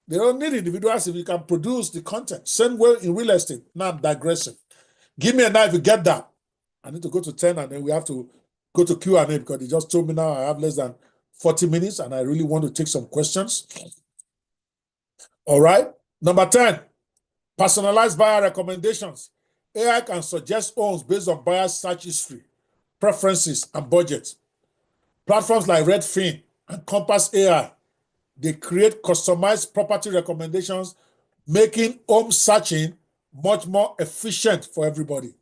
They don't need individuals if you can produce the content. Same way in real estate. Now I'm digressing. Give me a knife, you get that. I need to go to 10 and then we have to go to Q&A because they just told me now I have less than 40 minutes and I really want to take some questions. All right. Number 10, personalized buyer recommendations. AI can suggest homes based on buyers' search history, preferences, and budget. Platforms like Redfin and Compass AI, they create customized property recommendations, making home searching much more efficient for everybody.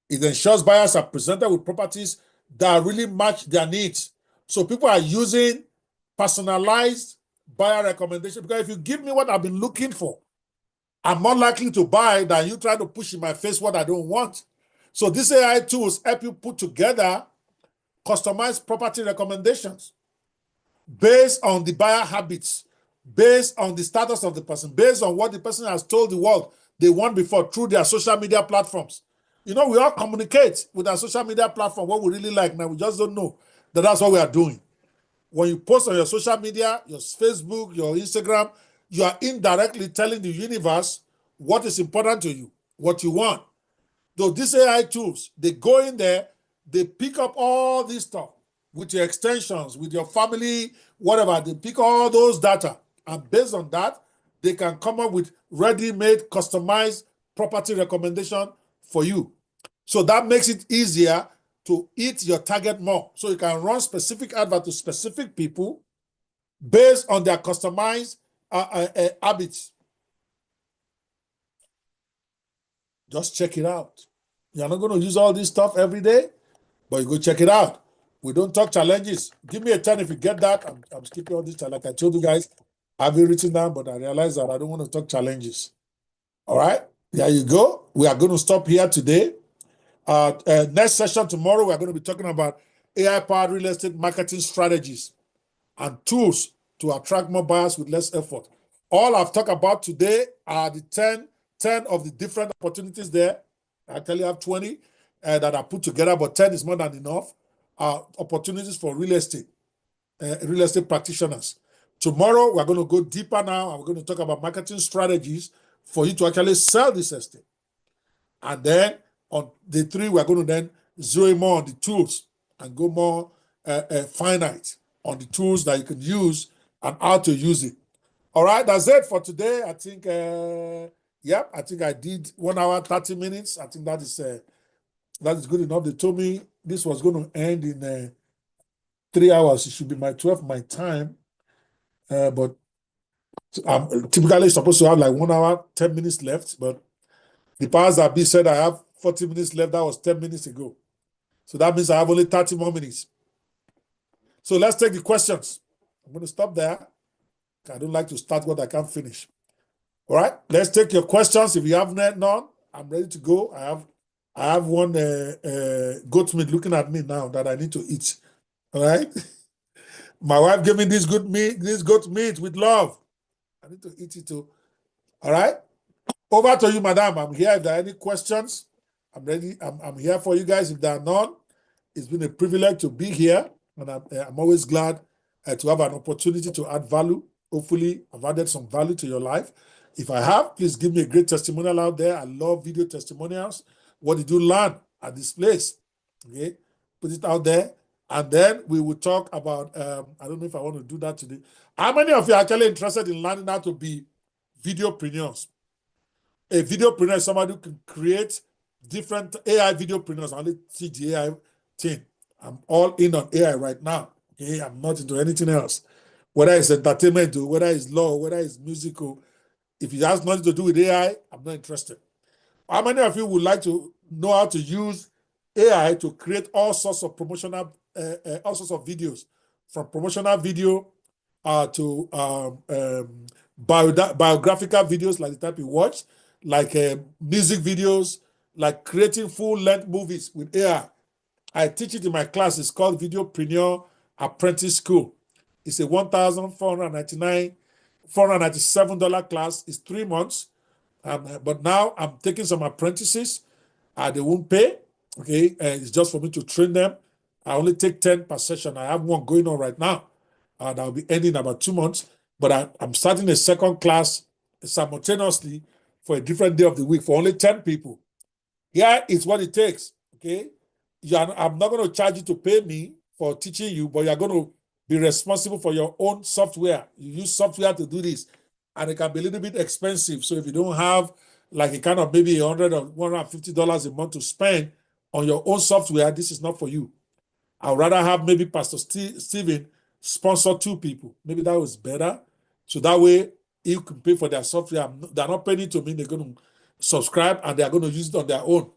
It ensures buyers are presented with properties that really match their needs. So people are using personalized buyer recommendation because if you give me what I've been looking for, I'm more likely to buy than you try to push in my face what I don't want. So these AI tools help you put together customized property recommendations based on the buyer habits, based on the status of the person, based on what the person has told the world they want before through their social media platforms. You know, we all communicate with our social media platform what we really like. Now we just don't know that that's what we are doing. When you post on your social media, your Facebook, your Instagram, you are indirectly telling the universe what is important to you, what you want. So these AI tools, they go in there, they pick up all this stuff with your extensions, with your family, whatever. They pick all those data. And based on that, they can come up with ready-made, customized property recommendation for you. So that makes it easier to hit your target more. So you can run specific advert to specific people based on their customized habits. Just check it out. You're not going to use all this stuff every day, but you go check it out. We don't talk challenges. Give me a 10 if you get that. I'm skipping all this. Like I told you guys, I have it written down, but I realized that I don't want to talk challenges. All right, there you go. We are going to stop here today. Next session tomorrow, we're going to be talking about AI-powered real estate marketing strategies and tools to attract more buyers with less effort. All I've talked about today are the 10 of the different opportunities there. I actually have 20 that I put together, but 10 is more than enough. Opportunities for real estate practitioners. Tomorrow, we're going to go deeper now, and we're going to talk about marketing strategies for you to actually sell this estate. And then on day 3, we're going to then zero in more on the tools and go more finite on the tools that you can use and how to use it. All right, that's it for today. I think, I think I did 1 hour, 30 minutes. I think that is good enough. They told me this was going to end in 3 hours. It should be my 12 my time. But I'm typically supposed to have like 1 hour, 10 minutes left. But the powers that be said I have 40 minutes left. That was 10 minutes ago. So that means I have only 30 more minutes. So let's take the questions. I'm going to stop there. I don't like to start what I can't finish. All right, let's take your questions. If you have none, I'm ready to go. I have one goat meat looking at me now that I need to eat. All right. My wife gave me this goat meat with love. I need to eat it too. All right. Over to you, madam. I'm here. If there are any questions, I'm ready. I'm here for you guys. If there are none, it's been a privilege to be here. And I'm always glad to have an opportunity to add value. Hopefully, I've added some value to your life. If I have, please give me a great testimonial out there. I love video testimonials. What did you learn at this place? Okay, put it out there. And then we will talk about, I don't know if I want to do that today. How many of you are actually interested in learning how to be videopreneurs? A videopreneur is somebody who can create different AI videopreneurs. I only teach the AI thing. I'm all in on AI right now. Okay, I'm not into anything else. Whether it's entertainment, or whether it's law, whether it's musical. If it has nothing to do with AI, I'm not interested. How many of you would like to know how to use AI to create all sorts of promotional, all sorts of videos, from promotional video to biographical videos like the type you watch, like music videos, like creating full-length movies with AI. I teach it in my class. It's called Videopreneur Apprentice School. It's a $497 class. It's 3 months. But now I'm taking some apprentices They won't pay. Okay, it's just for me to train them. I only take 10 per session. I have one going on right now. That will be ending in about 2 months. But I'm starting a second class simultaneously for a different day of the week for only 10 people. Here is what it takes. Okay, I'm not going to charge you to pay me for teaching you, but you're going to be responsible for your own software. You use software to do this, and it can be a little bit expensive. So if you don't have like a kind of maybe $100 or $150 a month to spend on your own software, this is not for you. I'd rather have maybe Pastor Stephen sponsor 2 people. Maybe that was better. So that way you can pay for their software. They're not paying it to me. They're going to subscribe and they're going to use it on their own.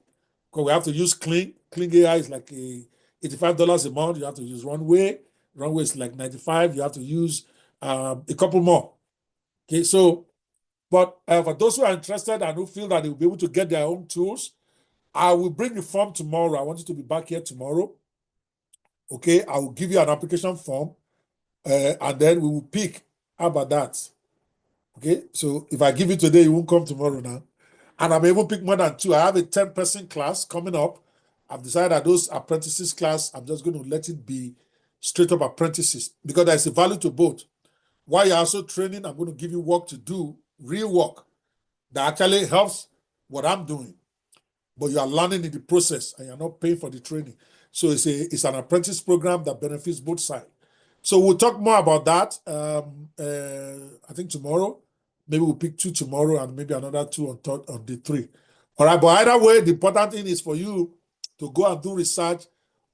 Because we have to use Clean. Clean AI is like $85 a month. You have to use Runway. Runway is like $95. You have to use a couple more. Okay, so, but for those who are interested and who feel that they will be able to get their own tools, I will bring the form tomorrow. I want you to be back here tomorrow. Okay, I will give you an application form and then we will pick. How about that? Okay, so if I give you today, you won't come tomorrow now. And I'm able to pick more than 2. I have a 10-person class coming up. I've decided that those apprentices class, I'm just going to let it be straight up apprentices because there's a value to both. While you're also training, I'm going to give you work to do, real work that actually helps what I'm doing. But you are learning in the process and you're not paying for the training. So it's an apprentice program that benefits both sides. So we'll talk more about that. I think tomorrow, maybe we'll pick 2 tomorrow and maybe another 2 on the 3. All right, but either way, the important thing is for you to go and do research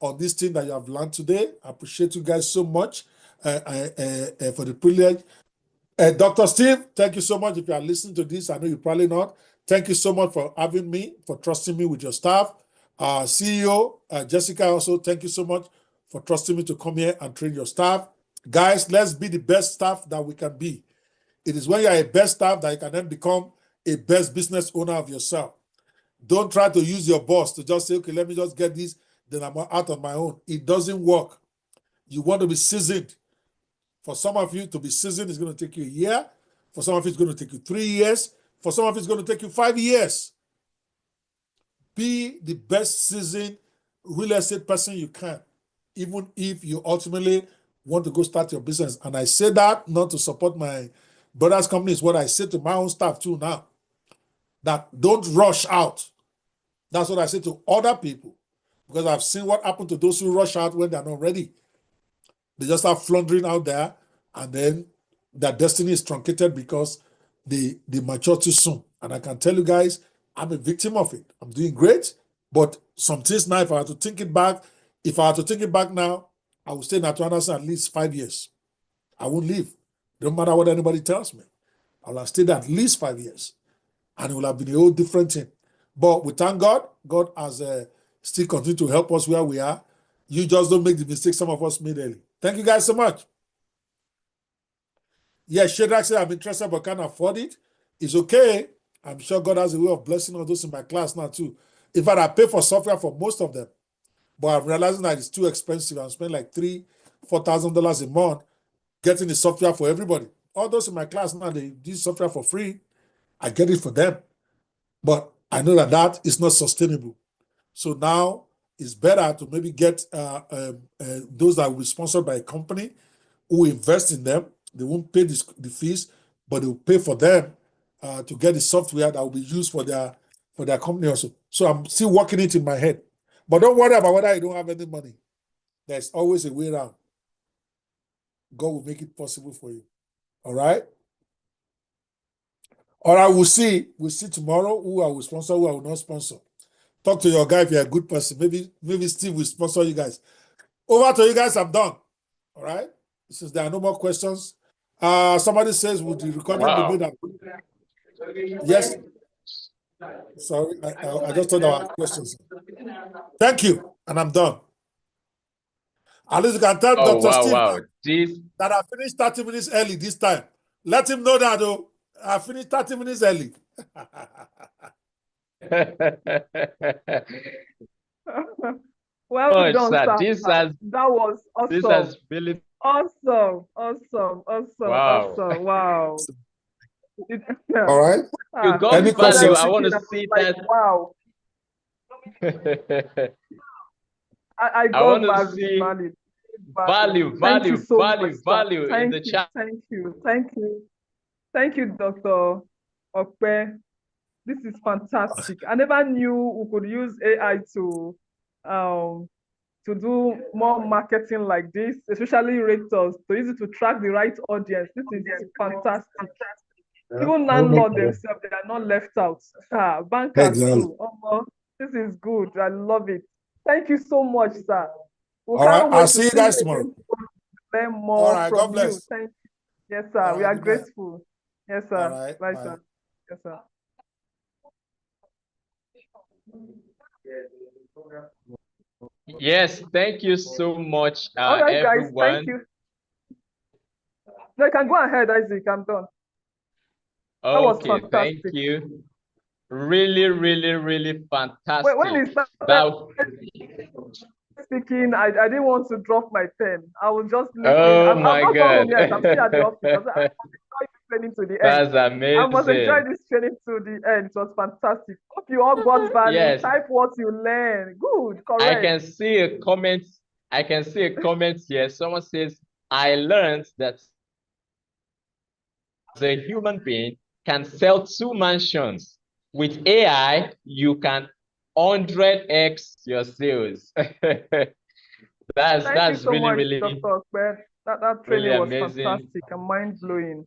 on this thing that you have learned today. I appreciate you guys so much for the privilege. Dr. Steve, thank you so much. If you are listening to this, I know you're probably not. Thank you so much for having me, for trusting me with your staff. CEO, Jessica, also, thank you so much for trusting me to come here and train your staff. Guys, let's be the best staff that we can be. It is when you're a best staff that you can then become a best business owner of yourself. Don't try to use your boss to just say, okay, let me just get this, then I'm out on my own. It doesn't work. You want to be seasoned. For some of you to be seasoned is going to take you a year. For some of you, it's going to take you 3 years. For some of you, it's going to take you 5 years. Be the best seasoned real estate person you can, even if you ultimately want to go start your business. And I say that not to support my brother's company, is what I say to my own staff too now. That don't rush out. That's what I say to other people. Because I've seen what happened to those who rush out when they're not ready. They just start floundering out there, and then their destiny is truncated because they mature too soon. And I can tell you guys, I'm a victim of it. I'm doing great, but some things now, if I had to think it back now, I would stay in Atlanta at least 5 years. I won't leave. No matter what anybody tells me. I will have stayed at least 5 years. And it will have been a whole different thing. But we thank God. God has still continued to help us where we are. You just don't make the mistakes some of us made early. Thank you guys so much. Yeah, Shadrach said, I'm interested but can't afford it. It's okay. I'm sure God has a way of blessing all those in my class now too. In fact, I pay for software for most of them. But I'm realizing that it's too expensive. I'm spending like $3,000-$4,000 a month getting the software for everybody. All those in my class now, they use software for free. I get it for them. But I know that is not sustainable. So now it's better to maybe get those that will be sponsored by a company who invest in them. They won't pay the fees, but they will pay for them to get the software that will be used for their company also. So I'm still working it in my head. But don't worry about whether you don't have any money. There's always a way around. God will make it possible for you. All right? All right, we'll see. We'll see tomorrow who I will sponsor, who I will not sponsor. Talk to your guy if you're a good person. Maybe Steve will sponsor you guys. Over to you guys. I'm done. All right? Since there are no more questions. Somebody says, would the recording be made up? Yes. Sorry, I just thought there were questions. Thank you, and I'm done. At least you can tell Dr. Steve that I finished 30 minutes early this time. Let him know that, though. I finished 30 minutes early. Well done, sir. That was awesome. This has really awesome. Wow. Awesome. Wow. All right. You got value. I want to see that. Wow. I I want got to value, see value. Thank you value, so much, value, sir. value in Thank the you, chat. thank you, thank you. Thank you, Dr. Okpe. This is fantastic. I never knew we could use AI to do more marketing like this, especially raters, to use it to track the right audience. This is fantastic. Even landlords themselves, they are not left out. Bankers too. This is good. I love it. Thank you so much, sir. We All right. can't I'll wait see to you see guys you tomorrow. again to learn All more right. from God you. bless. Thank you. Yes, sir. All We right, are goodbye. grateful. Yes, sir. All right. Bye, Bye. sir. Yes, sir. Yes, thank you so much, All right, guys. everyone. Thank you. No, you can go ahead, Isaac. I'm done. That was Okay, fantastic. thank you. Really, really, really fantastic. When he started speaking, I didn't want to drop my pen. I was just listening. Oh I'm my not gone home God. yet. I'm still at the office. I must enjoy this training to the end. That's I must enjoy amazing. this training to the end. It was fantastic. Hope you all got value. Yes, Type what you learn. Good, I correct. can see a comment. I can see a comment here. Someone says, I learned that the human being can sell 2 mansions. With AI, you can 100x your sales. Thank you That's so really, much, really, Dr. Okpe. That really training was amazing. fantastic and mind-blowing.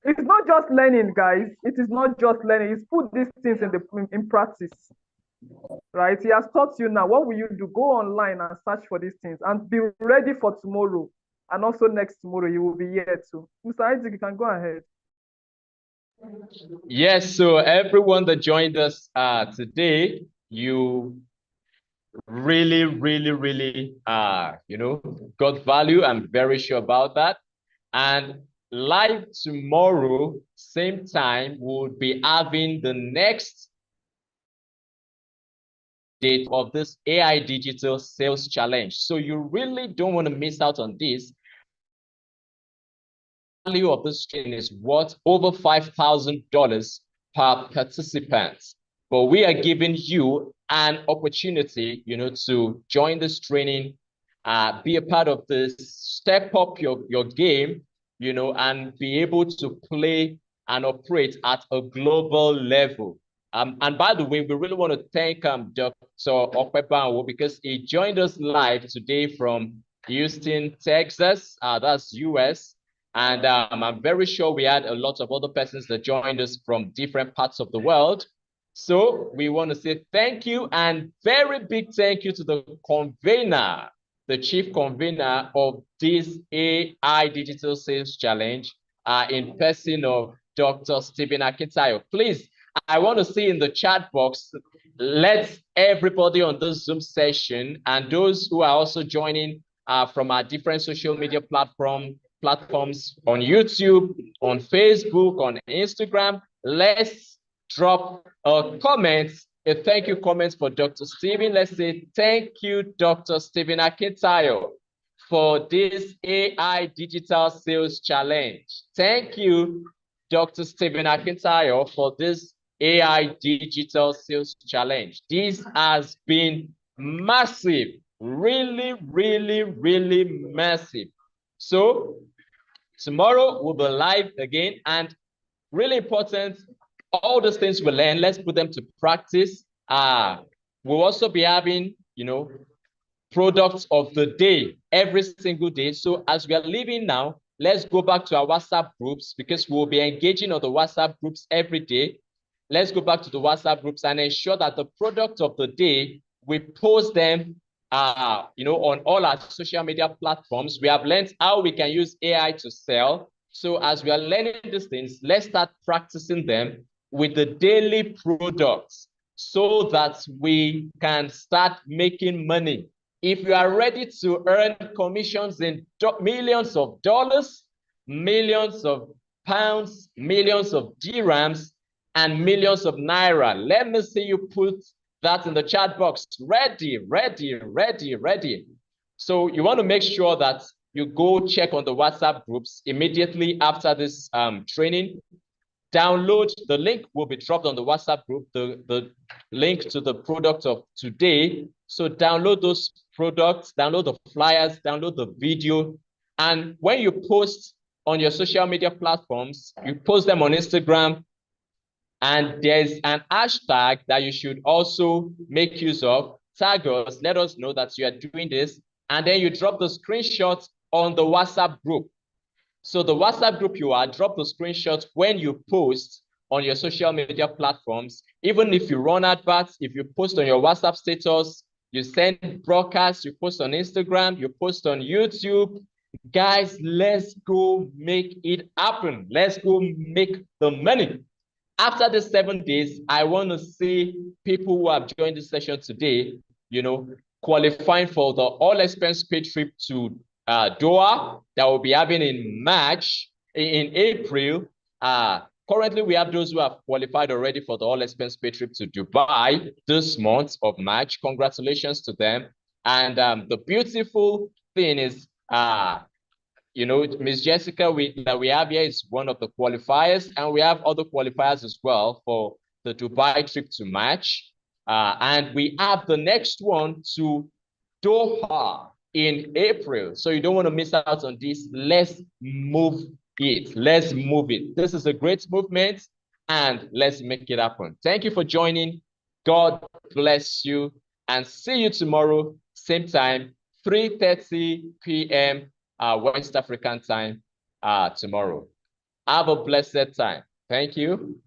It's not just learning, guys. It is not just learning. It's put these things in practice. Right? He has taught you now. What will you do? Go online and search for these things and be ready for tomorrow. And also next tomorrow, you will be here too. Mr. Isaac, you can go ahead. Yes, so everyone that joined us today, you really, really, really, got value. I'm very sure about that. And live tomorrow, same time, we'll be having the next date of this AI Digital Sales Challenge. So you really don't want to miss out on this. The value of this training is worth over $5,000 per participant. But we are giving you an opportunity, to join this training, be a part of this, step up your game, and be able to play and operate at a global level. And by the way, we really want to thank Dr. Okpe because he joined us live today from Houston, Texas. That's US. And I'm very sure we had a lot of other persons that joined us from different parts of the world. So we want to say thank you and very big thank you to the convener, the chief convener of this AI Digital Sales Challenge, in person of Dr. Stephen Akintayo. Please, I want to see in the chat box, let everybody on this Zoom session and those who are also joining from our different social media platforms on YouTube, on Facebook, on Instagram, let's drop a comment, a thank you comment for Dr. Stephen. Let's say thank you, Dr. Stephen Akintayo, for this AI Digital Sales Challenge. Thank you, Dr. Stephen Akintayo, for this AI Digital Sales Challenge. This has been massive, really, really, really massive. So tomorrow we'll be live again, and really important, all those things we learn, let's put them to practice. We'll also be having, products of the day every single day. So as we are leaving now, let's go back to our WhatsApp groups because we'll be engaging on the WhatsApp groups every day. Let's go back to the WhatsApp groups and ensure that the product of the day, we post them on all our social media platforms. We have learned how we can use AI to sell. So as we are learning these things, let's start practicing them with the daily products so that we can start making money. If you are ready to earn commissions in millions of dollars, millions of pounds, millions of dirhams, and millions of naira, let me see you put that in the chat box. Ready, ready, ready, ready. So you want to make sure that you go check on the WhatsApp groups immediately after this training. Download, the link will be dropped on the WhatsApp group, the link to the product of today. So download those products, download the flyers, download the video. And when you post on your social media platforms, you post them on Instagram, and there's an hashtag that you should also make use of. Tag us, let us know that you are doing this, and then you drop the screenshot on the WhatsApp group. So the WhatsApp group you are, drop the screenshot when you post on your social media platforms. Even if you run adverts, if you post on your WhatsApp status, you send broadcasts, you post on Instagram, you post on YouTube. Guys, let's go make it happen. Let's go make the money. After the 7 days, I want to see people who have joined this session today, qualifying for the all expense paid trip to Doha that will be having in March, in April. Currently, we have those who have qualified already for the all expense paid trip to Dubai this month of March. Congratulations to them. And the beautiful thing is, Miss Jessica, that we have here is one of the qualifiers, and we have other qualifiers as well for the Dubai trip to March. And we have the next one to Doha in April. So you don't want to miss out on this. Let's move it. Let's move it. This is a great movement, and let's make it happen. Thank you for joining. God bless you, and see you tomorrow, same time, 3:30 p.m. West African time tomorrow. Have a blessed time. Thank you.